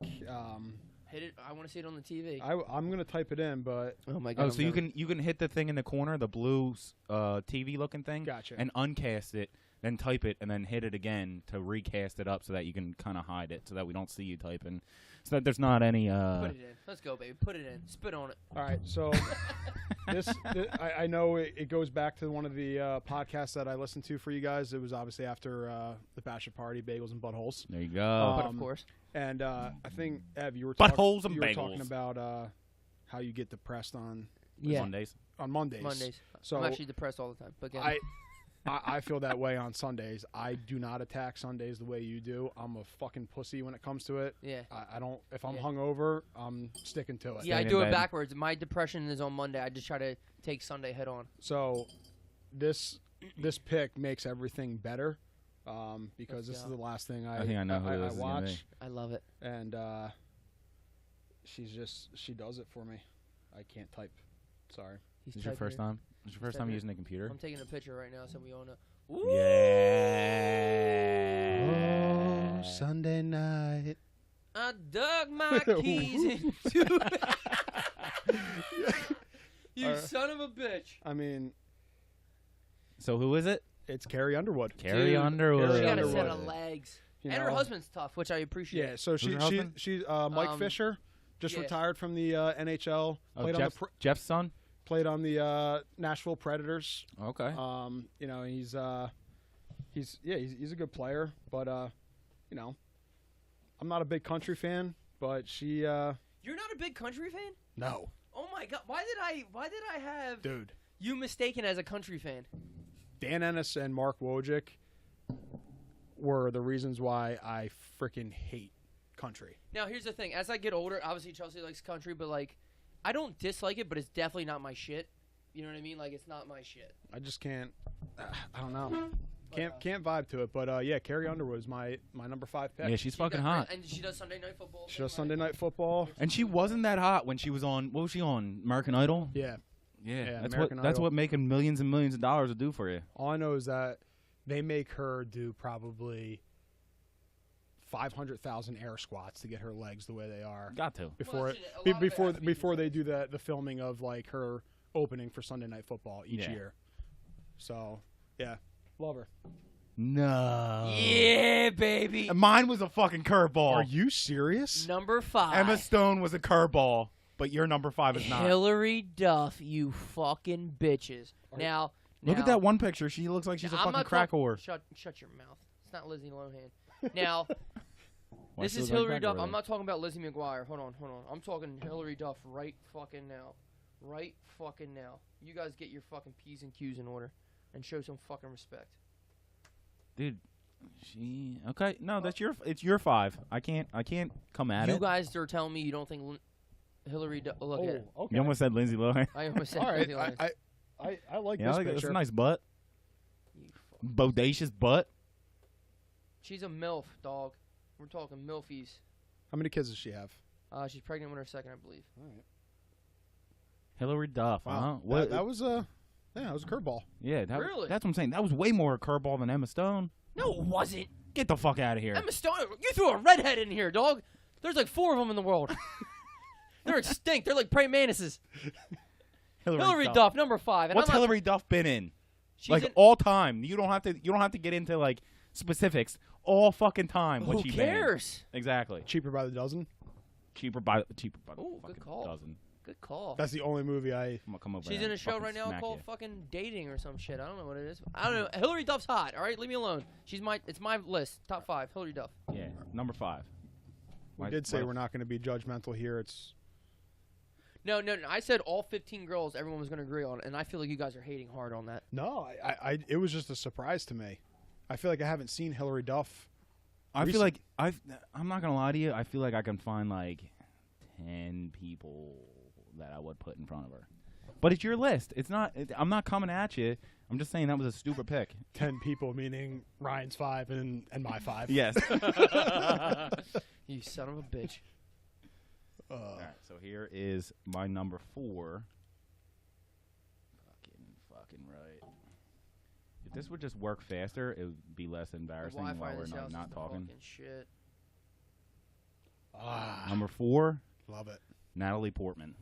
Speaker 3: Hit it. I want to see it on the TV.
Speaker 2: I'm gonna type it in, but
Speaker 3: Oh my god.
Speaker 1: Oh, so you can hit the thing in the corner, the blue TV looking thing,
Speaker 2: gotcha.
Speaker 1: and uncast it, then type it, and then hit it again to recast it up so that you can kind of hide it, so that we don't see you typing, so that there's not any.
Speaker 3: Put it in. Let's go, baby. Put it in. Spit on it.
Speaker 2: All right, so I know it goes back to one of the podcasts that I listened to for you guys. It was obviously after the bachelor party, bagels and buttholes.
Speaker 1: There you go.
Speaker 3: But of course.
Speaker 2: And I think Ev, you were
Speaker 1: Buttholes and
Speaker 2: talking
Speaker 1: bagels.
Speaker 2: about how you get depressed on
Speaker 1: Mondays.
Speaker 2: Mondays.
Speaker 3: Mondays.
Speaker 2: So
Speaker 3: I'm actually depressed all the time. But again,
Speaker 2: I feel that way on Sundays. I do not attack Sundays the way you do. I'm a fucking pussy when it comes to it.
Speaker 3: yeah.
Speaker 2: I don't. If I'm
Speaker 3: Yeah.
Speaker 2: hungover, I'm sticking to it.
Speaker 3: Yeah, I
Speaker 1: Staying
Speaker 3: do
Speaker 1: in
Speaker 3: it
Speaker 1: bed.
Speaker 3: backwards. My depression is on Monday. I just try to take Sunday head on.
Speaker 2: So this pick makes everything better because
Speaker 3: Let's
Speaker 2: this is
Speaker 3: go.
Speaker 2: the last thing
Speaker 1: I think I know who
Speaker 2: I
Speaker 1: this is gonna be.
Speaker 2: watch,
Speaker 3: I love it.
Speaker 2: and she does it for me. I can't type. Sorry.
Speaker 3: He's
Speaker 1: This is your
Speaker 3: typing
Speaker 1: first
Speaker 3: it.
Speaker 1: time? This is your first time
Speaker 3: typing it.
Speaker 1: using a computer?
Speaker 3: I'm taking a picture right now so we all know.
Speaker 1: Yeah.
Speaker 2: Oh, Sunday night.
Speaker 3: I dug my keys into. You
Speaker 2: Alright.
Speaker 3: son of a bitch.
Speaker 2: I mean,
Speaker 1: So who is it?
Speaker 2: it's Carrie Underwood.
Speaker 1: Carrie
Speaker 3: Dude,
Speaker 1: Underwood.
Speaker 3: She got a
Speaker 2: Underwood.
Speaker 3: set of legs.
Speaker 2: You
Speaker 3: And her
Speaker 2: know?
Speaker 3: husband's tough, which I appreciate.
Speaker 2: Yeah, so
Speaker 1: her husband?
Speaker 2: she's Mike
Speaker 3: Um,
Speaker 2: Fisher, just
Speaker 3: yeah.
Speaker 2: retired from the NHL.
Speaker 1: Oh,
Speaker 2: Played on
Speaker 1: Jeff,
Speaker 2: the
Speaker 1: Jeff's son?
Speaker 2: played on the Nashville Predators.
Speaker 1: Okay.
Speaker 2: You know, he's a good player, but you know, I'm not a big country fan, but she
Speaker 3: You're not a big country fan?
Speaker 2: no,
Speaker 3: Oh my god! Why did I have
Speaker 2: dude.
Speaker 3: you mistaken as a country fan?
Speaker 2: Dan Ennis and Mark Wojcik were the reasons why I freaking hate country.
Speaker 3: Now here's the thing: as I get older, obviously Chelsea likes country, but like, I don't dislike it, but it's definitely not my shit. You know what I mean? Like, it's not my shit.
Speaker 2: I just can't. I don't know. Can't vibe to it. But yeah, Carrie Underwood is my number 5 pick.
Speaker 1: Yeah, she's
Speaker 3: She
Speaker 1: fucking
Speaker 3: does-
Speaker 1: hot.
Speaker 3: and she does Sunday Night Football.
Speaker 2: She does Sunday Night Football.
Speaker 1: And she wasn't that hot when she was on, what was she on? American Idol?
Speaker 2: Yeah.
Speaker 1: Yeah, that's
Speaker 2: American
Speaker 1: that's
Speaker 2: Idol.
Speaker 1: what making millions and millions of dollars will do for you.
Speaker 2: All I know is that they make her do probably 500,000 air squats to get her legs the way they are
Speaker 1: Got to.
Speaker 2: before
Speaker 3: Well,
Speaker 2: it,
Speaker 3: shit, a
Speaker 2: be-
Speaker 3: lot of it
Speaker 2: before
Speaker 3: has to be
Speaker 2: before
Speaker 3: the
Speaker 2: they do the filming of like her opening for Sunday Night Football each
Speaker 1: Yeah.
Speaker 2: year. So yeah, love her.
Speaker 1: No.
Speaker 3: Yeah, baby.
Speaker 1: Mine was a fucking curveball.
Speaker 2: Are you serious?
Speaker 3: Number 5.
Speaker 1: Emma Stone was a curveball, but your number 5 is not.
Speaker 3: Hillary Duff, you fucking bitches. Now,
Speaker 1: Look at that one picture. She looks like she's a
Speaker 3: I'm
Speaker 1: fucking
Speaker 3: not
Speaker 1: crack
Speaker 3: talk-
Speaker 1: whore.
Speaker 3: Shut your mouth. It's not Lizzie Lohan. Now,
Speaker 1: Why
Speaker 3: this
Speaker 1: she
Speaker 3: is
Speaker 1: look like
Speaker 3: Hillary
Speaker 1: crack
Speaker 3: Duff.
Speaker 1: whore
Speaker 3: I'm
Speaker 1: then?
Speaker 3: not talking about Lizzie McGuire. Hold on. I'm talking Hillary Duff right fucking now. Right fucking now. You guys get your fucking P's and Q's in order and show some fucking respect.
Speaker 1: Dude, she okay? No, it's your 5. I can't come at
Speaker 3: You
Speaker 1: it.
Speaker 3: guys are telling me you don't think Hillary Duff. Look at it.
Speaker 2: okay.
Speaker 1: You almost said Lindsay Lohan.
Speaker 3: I almost said
Speaker 2: All right.
Speaker 3: Lizzie Lohan.
Speaker 2: I like
Speaker 1: Yeah,
Speaker 2: this
Speaker 1: like, it's
Speaker 2: picture.
Speaker 1: a nice butt,
Speaker 3: You fuck.
Speaker 1: bodacious butt.
Speaker 3: She's a MILF, dog. We're talking MILFies.
Speaker 2: How many kids does she have?
Speaker 3: She's pregnant with her second, I believe.
Speaker 2: All right.
Speaker 1: Hillary Duff. Huh?
Speaker 2: Wow.
Speaker 1: What?
Speaker 2: That was a curveball.
Speaker 1: Yeah,
Speaker 3: Really?
Speaker 1: that's what I'm saying. That was way more a curveball than Emma Stone.
Speaker 3: No, it wasn't.
Speaker 1: Get the fuck out of here.
Speaker 3: Emma Stone, you threw a redhead in here, dog. There's like 4 of them in the world. They're extinct. They're like praying mantises. Hillary Duff, number 5. And
Speaker 1: What's
Speaker 3: I'm not-
Speaker 1: Hillary Duff been in?
Speaker 3: She's
Speaker 1: like
Speaker 3: in,
Speaker 1: all time. You don't have to get into like specifics. All fucking time. What
Speaker 3: who
Speaker 1: she banned.
Speaker 3: cares?
Speaker 1: Exactly.
Speaker 2: Cheaper by the dozen.
Speaker 1: Cheaper by the
Speaker 3: Ooh,
Speaker 1: fucking
Speaker 3: good call.
Speaker 1: dozen.
Speaker 3: Good call.
Speaker 2: That's the only movie I.
Speaker 1: I'm gonna come over.
Speaker 3: She's
Speaker 1: there
Speaker 3: in a
Speaker 1: and
Speaker 3: show
Speaker 1: fucking
Speaker 3: right now
Speaker 1: smack
Speaker 3: called
Speaker 1: you.
Speaker 3: fucking Dating or some shit. I don't know what it is. I don't know. Hillary Duff's hot. All right, leave me alone. It's my list. Top 5. Hillary Duff.
Speaker 1: Yeah, number 5.
Speaker 2: We did say we're not going to be judgmental here. It's
Speaker 3: No. I said all 15 girls. Everyone was gonna agree on, it, and I feel like you guys are hating hard on that.
Speaker 2: no. I it was just a surprise to me. I feel like I haven't seen Hillary Duff.
Speaker 1: I feel like I'm not gonna lie to you. I feel like I can find like 10 people that I would put in front of her. But it's your list. It's not. I'm not coming at you. I'm just saying that was a stupid pick.
Speaker 2: 10 people, meaning Ryan's 5 and my 5.
Speaker 1: Yes.
Speaker 3: You son of a bitch.
Speaker 1: All right. So here is my number 4. Fucking right. If this would just work faster, it would be less
Speaker 3: The
Speaker 1: embarrassing
Speaker 3: Wi-Fi
Speaker 1: while
Speaker 3: in
Speaker 1: we're
Speaker 3: this house
Speaker 1: not
Speaker 3: is
Speaker 1: talking.
Speaker 3: fucking shit.
Speaker 1: Number 4,
Speaker 2: Love it.
Speaker 1: Natalie Portman.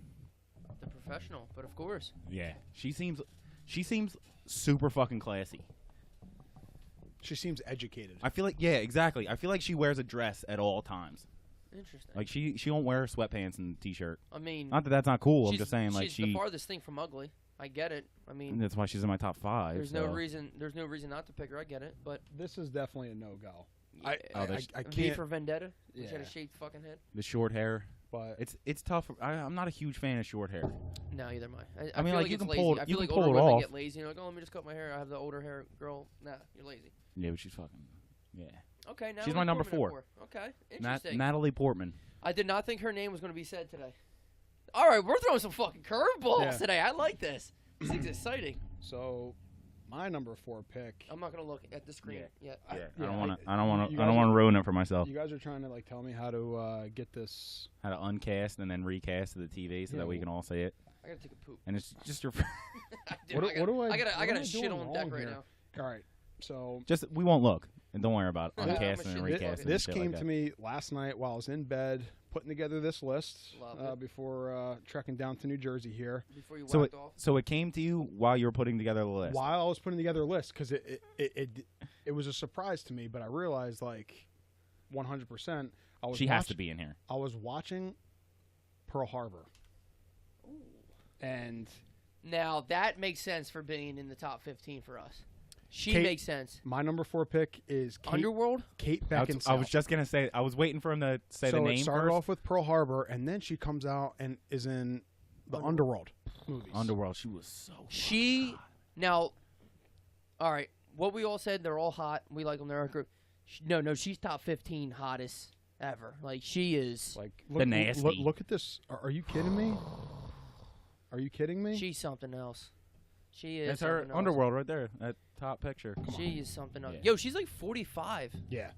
Speaker 3: The professional, but of course.
Speaker 1: Yeah. She seems super fucking classy.
Speaker 2: She seems educated.
Speaker 1: I feel like exactly. I feel like she wears a dress at all times.
Speaker 3: Interesting.
Speaker 1: Like she won't wear sweatpants and t-shirt.
Speaker 3: I mean,
Speaker 1: Not that that's not cool. I'm
Speaker 3: she's-
Speaker 1: just saying like
Speaker 3: she's the farthest thing from ugly. I get it. I mean,
Speaker 1: that's why she's in my top 5.
Speaker 3: there's
Speaker 1: so.
Speaker 3: no reason. There's no reason not to pick her. I get it, but
Speaker 2: This is definitely a no-go.
Speaker 3: yeah.
Speaker 2: I
Speaker 3: V
Speaker 2: can't.
Speaker 3: for Vendetta.
Speaker 2: Yeah.
Speaker 3: She had a shaved fucking head.
Speaker 1: The short hair.
Speaker 2: But
Speaker 1: It's tough. I'm not a huge fan of short hair.
Speaker 3: No, either am I.
Speaker 1: I mean,
Speaker 3: feel
Speaker 1: like,
Speaker 3: like
Speaker 1: you
Speaker 3: it's
Speaker 1: can
Speaker 3: lazy.
Speaker 1: pull it-
Speaker 3: I
Speaker 1: you
Speaker 3: feel
Speaker 1: can
Speaker 3: like
Speaker 1: pull
Speaker 3: older
Speaker 1: it
Speaker 3: women
Speaker 1: off.
Speaker 3: get lazy. You're like, oh, let me just cut my hair. I have the older hair girl. Nah, you're lazy.
Speaker 1: Yeah, but she's fucking. Yeah.
Speaker 3: Okay, now
Speaker 1: She's my number 4.
Speaker 3: Okay, interesting.
Speaker 1: Natalie Portman.
Speaker 3: I did not think her name was going to be said today. All right, we're throwing some fucking curveballs
Speaker 2: Yeah.
Speaker 3: today. I like this. This is exciting.
Speaker 2: so, my number 4 pick.
Speaker 3: I'm not going to look at the screen yet.
Speaker 1: Yeah.
Speaker 2: yeah,
Speaker 1: I don't want to.
Speaker 2: I-
Speaker 1: I don't want
Speaker 2: you
Speaker 1: to. I don't
Speaker 2: guys
Speaker 1: want to
Speaker 2: are-
Speaker 1: ruin it for myself.
Speaker 2: You guys are trying to like tell me how to get this.
Speaker 1: How to uncast and then recast to the TV so
Speaker 2: Yeah,
Speaker 1: that we can all see it.
Speaker 3: I got to take a poop.
Speaker 1: And it's just your.
Speaker 3: I do.
Speaker 2: What do I?
Speaker 3: I got
Speaker 2: what am
Speaker 3: a shit
Speaker 2: doing
Speaker 3: on deck
Speaker 2: wrong
Speaker 3: right
Speaker 2: here?
Speaker 3: now.
Speaker 2: All right. So
Speaker 1: just we won't look and don't worry about
Speaker 3: Yeah, I'm a
Speaker 1: uncasting and
Speaker 3: shit-
Speaker 1: recasting.
Speaker 2: this
Speaker 1: and shit
Speaker 2: came
Speaker 1: like
Speaker 2: to me last night while I was in bed putting together this list
Speaker 3: Love it.
Speaker 2: before trekking down to New Jersey here.
Speaker 3: Before you
Speaker 1: So
Speaker 3: whacked off.
Speaker 1: So it came to you while you were putting together the list.
Speaker 2: While I was putting together a list, because it was a surprise to me, but I realized like 100%.
Speaker 1: She has to be in here.
Speaker 2: I was watching Pearl Harbor, and
Speaker 3: Now, that makes sense for being in the top 15 for us. She
Speaker 2: Kate-
Speaker 3: makes sense.
Speaker 2: my number 4 pick is Kate,
Speaker 3: Underworld?
Speaker 2: Kate
Speaker 1: I
Speaker 2: Beckinsale.
Speaker 1: was just gonna say. I was waiting for him to say
Speaker 2: so
Speaker 1: the
Speaker 2: it
Speaker 1: name
Speaker 2: started
Speaker 1: first.
Speaker 2: off with Pearl Harbor, and then she comes out and is in the Underworld movies.
Speaker 1: Underworld. She was so.
Speaker 3: She now, all right. What we all said, they're all hot. We like them. They're our group. No, she's top 15 hottest ever. Like she is.
Speaker 2: Like
Speaker 1: The nasty.
Speaker 2: Look at this. Are you kidding me? Are you kidding me?
Speaker 3: She's something else. She is.
Speaker 1: That's her
Speaker 3: something else.
Speaker 1: Underworld right there. That top picture. Come on.
Speaker 3: She is something else.
Speaker 1: Yeah.
Speaker 3: Yo, she's like 45.
Speaker 2: Yeah.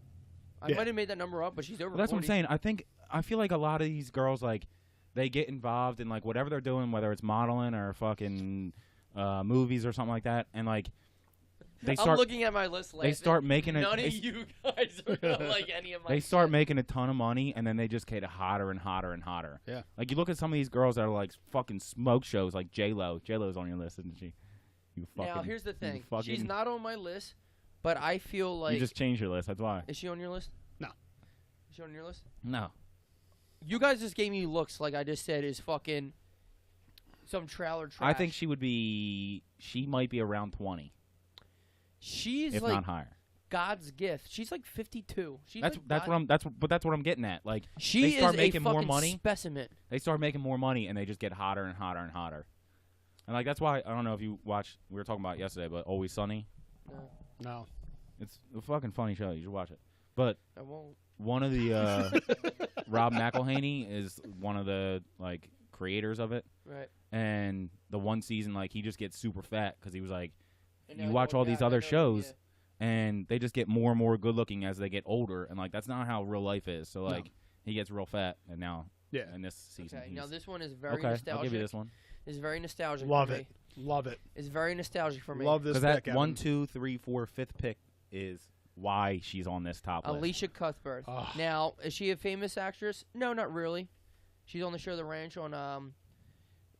Speaker 3: I
Speaker 2: Yeah.
Speaker 3: might have made that number up, but she's over.
Speaker 1: Well, that's
Speaker 3: 40.
Speaker 1: what I'm saying. I feel like a lot of these girls like they get involved in like whatever they're doing, whether it's modeling or fucking movies or something like that, and like they
Speaker 3: I'm
Speaker 1: start
Speaker 3: looking at my list.
Speaker 1: they
Speaker 3: Laughing.
Speaker 1: start making it.
Speaker 3: None of you guys are gonna like any of my.
Speaker 1: They start
Speaker 3: shit.
Speaker 1: making a ton of money, and then they just get hotter and hotter and hotter.
Speaker 2: Yeah.
Speaker 1: Like you look at some of these girls that are like fucking smoke shows, like J-Lo. J-Lo's on your list, isn't she? You fucking.
Speaker 3: Now here's the
Speaker 1: you
Speaker 3: thing.
Speaker 1: fucking-
Speaker 3: She's not on my list, but I feel like.
Speaker 1: You just changed your list. That's why.
Speaker 3: Is she on your list?
Speaker 2: No.
Speaker 3: Is she on your list?
Speaker 1: No.
Speaker 3: You guys just gave me looks like I just said is fucking some trailer trash.
Speaker 1: I think she would be. She might be around 20,
Speaker 3: she's
Speaker 1: if
Speaker 3: like
Speaker 1: not higher.
Speaker 3: God's gift. She's like 52. She's
Speaker 1: That's
Speaker 3: like
Speaker 1: that's
Speaker 3: God-
Speaker 1: what I'm. That's what I'm getting at. Like
Speaker 3: She
Speaker 1: they
Speaker 3: is
Speaker 1: start
Speaker 3: a
Speaker 1: making more
Speaker 3: fucking
Speaker 1: money.
Speaker 3: specimen.
Speaker 1: They start making more money, and they just get hotter and hotter and hotter. And like that's why I don't know if you watched. We were talking about it yesterday, but Always Sunny.
Speaker 2: No.
Speaker 1: It's a fucking funny show. You should watch it. But
Speaker 3: I won't.
Speaker 1: one of the Rob McElhaney is one of the like creators of it,
Speaker 3: Right.
Speaker 1: and the one season like he just gets super fat because he was like,
Speaker 3: And
Speaker 1: you
Speaker 3: now
Speaker 1: watch
Speaker 3: know-
Speaker 1: all these
Speaker 3: yeah, I
Speaker 1: other
Speaker 3: know,
Speaker 1: shows,
Speaker 3: yeah.
Speaker 1: and they just get more and more good looking as they get older, and like that's not how real life is. So like he gets real fat, and now
Speaker 2: Yeah.
Speaker 1: in this season,
Speaker 3: Okay.
Speaker 1: he's
Speaker 3: Now this one is very
Speaker 1: okay.
Speaker 3: nostalgic.
Speaker 1: I'll give you this one
Speaker 3: It's very nostalgic.
Speaker 2: Love
Speaker 3: for
Speaker 2: it.
Speaker 3: Me.
Speaker 2: Love it.
Speaker 3: It's very nostalgic for me.
Speaker 2: Love this
Speaker 1: because
Speaker 2: pick.
Speaker 1: that 1, 2, 3, 4, 5th pick is why she's on this top list.
Speaker 3: Alicia Cuthbert.
Speaker 2: Ugh.
Speaker 3: Now, is she a famous actress? No, not really. She's on the show The Ranch on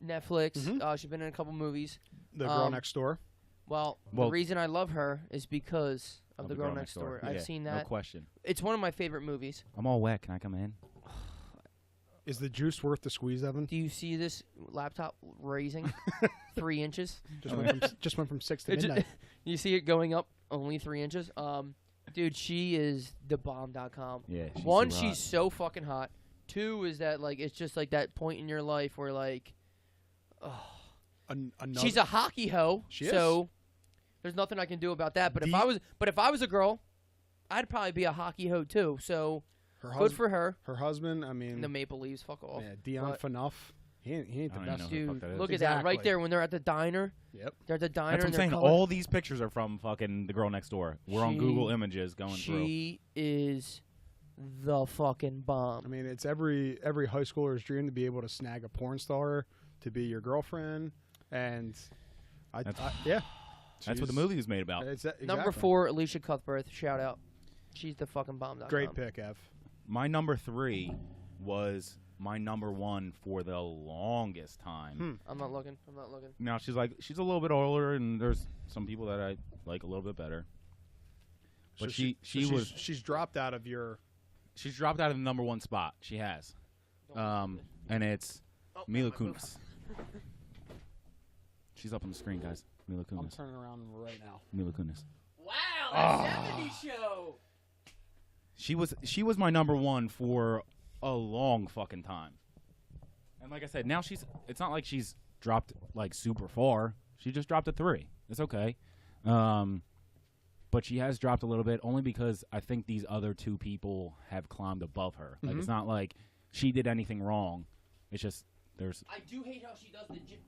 Speaker 3: Netflix.
Speaker 2: Mhm.
Speaker 3: She's been in a couple movies.
Speaker 2: The girl next door.
Speaker 3: Well,
Speaker 1: Well-
Speaker 3: the reason I love her is because of the girl next door.
Speaker 1: Yeah,
Speaker 3: I've seen
Speaker 1: No
Speaker 3: that.
Speaker 1: question.
Speaker 3: It's one of my favorite movies.
Speaker 1: I'm all wet. Can I come in?
Speaker 2: Is the juice worth the squeeze, Evan?
Speaker 3: Do you see this laptop raising 3 inches?
Speaker 2: Just went from 6 to
Speaker 3: It ju-
Speaker 2: midnight.
Speaker 3: You see it going up only 3 inches? Dude, she is thebomb.com.
Speaker 1: Yeah.
Speaker 3: One,
Speaker 1: super hot.
Speaker 3: she's so fucking hot. Two is that like it's just like that point in your life where like, she's a hockey hoe.
Speaker 2: She
Speaker 3: so there's nothing I can do about that. But if I was a girl, I'd probably be a hockey hoe too. So
Speaker 2: her
Speaker 3: good for her.
Speaker 2: Her husband, I mean,
Speaker 3: The Maple Leafs, fuck off.
Speaker 2: yeah, Dion
Speaker 3: But-
Speaker 2: Phaneuf. He ain't the
Speaker 1: I don't even
Speaker 2: best.
Speaker 1: know who the fuck
Speaker 3: Dude,
Speaker 1: that is.
Speaker 3: look at that right
Speaker 2: Exactly.
Speaker 3: there when they're at the diner.
Speaker 2: Yep.
Speaker 3: They're at the diner.
Speaker 1: That's what I'm
Speaker 3: and they're
Speaker 1: saying.
Speaker 3: colored.
Speaker 1: All these pictures are from fucking the girl next door. We're on
Speaker 3: She-
Speaker 1: Google Images going through.
Speaker 3: She is the fucking bomb.
Speaker 2: I mean, it's every high schooler's dream to be able to snag a porn star to be your girlfriend, and
Speaker 1: That's
Speaker 2: She's-
Speaker 1: what the movie was made about.
Speaker 2: Exactly.
Speaker 3: Number 4, Alicia Cuthbert. Shout out. She's the fucking bomb.com.
Speaker 2: Great pick, Ev.
Speaker 1: My number 3 was my number 1 for the longest time.
Speaker 3: I'm not looking.
Speaker 1: Now she's a little bit older, and there's some people that I like a little bit better. But
Speaker 2: So she's dropped out of your.
Speaker 1: she's dropped out of the number 1 spot. She has, and it's Mila Kunis. She's up on the screen, guys. Mila
Speaker 2: I'm
Speaker 1: Kunis.
Speaker 2: turning around right now.
Speaker 1: Mila Kunis.
Speaker 3: Wow, that 70s show.
Speaker 1: She was my number 1 for a long fucking time. And like I said, now it's not like she's dropped like super far. She just dropped a 3. It's okay. But she has dropped a little bit only because I think these other 2 people have climbed above her. Like it's not like she did anything wrong. It's just there's
Speaker 3: I do hate how she does the gym.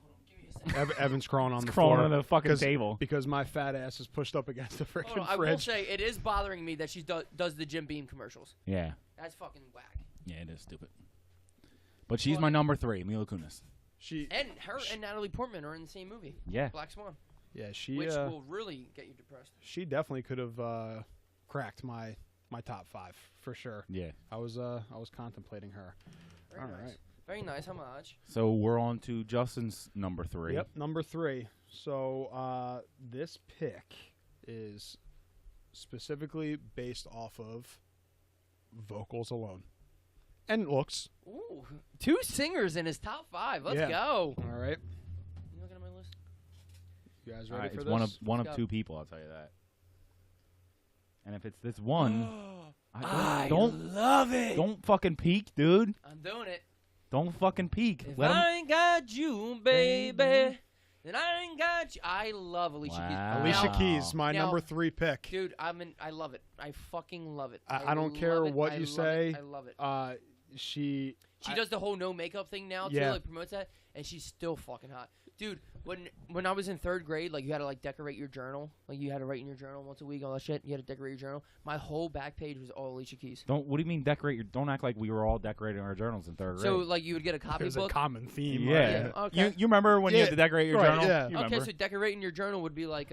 Speaker 3: Hold on, give me a second.
Speaker 2: Evan's crawling on the
Speaker 1: crawling
Speaker 2: floor
Speaker 1: on the fucking
Speaker 2: 'cause-
Speaker 1: table.
Speaker 2: because my fat ass is pushed up against the
Speaker 3: Hold
Speaker 2: freaking
Speaker 3: on, I will
Speaker 2: fridge.
Speaker 3: say it is bothering me that she does the Jim Beam commercials.
Speaker 1: Yeah.
Speaker 3: That's fucking whack.
Speaker 1: Yeah, it is stupid. But she's
Speaker 3: Well,
Speaker 1: my number 3, Mila Kunis.
Speaker 2: She
Speaker 3: And her and Natalie Portman are in the same movie,
Speaker 1: Yeah.
Speaker 3: Black Swan,
Speaker 2: yeah she
Speaker 3: which will really get you depressed.
Speaker 2: she definitely could have cracked my top 5 for sure.
Speaker 1: Yeah.
Speaker 2: I was contemplating her.
Speaker 3: Very
Speaker 2: All
Speaker 3: nice.
Speaker 2: right.
Speaker 3: Very nice. How much?
Speaker 1: So we're on to Justin's number 3.
Speaker 2: Yep, number 3. So this pick is specifically based off of vocals alone and looks.
Speaker 3: Ooh, 2 singers in his top 5. Let's
Speaker 2: Yeah.
Speaker 3: go.
Speaker 2: All right,
Speaker 3: You looking at my list?
Speaker 2: you guys
Speaker 1: All
Speaker 2: ready
Speaker 1: right,
Speaker 2: for
Speaker 1: it's
Speaker 2: this?
Speaker 1: one
Speaker 3: Let's
Speaker 1: of
Speaker 3: go.
Speaker 1: 2 people, I'll tell you that. And if it's this one,
Speaker 3: I
Speaker 1: don't
Speaker 3: love it.
Speaker 1: don't fucking peek, dude.
Speaker 3: I'm doing it.
Speaker 1: Don't fucking peek.
Speaker 3: If
Speaker 1: Let 'em-
Speaker 3: I ain't got you, baby, then I ain't got you. I love Alicia Keys.
Speaker 1: Wow.
Speaker 2: Alicia
Speaker 3: Now,
Speaker 2: Keys, my
Speaker 3: now-
Speaker 2: number 3 pick.
Speaker 3: dude, I love it. I fucking love it.
Speaker 2: I don't care
Speaker 3: love it.
Speaker 2: what
Speaker 3: I
Speaker 2: you
Speaker 3: love
Speaker 2: say.
Speaker 3: it. I love it.
Speaker 2: She
Speaker 3: Does the whole no makeup thing now too,
Speaker 2: Yeah.
Speaker 3: like promotes that, and she's still fucking hot, dude. When I was in 3rd grade, like you had to like decorate your journal, like you had to write in your journal once a week, all that shit. You had to decorate your journal. My whole back page was all Alicia Keys.
Speaker 1: What do you mean decorate your? Don't act like we were all decorating our journals in 3rd grade.
Speaker 3: So like you would get a
Speaker 2: there's a
Speaker 3: copybook.
Speaker 2: common theme.
Speaker 1: yeah.
Speaker 3: Yeah, okay.
Speaker 1: You remember when you had
Speaker 2: Yeah,
Speaker 1: to decorate your
Speaker 2: right,
Speaker 1: journal?
Speaker 2: yeah.
Speaker 1: You
Speaker 3: Okay,
Speaker 1: remember?
Speaker 3: so decorating your journal would be like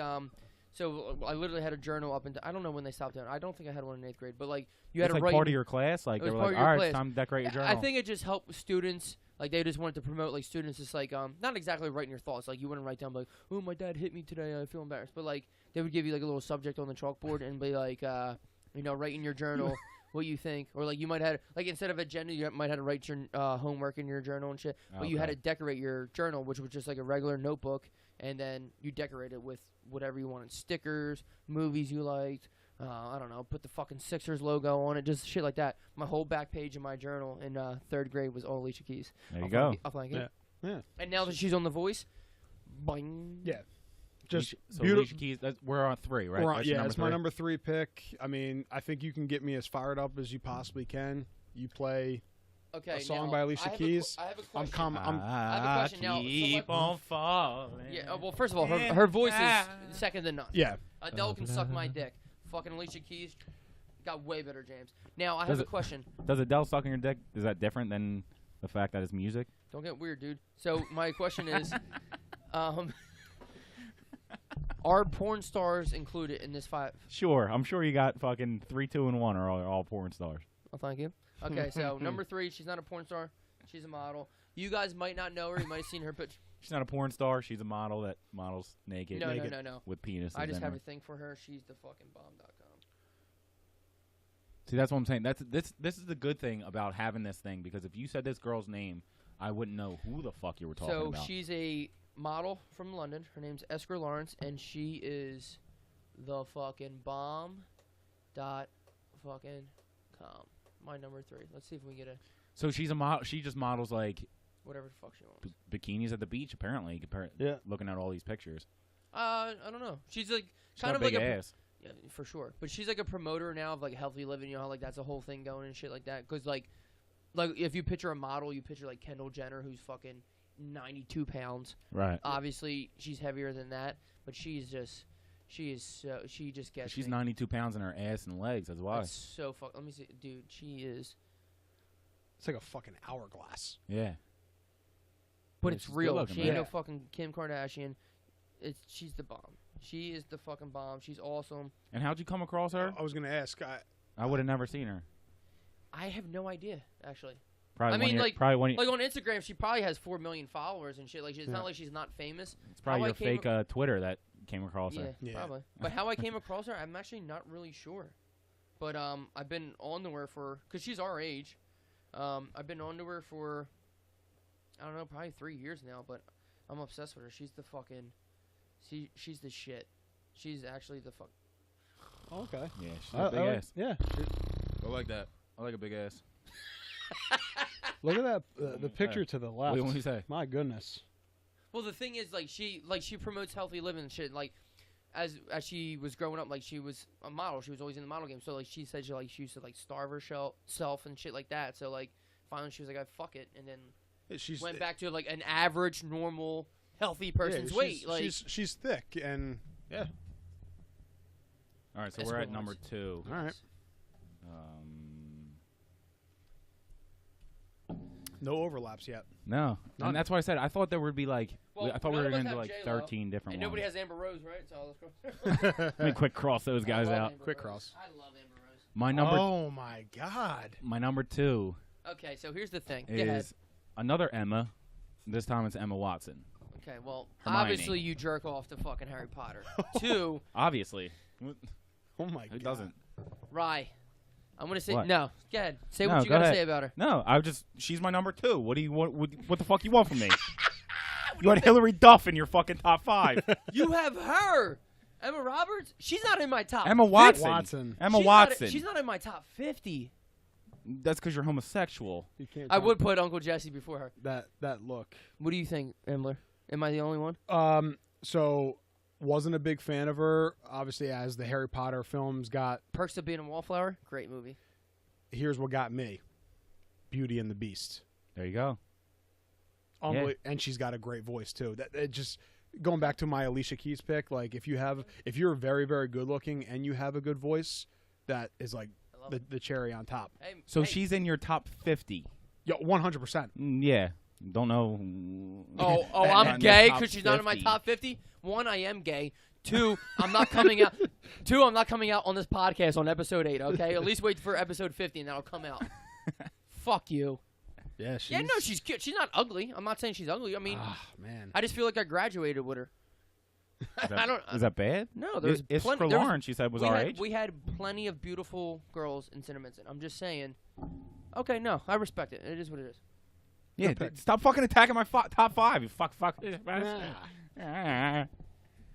Speaker 3: So I literally had a journal up until I don't know when they stopped doing it. I don't think I had one in 8th grade, but like you had
Speaker 1: it's
Speaker 3: to
Speaker 1: like
Speaker 3: write.
Speaker 1: part of your class. Like
Speaker 3: It
Speaker 1: they
Speaker 3: was
Speaker 1: were
Speaker 3: part
Speaker 1: like,
Speaker 3: of your
Speaker 1: all right, it's
Speaker 3: class.
Speaker 1: time to decorate your journal.
Speaker 3: I think it just helped students. Like they just wanted to promote like students. Just like not exactly writing your thoughts. Like you wouldn't write down like, oh my dad hit me today. I feel embarrassed. But like they would give you like a little subject on the chalkboard and be like, write in your journal what you think, or like you might have like instead of agenda, you might have to write your homework in your journal and shit. But you had to
Speaker 1: Okay.
Speaker 3: decorate your journal, which was just like a regular notebook, and then you decorate it with whatever you wanted, stickers, movies you liked. I don't know, put the fucking Sixers logo on it, just shit like that. My whole back page of my journal in 3rd grade was all Alicia Keys.
Speaker 1: There you go.
Speaker 3: I'll flank
Speaker 2: Yeah.
Speaker 3: it.
Speaker 2: Yeah.
Speaker 3: And now that she's on The Voice, boing.
Speaker 2: Yeah. Just
Speaker 1: So
Speaker 2: beautiful.
Speaker 1: Alicia Keys. We're on 3, right?
Speaker 2: We're on-
Speaker 1: That's your
Speaker 2: yeah,
Speaker 1: number
Speaker 2: it's my
Speaker 1: 3?
Speaker 2: number 3 pick. I mean, I think you can get me as fired up as you possibly can. You play
Speaker 3: Okay,
Speaker 2: a song
Speaker 3: now,
Speaker 2: by Alicia
Speaker 3: I have
Speaker 2: Keys.
Speaker 3: I have a
Speaker 2: I'm
Speaker 3: question.
Speaker 2: I'm
Speaker 3: I have a question now. So
Speaker 1: Keep
Speaker 3: what-
Speaker 1: on falling.
Speaker 3: Yeah, well, first of all, her voice is second to none.
Speaker 2: yeah.
Speaker 3: Adele can suck my dick. Fucking Alicia Keys got way better jams. Now, I
Speaker 1: Does
Speaker 3: have a
Speaker 1: it-
Speaker 3: question.
Speaker 1: Does Adele sucking your dick? Is that different than the fact that it's music?
Speaker 3: Don't get weird, dude. So, my question is, are porn stars included in this 5?
Speaker 1: Sure. I'm sure you got fucking 3, 2, and 1 are all porn stars.
Speaker 3: Oh, thank you. Okay, so number 3, she's not a porn star. She's a model. You guys might not know her. You might have seen her picture.
Speaker 1: She's not a porn star. She's a model that models naked.
Speaker 3: No.
Speaker 1: With penises.
Speaker 3: I just
Speaker 1: in
Speaker 3: have
Speaker 1: her.
Speaker 3: a thing for her. She's the fucking bomb.com.
Speaker 1: See, that's what I'm saying. This is the good thing about having this thing, because if you said this girl's name, I wouldn't know who the fuck you were talking about.
Speaker 3: So she's a model from London. Her name's Esker Lawrence, and she is the fucking bomb. Dot fucking com. My number 3. Let's see if we can get a
Speaker 1: So she's a model. She just models like
Speaker 3: whatever the fuck she wants.
Speaker 1: bikinis at the beach. Apparently, looking at all these pictures.
Speaker 3: I don't know. She's like
Speaker 1: She's
Speaker 3: kind
Speaker 1: got
Speaker 3: of
Speaker 1: a big
Speaker 3: like
Speaker 1: ass.
Speaker 3: yeah, for sure. But she's like a promoter now of like healthy living. You know how like that's a whole thing going and shit like that. Because like if you picture a model, you picture like Kendall Jenner, who's fucking 92 pounds.
Speaker 1: Right.
Speaker 3: Obviously, she's heavier than that, but she just gets.
Speaker 1: She's
Speaker 3: me.
Speaker 1: 92 pounds in her ass and legs. That's why.
Speaker 3: That's so fuck. Let me see, dude. She is.
Speaker 2: It's like a fucking hourglass.
Speaker 1: Yeah.
Speaker 3: But
Speaker 1: Yeah,
Speaker 3: it's
Speaker 1: she's
Speaker 3: real.
Speaker 1: good-looking,
Speaker 3: She ain't
Speaker 1: man.
Speaker 3: no fucking Kim Kardashian. She's the bomb. She is the fucking bomb. She's awesome.
Speaker 1: And how'd you come across her?
Speaker 2: I was gonna ask.
Speaker 1: I would have never seen her.
Speaker 3: I have no idea, actually.
Speaker 1: Probably
Speaker 3: I mean,
Speaker 1: like on
Speaker 3: Instagram, she probably has 4 million followers and shit. Like, it's not like she's not famous.
Speaker 1: it's probably
Speaker 3: how
Speaker 1: your
Speaker 3: I came
Speaker 1: fake Twitter that came across
Speaker 3: Yeah,
Speaker 1: her.
Speaker 2: Yeah.
Speaker 3: probably. But how I came across her, I'm actually not really sure. But I've been on to her because she's our age. I've been on to her for, I don't know, probably 3 years now. But I'm obsessed with her. She's the fucking, she's the shit. She's actually the fuck.
Speaker 2: Okay.
Speaker 1: Yeah, she's a big ass.
Speaker 2: Yeah.
Speaker 1: I like that. I like a big ass.
Speaker 2: Look at that. The picture to the left.
Speaker 1: What do you say?
Speaker 2: My goodness.
Speaker 3: Well, the thing is, she promotes healthy living and shit. Like, as she was growing up, like she was a model. She was always in the model game. So like she said, she used to like starve herself and shit like that. So like finally she was like, fuck it, and then went back to like an average, normal, healthy person's weight. Like
Speaker 2: she's thick and yeah.
Speaker 1: All right, so
Speaker 3: That's
Speaker 1: we're
Speaker 3: what
Speaker 1: at
Speaker 3: it
Speaker 1: number
Speaker 3: was.
Speaker 1: 2.
Speaker 2: All right. No overlaps yet.
Speaker 1: No,
Speaker 2: None.
Speaker 1: and that's why I said I thought there would be like
Speaker 3: Well,
Speaker 1: I thought we
Speaker 3: none
Speaker 1: were
Speaker 3: of us
Speaker 1: going to do
Speaker 3: have
Speaker 1: like
Speaker 3: J-Lo,
Speaker 1: 13 different
Speaker 3: and
Speaker 1: ones.
Speaker 3: nobody has Amber Rose, right? So let's go.
Speaker 1: Let me quick cross those guys
Speaker 3: I love
Speaker 1: out.
Speaker 3: Amber
Speaker 2: Quick
Speaker 3: Rose.
Speaker 2: cross.
Speaker 3: I love Amber Rose.
Speaker 1: My number
Speaker 2: Oh my God.
Speaker 1: my number 2
Speaker 3: Okay, so here's the thing. Go ahead.
Speaker 1: is another Emma. This time it's Emma Watson.
Speaker 3: Okay, well,
Speaker 1: Hermione.
Speaker 3: obviously you jerk off to fucking Harry Potter. 2,
Speaker 1: Obviously.
Speaker 2: Oh my
Speaker 1: Who
Speaker 2: God.
Speaker 1: doesn't?
Speaker 3: Rye. I'm gonna say
Speaker 1: What?
Speaker 3: no. Go ahead. Say
Speaker 1: No,
Speaker 3: what you
Speaker 1: go
Speaker 3: gotta
Speaker 1: ahead.
Speaker 3: say about her.
Speaker 1: No, she's my number 2. What do you want? What the fuck you want from me? You had Hillary Duff in your fucking top 5.
Speaker 3: You have her, Emma Roberts. She's not in my top.
Speaker 1: Emma
Speaker 3: 50.
Speaker 1: Watson. Emma
Speaker 3: She's
Speaker 1: Watson.
Speaker 3: She's not in my top 50.
Speaker 1: That's because you're homosexual.
Speaker 2: You can't
Speaker 3: I
Speaker 2: tell
Speaker 3: would put Uncle Jesse before her.
Speaker 2: that look.
Speaker 3: What do you think, Embler? Am I the only one?
Speaker 2: So wasn't a big fan of her. Obviously, as the Harry Potter films got.
Speaker 3: Perks of Being a Wallflower. Great movie.
Speaker 2: Here's what got me: Beauty and the Beast.
Speaker 1: There you go.
Speaker 2: And she's got a great voice too. That just going back to my Alicia Keys pick. Like if you're very very good looking and you have a good voice, that is like
Speaker 3: I love it.
Speaker 2: the cherry on top.
Speaker 3: Hey,
Speaker 1: So
Speaker 3: hey.
Speaker 1: she's in your top 50.
Speaker 2: Yo, 100%.
Speaker 1: Yeah. Don't know.
Speaker 3: Oh,
Speaker 1: Not in
Speaker 3: I'm
Speaker 1: the
Speaker 3: gay
Speaker 1: top
Speaker 3: because she's not in my
Speaker 1: 50.
Speaker 3: top 50. 1, I am gay. 2, I'm not coming out. 2, I'm not coming out on this podcast on episode 8. Okay, at least wait for episode 50 and that'll come out. Fuck you.
Speaker 2: Yeah, she's.
Speaker 3: Yeah, no, she's cute. She's not ugly. I'm not saying she's ugly. I mean,
Speaker 2: Ah, man.
Speaker 3: I just feel like I graduated with her. I don't.
Speaker 1: Is that bad?
Speaker 3: No, there's
Speaker 1: It's
Speaker 3: plenty.
Speaker 1: for
Speaker 3: there was-
Speaker 1: Lauren. She said was
Speaker 3: we
Speaker 1: our
Speaker 3: had,
Speaker 1: age.
Speaker 3: We had plenty of beautiful girls in Cinnamon. I'm just saying. Okay, no, I respect it. It is what it is.
Speaker 1: Yeah. Stop fucking attacking my top 5. You fuck.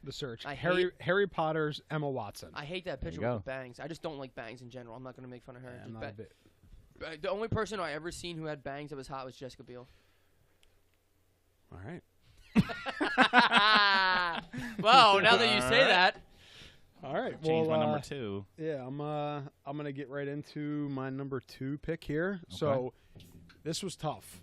Speaker 2: The search.
Speaker 3: I
Speaker 2: Harry Potter's Emma Watson.
Speaker 3: I hate that picture
Speaker 1: you
Speaker 3: with
Speaker 1: go.
Speaker 3: the bangs. I just don't like bangs in general. I'm not gonna make fun of her.
Speaker 2: Yeah,
Speaker 3: Just
Speaker 2: I'm not a bit.
Speaker 3: the only person I ever seen who had bangs that was hot was Jessica Biel.
Speaker 2: All right.
Speaker 3: Well, now that you say that,
Speaker 2: All right.
Speaker 1: Change
Speaker 2: well,
Speaker 1: my number 2.
Speaker 2: Yeah, I'm gonna get right into my number 2 pick here. So this was tough.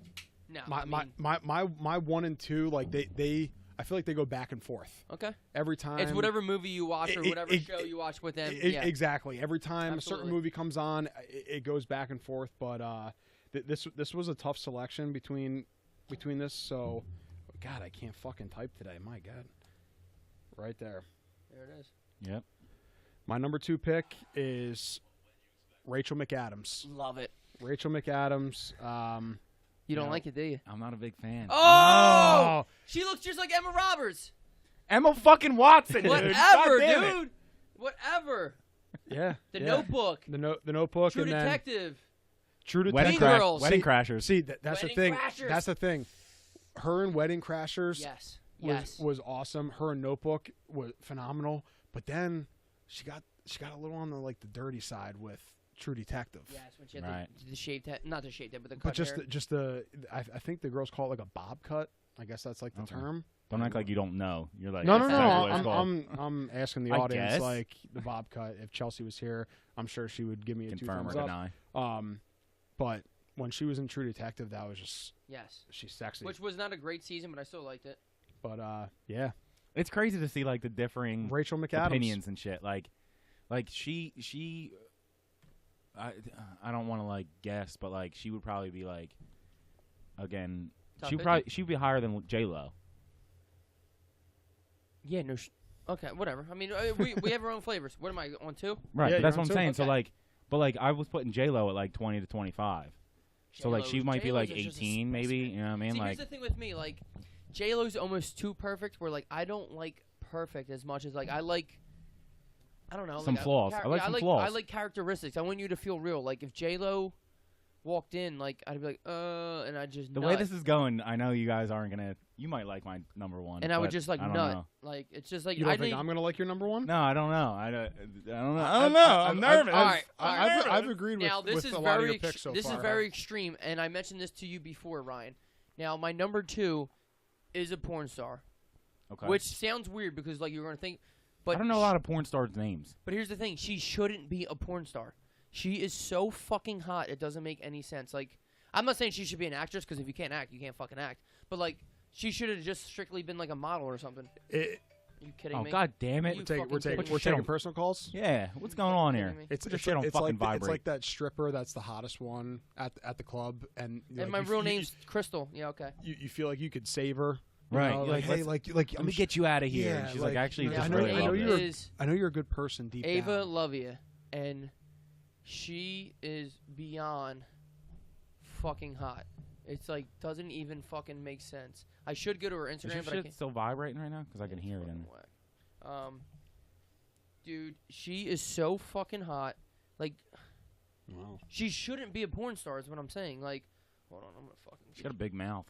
Speaker 3: no,
Speaker 2: My
Speaker 3: I mean,
Speaker 2: my 1 and 2, like they I feel like they go back and forth
Speaker 3: okay.
Speaker 2: every time.
Speaker 3: It's whatever movie you watch or whatever show you watch with them. Yeah.
Speaker 2: Exactly. Every time a
Speaker 3: Absolutely.
Speaker 2: certain movie comes on, it goes back and forth. But this was a tough selection between this. So, God, I can't fucking type today. My God, right there.
Speaker 3: There it is.
Speaker 1: Yep.
Speaker 2: My number 2 pick is Rachel McAdams.
Speaker 3: Love it.
Speaker 2: Rachel McAdams.
Speaker 3: You don't
Speaker 2: No.
Speaker 3: like it, do you?
Speaker 1: I'm not a big fan.
Speaker 3: Oh! She looks just like Emma Roberts.
Speaker 1: Emma fucking Watson, dude.
Speaker 3: Whatever,
Speaker 1: God damn it.
Speaker 3: dude. Whatever.
Speaker 2: Yeah.
Speaker 3: The
Speaker 2: yeah.
Speaker 3: Notebook.
Speaker 2: The Notebook.
Speaker 3: True
Speaker 2: and then
Speaker 3: Detective.
Speaker 2: True
Speaker 1: Wedding,
Speaker 2: Detective.
Speaker 3: Mean Girls.
Speaker 1: Wedding
Speaker 2: See-
Speaker 1: Crashers.
Speaker 2: See, that's
Speaker 3: Wedding
Speaker 2: the thing.
Speaker 3: Crashers.
Speaker 2: That's the thing. Her and Wedding Crashers
Speaker 3: Yes.
Speaker 2: was,
Speaker 3: Yes.
Speaker 2: was awesome. Her and Notebook was phenomenal. But then she got a little on the dirty side with True Detective.
Speaker 3: Yes, when she had
Speaker 1: Right.
Speaker 3: the shaved head. Not the shaved head, but the cut
Speaker 2: But just
Speaker 3: hair.
Speaker 2: I think the girls call it like a bob cut. I guess that's like the
Speaker 1: Okay.
Speaker 2: term.
Speaker 1: Don't act like you don't know. You're like,
Speaker 2: No.
Speaker 1: that's exactly what it's called.
Speaker 2: I'm asking the
Speaker 1: I
Speaker 2: audience
Speaker 1: guess.
Speaker 2: like the bob cut. If Chelsea was here, I'm sure she would give me a
Speaker 1: Confirm or
Speaker 2: 2 thumbs up.
Speaker 1: deny.
Speaker 2: But when she was in True Detective, that was just
Speaker 3: Yes.
Speaker 2: she's sexy.
Speaker 3: Which was not a great season, but I still liked it.
Speaker 2: But yeah,
Speaker 1: It's crazy to see like the differing
Speaker 2: Rachel McAdams.
Speaker 1: opinions and shit. Like she. I don't want to like guess, but like she would probably be like, again,
Speaker 3: Top
Speaker 1: she'd
Speaker 3: 50?
Speaker 1: she'd be higher than J Lo.
Speaker 3: Yeah, no. Okay, whatever. I mean, we have our own flavors. What am I on 2?
Speaker 1: Right,
Speaker 2: Yeah,
Speaker 1: but that's
Speaker 2: you're
Speaker 1: what I'm
Speaker 2: on
Speaker 1: saying.
Speaker 3: two.
Speaker 1: So
Speaker 3: Okay.
Speaker 1: like, but like I was putting J Lo at like 20 to 25. So like she might be
Speaker 3: J-Lo's
Speaker 1: like
Speaker 3: is just a
Speaker 1: 18 maybe.
Speaker 3: specimen.
Speaker 1: You know what I mean?
Speaker 3: See,
Speaker 1: Like
Speaker 3: here's the thing with me. Like, J-Lo's almost too perfect. Where like I don't like perfect as much as like I like. I don't know.
Speaker 1: Some
Speaker 3: like,
Speaker 1: flaws. I like some flaws.
Speaker 3: I like characteristics. I want you to feel real. Like if J-Lo walked in, like I'd be like, and I just
Speaker 1: the
Speaker 3: nut.
Speaker 1: way this is going, I know you guys aren't gonna. You might like my number one,
Speaker 3: and I would
Speaker 1: but
Speaker 3: just like
Speaker 1: I don't
Speaker 3: nut.
Speaker 1: know.
Speaker 3: Like it's just like
Speaker 2: You don't
Speaker 3: I
Speaker 2: think
Speaker 3: need-
Speaker 2: I'm gonna like your number one?
Speaker 1: No, I don't know. I don't know. I don't know. I'm nervous.
Speaker 3: All right,
Speaker 2: I've agreed
Speaker 3: Now
Speaker 2: with
Speaker 3: this is
Speaker 2: a lot of
Speaker 3: very
Speaker 2: your picks so
Speaker 3: this
Speaker 2: far.
Speaker 3: is very extreme, and I mentioned this to you before, Ryan. Now my number 2 is a porn star,
Speaker 1: Okay.
Speaker 3: which sounds weird because like you're gonna think, but
Speaker 1: I don't know a lot of porn stars' names.
Speaker 3: But here's the thing: she shouldn't be a porn star. She is so fucking hot; it doesn't make any sense. Like, I'm not saying she should be an actress because if you can't act, you can't fucking act. But like, she should have just strictly been like a model or something. Are you kidding
Speaker 1: Oh
Speaker 3: me?
Speaker 1: god damn it!
Speaker 3: You
Speaker 2: We're
Speaker 3: fucking
Speaker 2: taking
Speaker 3: kidding me?
Speaker 2: taking personal calls.
Speaker 1: Yeah, what's going on here?
Speaker 3: Kidding me?
Speaker 2: It's
Speaker 1: Put your shit on fucking
Speaker 2: like it's
Speaker 1: vibrate.
Speaker 2: like that stripper that's the hottest one at the club, and
Speaker 3: And
Speaker 2: like,
Speaker 3: my
Speaker 2: you-
Speaker 3: real
Speaker 2: you-
Speaker 3: name's Crystal. Yeah, okay.
Speaker 2: You feel like you could save her, you
Speaker 1: Right.
Speaker 2: know,
Speaker 1: You're
Speaker 2: like,
Speaker 1: like,
Speaker 2: hey,
Speaker 1: let's-
Speaker 2: like
Speaker 1: Let me get you out of here.
Speaker 2: Yeah,
Speaker 1: And she's like,
Speaker 2: like,
Speaker 1: actually,
Speaker 2: you know,
Speaker 1: just
Speaker 2: I know-
Speaker 1: really
Speaker 2: I know
Speaker 1: love
Speaker 2: you're-
Speaker 1: this.
Speaker 2: I know you're a good person deep
Speaker 3: Ava
Speaker 2: down.
Speaker 3: Lovia, and she is beyond fucking hot. It's like doesn't even fucking make sense. I should go to her
Speaker 1: Is
Speaker 3: Instagram,
Speaker 1: your
Speaker 3: but I
Speaker 1: shit
Speaker 3: can't.
Speaker 1: still vibrating right now? Because I can hear it. In
Speaker 3: Fucking whack. Dude, she is so fucking hot. Like,
Speaker 2: Wow.
Speaker 3: she shouldn't be a porn star. Is what I'm saying. Like, hold on, I'm gonna fucking.
Speaker 1: She's got a big mouth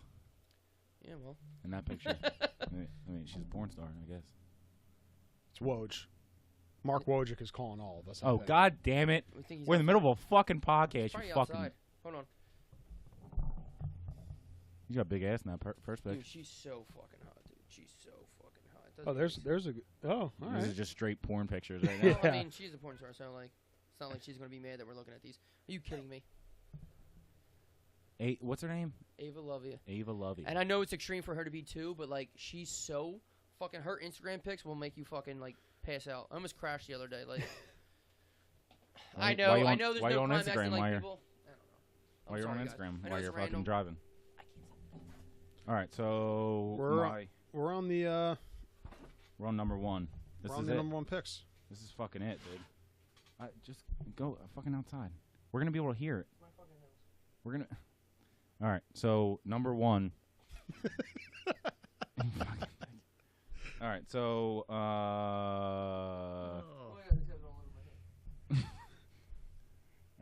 Speaker 3: Yeah, well.
Speaker 1: in that picture. I mean, she's a porn star, I guess.
Speaker 2: It's Woj. Mark Wojcik is calling all of us. I
Speaker 1: Oh
Speaker 2: think.
Speaker 1: god damn it!
Speaker 3: We think he's
Speaker 1: We're in the
Speaker 3: outside.
Speaker 1: middle of a fucking
Speaker 3: He's
Speaker 1: podcast.
Speaker 3: probably
Speaker 1: You fucking.
Speaker 3: outside. Hold on.
Speaker 1: You got a big ass in that first
Speaker 3: Dude,
Speaker 1: picture.
Speaker 3: she's so fucking hot, dude. She's so fucking hot. It
Speaker 2: Oh,
Speaker 3: doesn't
Speaker 2: there's a all
Speaker 1: This
Speaker 2: right.
Speaker 1: is just straight porn pictures right now.
Speaker 3: Well, I
Speaker 2: Yeah.
Speaker 3: mean, she's a porn star, so like, it's not like she's gonna be mad that we're looking at these. Are you kidding me?
Speaker 1: What's her name?
Speaker 3: Ava Lovia.
Speaker 1: Ava Lovey.
Speaker 3: And I know it's extreme for her to be 2, but like, she's so fucking. Her Instagram pics will make you fucking like pass out. I almost crashed the other day. Like,
Speaker 1: Why-
Speaker 3: I know,
Speaker 1: why you
Speaker 3: I
Speaker 1: on-
Speaker 3: know. There's
Speaker 1: why you
Speaker 3: no
Speaker 1: on
Speaker 3: climaxing
Speaker 1: Instagram
Speaker 3: like
Speaker 1: while you're-
Speaker 3: people. I don't know. I'm
Speaker 1: While you're on
Speaker 3: sorry, guys.
Speaker 1: Instagram,
Speaker 3: I know
Speaker 1: while
Speaker 3: it's
Speaker 1: you're
Speaker 3: random.
Speaker 1: fucking driving.
Speaker 3: I can't.
Speaker 1: All right, so
Speaker 2: We're on the
Speaker 1: we're on number 1. This
Speaker 2: we're on
Speaker 1: is
Speaker 2: the
Speaker 1: it.
Speaker 2: number 1 picks.
Speaker 1: This is fucking it, dude. Just go fucking outside. We're gonna be able to hear it. We're gonna. All right, so number 1. All right, so
Speaker 3: Oh, yeah, this goes all over my head.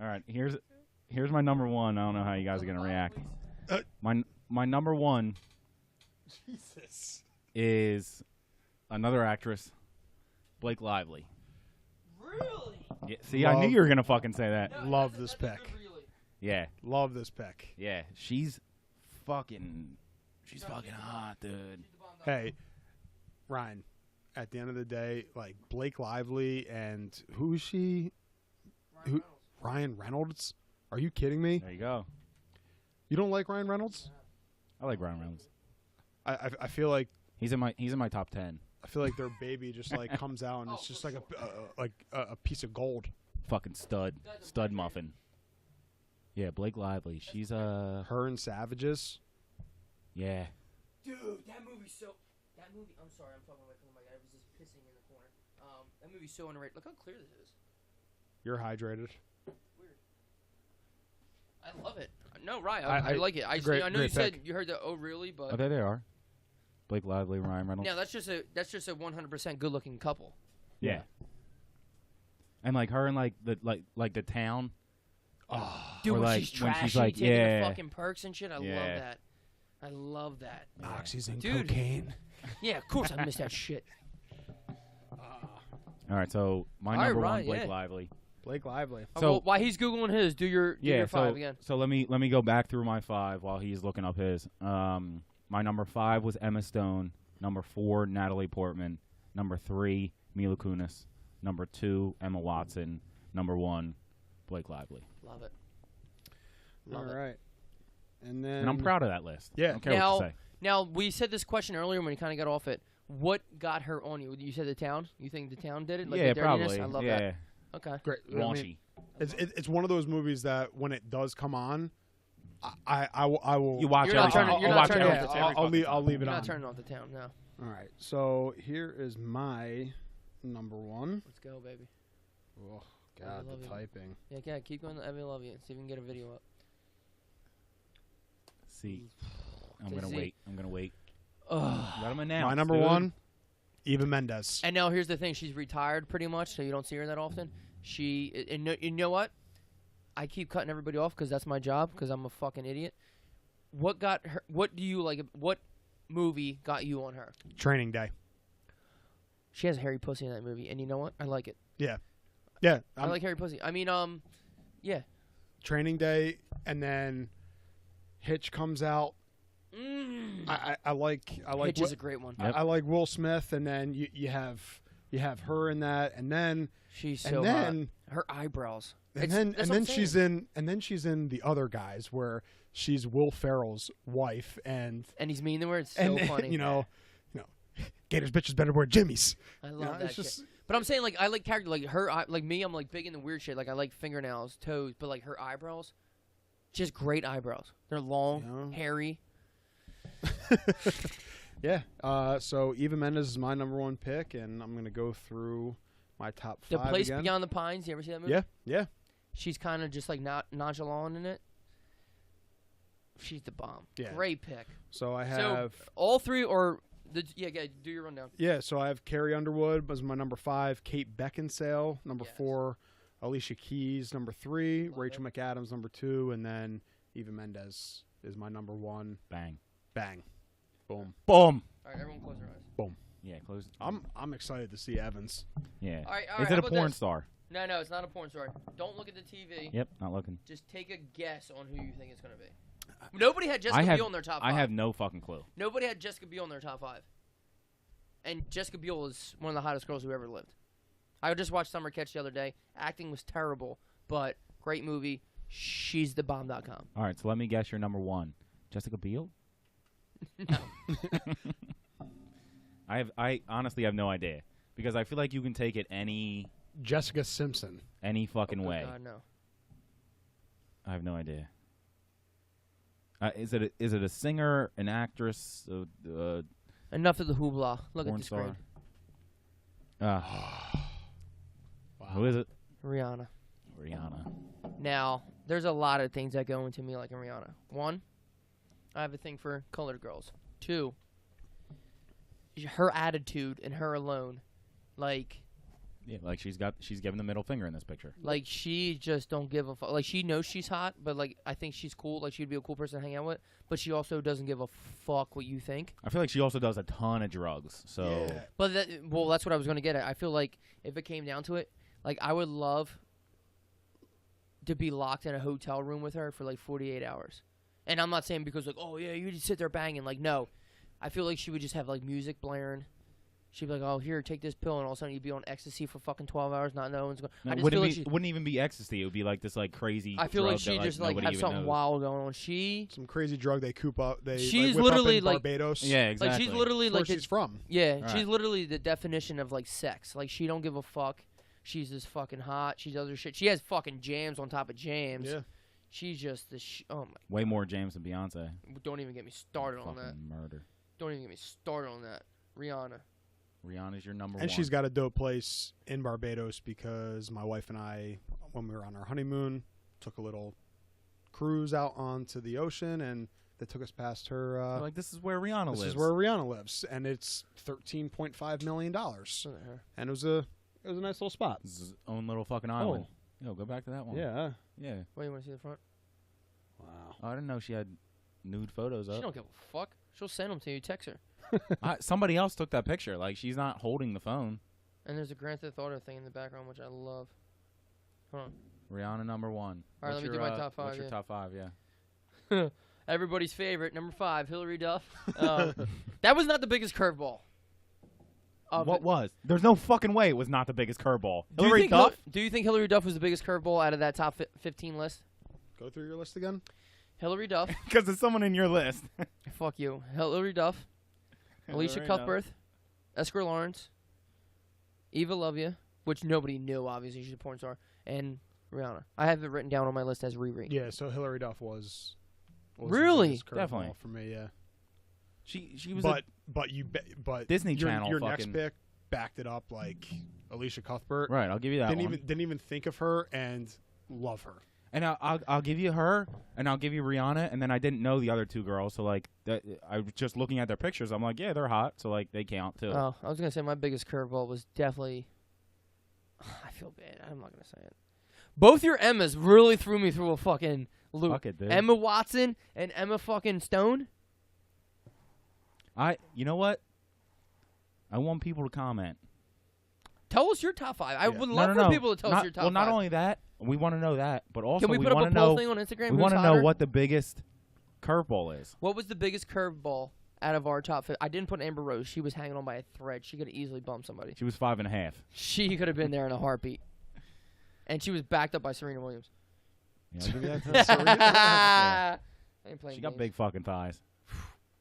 Speaker 1: all right. Here's my number 1. I don't know how you guys are gonna react. My number 1
Speaker 2: Jesus.
Speaker 1: is another actress, Blake Lively.
Speaker 3: Really?
Speaker 1: Yeah, see, I knew you were gonna fucking say that.
Speaker 3: No,
Speaker 2: Love
Speaker 3: that's
Speaker 2: this
Speaker 3: a
Speaker 2: pick.
Speaker 3: really.
Speaker 1: Yeah,
Speaker 2: Love this pick.
Speaker 1: yeah. She's fucking hot, dude.
Speaker 3: She's the bomb dog.
Speaker 2: Hey, Ryan. At the end of the day, like Blake Lively and who is she?
Speaker 3: Ryan
Speaker 2: Who-
Speaker 3: Reynolds.
Speaker 2: Ryan Reynolds? Are you kidding me?
Speaker 1: There you go.
Speaker 2: You don't like Ryan Reynolds?
Speaker 1: I like Ryan Reynolds.
Speaker 2: I feel like
Speaker 1: He's in my top 10.
Speaker 2: their baby just like comes out and
Speaker 3: Oh,
Speaker 2: it's just
Speaker 3: for
Speaker 2: like a piece of gold.
Speaker 1: Fucking stud muffin. Yeah, Blake Lively. She's
Speaker 2: Her and Savages.
Speaker 1: yeah.
Speaker 3: Dude, that movie's so. That movie. I'm sorry, I'm talking away from the mic. I was just pissing in the corner. That movie's so underrated. Look how clear this is.
Speaker 2: You're hydrated.
Speaker 3: Weird. I love it. No, right.
Speaker 2: I
Speaker 3: I like it. I
Speaker 2: great-
Speaker 3: know you
Speaker 2: great
Speaker 3: said
Speaker 2: pick.
Speaker 3: you heard the oh really, but
Speaker 1: Oh, there they are. Blake Lively, Ryan Reynolds.
Speaker 3: yeah, that's just a 100% good looking couple.
Speaker 1: Yeah. And like her and like the town.
Speaker 3: Dude,
Speaker 1: Or,
Speaker 3: when
Speaker 1: like,
Speaker 3: she's
Speaker 1: when
Speaker 3: trashy,
Speaker 1: she's like,
Speaker 3: taking
Speaker 1: yeah.
Speaker 3: the fucking perks and shit. I love
Speaker 1: Yeah.
Speaker 3: that. I love that.
Speaker 2: Oxys and
Speaker 3: Dude.
Speaker 2: cocaine.
Speaker 3: Yeah, of course I missed that shit.
Speaker 1: All right, so my
Speaker 3: All right,
Speaker 1: number one,
Speaker 3: Ryan,
Speaker 1: Blake
Speaker 3: yeah.
Speaker 1: Lively.
Speaker 2: Blake Lively.
Speaker 1: So-
Speaker 3: Well, while he's googling his, do your five
Speaker 1: so
Speaker 3: again.
Speaker 1: so let me go back through my 5 while he's looking up his. My number 5 was Emma Stone. Number 4, Natalie Portman. Number 3, Mila Kunis. Number 2, Emma Watson. Number 1, Blake Lively.
Speaker 3: Love it.
Speaker 2: All
Speaker 3: Love it.
Speaker 2: right. And then
Speaker 1: And I'm proud of that list.
Speaker 2: Yeah.
Speaker 1: I don't care what you say.
Speaker 3: Now we said this question earlier when you kind of got off it. What got her on you? You said the town. You think the town did it? Like
Speaker 1: Yeah,
Speaker 3: the dirtiness?
Speaker 1: probably.
Speaker 3: I love
Speaker 1: yeah.
Speaker 3: that. Okay.
Speaker 2: great. I
Speaker 1: Raunchy.
Speaker 2: mean, it's one of those movies that when it does come on, I will.
Speaker 1: You watch
Speaker 3: You're
Speaker 1: it.
Speaker 3: not turning-
Speaker 1: I'll
Speaker 3: you're not
Speaker 1: watch
Speaker 3: turning
Speaker 1: it.
Speaker 3: off
Speaker 2: Yeah,
Speaker 3: the
Speaker 1: every
Speaker 2: I'll leave.
Speaker 1: fucking
Speaker 2: I'll leave it
Speaker 3: You're
Speaker 2: on.
Speaker 3: not turning off the town. No.
Speaker 2: All right. So here is my number 1.
Speaker 3: Let's go, baby.
Speaker 2: Oh
Speaker 3: I
Speaker 2: God,
Speaker 3: love
Speaker 2: the
Speaker 3: it.
Speaker 2: typing.
Speaker 3: Yeah, keep going. I love you. See if we can get a video up.
Speaker 1: See, I'm
Speaker 3: To
Speaker 1: gonna
Speaker 3: Z.
Speaker 1: wait. I'm gonna wait.
Speaker 3: Ugh.
Speaker 1: Let him announce.
Speaker 2: My number
Speaker 1: dude.
Speaker 2: 1, Eva Mendes.
Speaker 3: And now here's the thing: she's retired pretty much, so you don't see her that often. You know what? I keep cutting everybody off because that's my job. Because I'm a fucking idiot. What got her? What do you like? What movie got you on her?
Speaker 2: Training Day.
Speaker 3: She has a hairy pussy in that movie, and you know what? I like it.
Speaker 2: Yeah.
Speaker 3: I like hairy pussy. I mean, yeah.
Speaker 2: Training Day, and then Hitch comes out. I like
Speaker 3: Hitch is a great one.
Speaker 1: Yep.
Speaker 2: I like Will Smith, and then you have her in that, and then
Speaker 3: She's so
Speaker 2: and then
Speaker 3: hot. Her eyebrows.
Speaker 2: and
Speaker 3: It's-
Speaker 2: then
Speaker 3: that's
Speaker 2: and
Speaker 3: what
Speaker 2: then
Speaker 3: I'm
Speaker 2: she's
Speaker 3: saying.
Speaker 2: in the Other Guys where she's Will Ferrell's wife, and
Speaker 3: And he's mean to her. It's so funny.
Speaker 2: you know, Gators bitches better wear Jimmy's.
Speaker 3: I
Speaker 2: You
Speaker 3: love
Speaker 2: know,
Speaker 3: that
Speaker 2: it's
Speaker 3: shit.
Speaker 2: just
Speaker 3: But I'm saying, like, I like character, like her, like me. I'm like big into weird shit. Like I like fingernails, toes, but like her eyebrows, just great eyebrows. They're long,
Speaker 2: Yeah.
Speaker 3: hairy.
Speaker 2: yeah. So Eva Mendes is my number 1 pick, and I'm gonna go through my top 5
Speaker 3: The Place
Speaker 2: again.
Speaker 3: Beyond the Pines. You ever see that movie?
Speaker 2: Yeah.
Speaker 3: She's kind of just like not nonchalant in it. She's the bomb.
Speaker 2: Yeah.
Speaker 3: Great pick.
Speaker 2: So I
Speaker 3: So
Speaker 2: have
Speaker 3: all three or yeah, do your rundown.
Speaker 2: so I have Carrie Underwood as my number 5, Kate Beckinsale number
Speaker 3: Yes.
Speaker 2: 4, Alicia Keys number 3,
Speaker 3: Love
Speaker 2: Rachel McAdams number 2, and then Eva Mendes is my number 1.
Speaker 1: Bang.
Speaker 2: Bang, boom.
Speaker 1: Boom.
Speaker 3: All right, everyone close their eyes.
Speaker 1: Yeah, close.
Speaker 2: I'm excited to see Evans.
Speaker 1: Yeah.
Speaker 3: All right,
Speaker 1: Is
Speaker 3: how
Speaker 1: it a
Speaker 3: about
Speaker 1: porn
Speaker 3: this?
Speaker 1: star?
Speaker 3: No, it's not a porn star. Don't look at the TV.
Speaker 1: Yep. Not looking.
Speaker 3: Just take a guess on who you think it's going to be. Nobody had
Speaker 1: I
Speaker 3: Jessica
Speaker 1: have-
Speaker 3: Biel in their top 5.
Speaker 1: I have no fucking clue.
Speaker 3: Nobody had Jessica Biel in their top 5. And Jessica Biel is one of the hottest girls who ever lived. I just watched Summer Catch the other day. Acting was terrible, but great movie. She's the bomb.com.
Speaker 1: All right, so let me guess your number 1. Jessica Biel?
Speaker 3: No.
Speaker 1: I honestly have no idea because I feel like you can take it any
Speaker 2: Jessica Simpson.
Speaker 1: fucking
Speaker 3: Oh,
Speaker 1: way.
Speaker 3: God, no.
Speaker 1: I have no idea. Is it a singer, an actress,
Speaker 3: Enough of the hoopla. Look at
Speaker 1: porn
Speaker 3: the screen.
Speaker 1: star? Who is it?
Speaker 3: Rihanna.
Speaker 1: Rihanna.
Speaker 3: Now, there's a lot of things that go into me like a Rihanna. 1, I have a thing for colored girls. 2, her attitude and her alone. Like
Speaker 1: Yeah, like she's giving the middle finger in this picture.
Speaker 3: Like, she just don't give a fuck. Like, she knows she's hot, but, like, I think she's cool. Like, she'd be a cool person to hang out with. But she also doesn't give a fuck what you think.
Speaker 1: I feel like she also does a ton of drugs. So
Speaker 2: Yeah.
Speaker 3: But, that's what I was going to get at. I feel like if it came down to it, like, I would love to be locked in a hotel room with her for, like, 48 hours. And I'm not saying because, like, oh, yeah, you just sit there banging. Like, no. I feel like she would just have, like, music blaring. She'd be like, oh, here, take this pill, and all of a sudden you'd be on ecstasy for fucking 12 hours, not knowing what's going on.
Speaker 1: No,
Speaker 3: I just
Speaker 1: wouldn't
Speaker 3: feel
Speaker 1: be
Speaker 3: like she,
Speaker 1: wouldn't even be ecstasy. It would be like this like crazy.
Speaker 3: I feel
Speaker 1: drug
Speaker 3: like she
Speaker 1: that,
Speaker 3: just like
Speaker 1: nobody
Speaker 3: have
Speaker 1: even
Speaker 3: something
Speaker 1: knows.
Speaker 3: wild going on. She,
Speaker 2: Some crazy drug they coop up.
Speaker 3: She's
Speaker 2: whip
Speaker 3: literally,
Speaker 2: up in
Speaker 3: like-
Speaker 2: Barbados.
Speaker 1: Yeah, exactly.
Speaker 3: like, she's literally
Speaker 2: That's where
Speaker 3: like,
Speaker 2: she's from.
Speaker 3: yeah,
Speaker 1: Right.
Speaker 3: she's literally the definition of like sex. Like, she don't give a fuck. She's just fucking hot. She does her shit. She has fucking jams on top of jams.
Speaker 2: Yeah.
Speaker 3: She's just the oh my.
Speaker 1: Way more James than Beyonce.
Speaker 3: Don't even get me started on that.
Speaker 1: Fucking murder.
Speaker 3: Don't even get me started on that. Rihanna.
Speaker 1: Rihanna's your number
Speaker 2: And
Speaker 1: one.
Speaker 2: she's got a dope place in Barbados because my wife and I, when we were on our honeymoon, took a little cruise out onto the ocean, and they took us past her.
Speaker 1: Like, this is where Rihanna lives.
Speaker 2: This is where Rihanna lives, and it's $13.5 million. And it was a nice little spot.
Speaker 1: This is his own little fucking island. Yo, go back to that one.
Speaker 2: Yeah.
Speaker 1: Yeah.
Speaker 3: Wait, you want to see the front?
Speaker 2: Wow.
Speaker 1: Oh, I didn't know she had nude photos
Speaker 3: She
Speaker 1: up.
Speaker 3: don't give a fuck. She'll send them to you. Text her.
Speaker 1: Somebody else took that picture. Like, she's not holding the phone.
Speaker 3: And there's a Grand Theft Auto thing in the background, which I love. Hold on.
Speaker 1: Rihanna number 1.
Speaker 3: All right,
Speaker 1: What's
Speaker 3: let me
Speaker 1: your,
Speaker 3: do my top 5.
Speaker 1: What's your top 5? Yeah.
Speaker 3: Everybody's favorite, number 5, Hillary Duff. That was not the biggest curveball.
Speaker 1: What was? There's no fucking way it was not the biggest curveball.
Speaker 3: Do
Speaker 1: Hillary Duff?
Speaker 3: Do you think Hillary Duff was the biggest curveball out of that top 15 list?
Speaker 2: Go through your list again.
Speaker 3: Hillary Duff.
Speaker 1: Because there's someone in your list.
Speaker 3: Fuck you. Hillary Duff. Alicia
Speaker 1: Hillary
Speaker 3: Cuthbert. Esker Lawrence. Eva Lovia, which nobody knew, obviously. She's a porn star. And Rihanna. I have it written down on my list as Riri.
Speaker 2: Yeah, so Hillary Duff was
Speaker 3: Really?
Speaker 2: the biggest curveball
Speaker 1: Definitely.
Speaker 2: for me. Yeah.
Speaker 1: She was
Speaker 2: But
Speaker 1: Disney
Speaker 2: your,
Speaker 1: Channel
Speaker 2: Your next
Speaker 1: fucking-
Speaker 2: pick backed it up like Alicia Cuthbert.
Speaker 1: Right, I'll give you that one.
Speaker 2: Didn't even think of her and love her.
Speaker 1: And I'll give you her, and I'll give you Rihanna, and then I didn't know the other two girls, so like I was just looking at their pictures. I'm like, yeah, they're hot, so like they count too.
Speaker 3: Oh, I was going to say my biggest curveball was definitely... I feel bad. I'm not going to say it. Both your Emmas really threw me through a fucking loop.
Speaker 1: Fuck it, dude.
Speaker 3: Emma Watson and Emma fucking Stone.
Speaker 1: You know what? I want people to comment.
Speaker 3: Tell us your top 5. I would love
Speaker 1: No.
Speaker 3: for people to tell us
Speaker 1: Not-
Speaker 3: your top
Speaker 1: well,
Speaker 3: 5.
Speaker 1: not only that, we want to know that, but also
Speaker 3: Can we put up
Speaker 1: want
Speaker 3: a
Speaker 1: to
Speaker 3: poll
Speaker 1: know.
Speaker 3: thing on Instagram?
Speaker 1: We
Speaker 3: want to
Speaker 1: know what the biggest curveball is.
Speaker 3: What was the biggest curveball out of our top 5? I didn't put Amber Rose. She was hanging on by a thread. She could have easily bumped somebody.
Speaker 1: She was 5.5.
Speaker 3: She could have been there in a heartbeat. And she was backed up by Serena Williams.
Speaker 1: Yeah, I'll give you that too.
Speaker 3: I ain't playing
Speaker 1: She got
Speaker 3: games.
Speaker 1: big fucking thighs.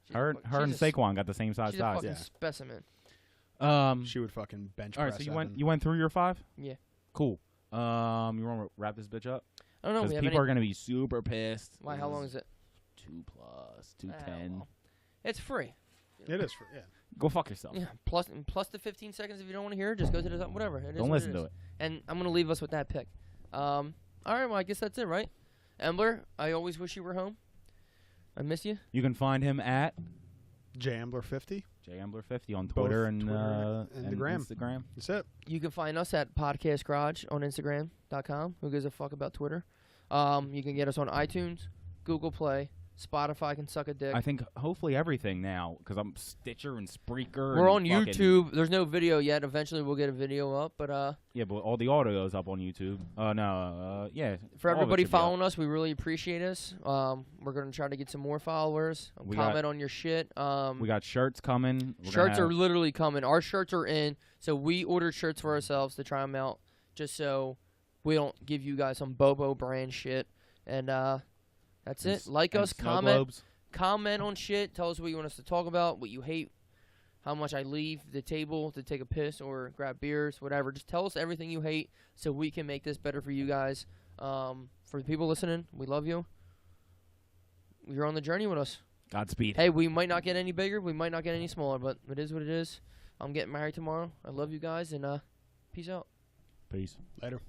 Speaker 3: She's
Speaker 1: Her
Speaker 3: a-
Speaker 1: and
Speaker 3: she's a-
Speaker 1: Saquon got the same size
Speaker 3: She's a
Speaker 1: thighs.
Speaker 3: fucking
Speaker 2: Yeah.
Speaker 3: specimen.
Speaker 2: She would fucking bench
Speaker 1: All right,
Speaker 2: press.
Speaker 1: so
Speaker 2: Evan.
Speaker 1: you went through your 5?
Speaker 3: Yeah.
Speaker 1: Cool. You want to wrap this bitch up?
Speaker 3: I don't know.
Speaker 1: Because
Speaker 3: We have
Speaker 1: people
Speaker 3: any...
Speaker 1: are gonna be super pissed.
Speaker 3: Why? How long is it?
Speaker 1: 2 plus
Speaker 3: Ah,
Speaker 1: 210.
Speaker 3: well. It's free.
Speaker 2: It is for yeah.
Speaker 1: Go fuck yourself.
Speaker 3: Yeah. Plus the 15 seconds if you don't want to hear it. Just go to the whatever. It is
Speaker 1: Don't
Speaker 3: what
Speaker 1: listen
Speaker 3: it
Speaker 1: to
Speaker 3: is.
Speaker 1: it.
Speaker 3: And I'm gonna leave us with that pick. All right. Well, I guess that's it, right? Embler, I always wish you were home. I miss you.
Speaker 1: You can find him at
Speaker 2: JAmbler50.
Speaker 1: JAmbler50 on
Speaker 2: Both
Speaker 1: Twitter and
Speaker 2: the gram.
Speaker 1: Instagram.
Speaker 2: That's it.
Speaker 3: You can find us at Podcast Garage on Instagram.com. Who gives a fuck about Twitter? You can get us on iTunes, Google Play, Spotify can suck a dick.
Speaker 1: I think hopefully everything now because I'm Stitcher and Spreaker.
Speaker 3: We're
Speaker 1: and
Speaker 3: on
Speaker 1: fucking-
Speaker 3: YouTube. There's no video yet. Eventually we'll get a video up. But
Speaker 1: Yeah, but all the audio is up on YouTube. Yeah.
Speaker 3: for
Speaker 1: all of it
Speaker 3: everybody
Speaker 1: should be up.
Speaker 3: following us, we really appreciate us. We're going to try to get some more followers.
Speaker 1: We
Speaker 3: Comment on your shit.
Speaker 1: We got shirts coming. We're gonna
Speaker 3: Shirts are
Speaker 1: have-
Speaker 3: literally coming. Our shirts are in. So we ordered shirts for ourselves to try them out just so we don't give you guys some Bobo brand shit. And that's
Speaker 1: and
Speaker 3: it. Like
Speaker 1: and
Speaker 3: us,
Speaker 1: snow
Speaker 3: comment.
Speaker 1: globes.
Speaker 3: Comment on shit. Tell us what you want us to talk about, what you hate, how much I leave the table to take a piss or grab beers, whatever. Just tell us everything you hate so we can make this better for you guys. For the people listening, we love you. You're on the journey with us.
Speaker 1: Godspeed.
Speaker 3: Hey, we might not get any bigger, we might not get any smaller, but it is what it is. I'm getting married tomorrow. I love you guys, and peace out.
Speaker 1: Peace.
Speaker 2: Later.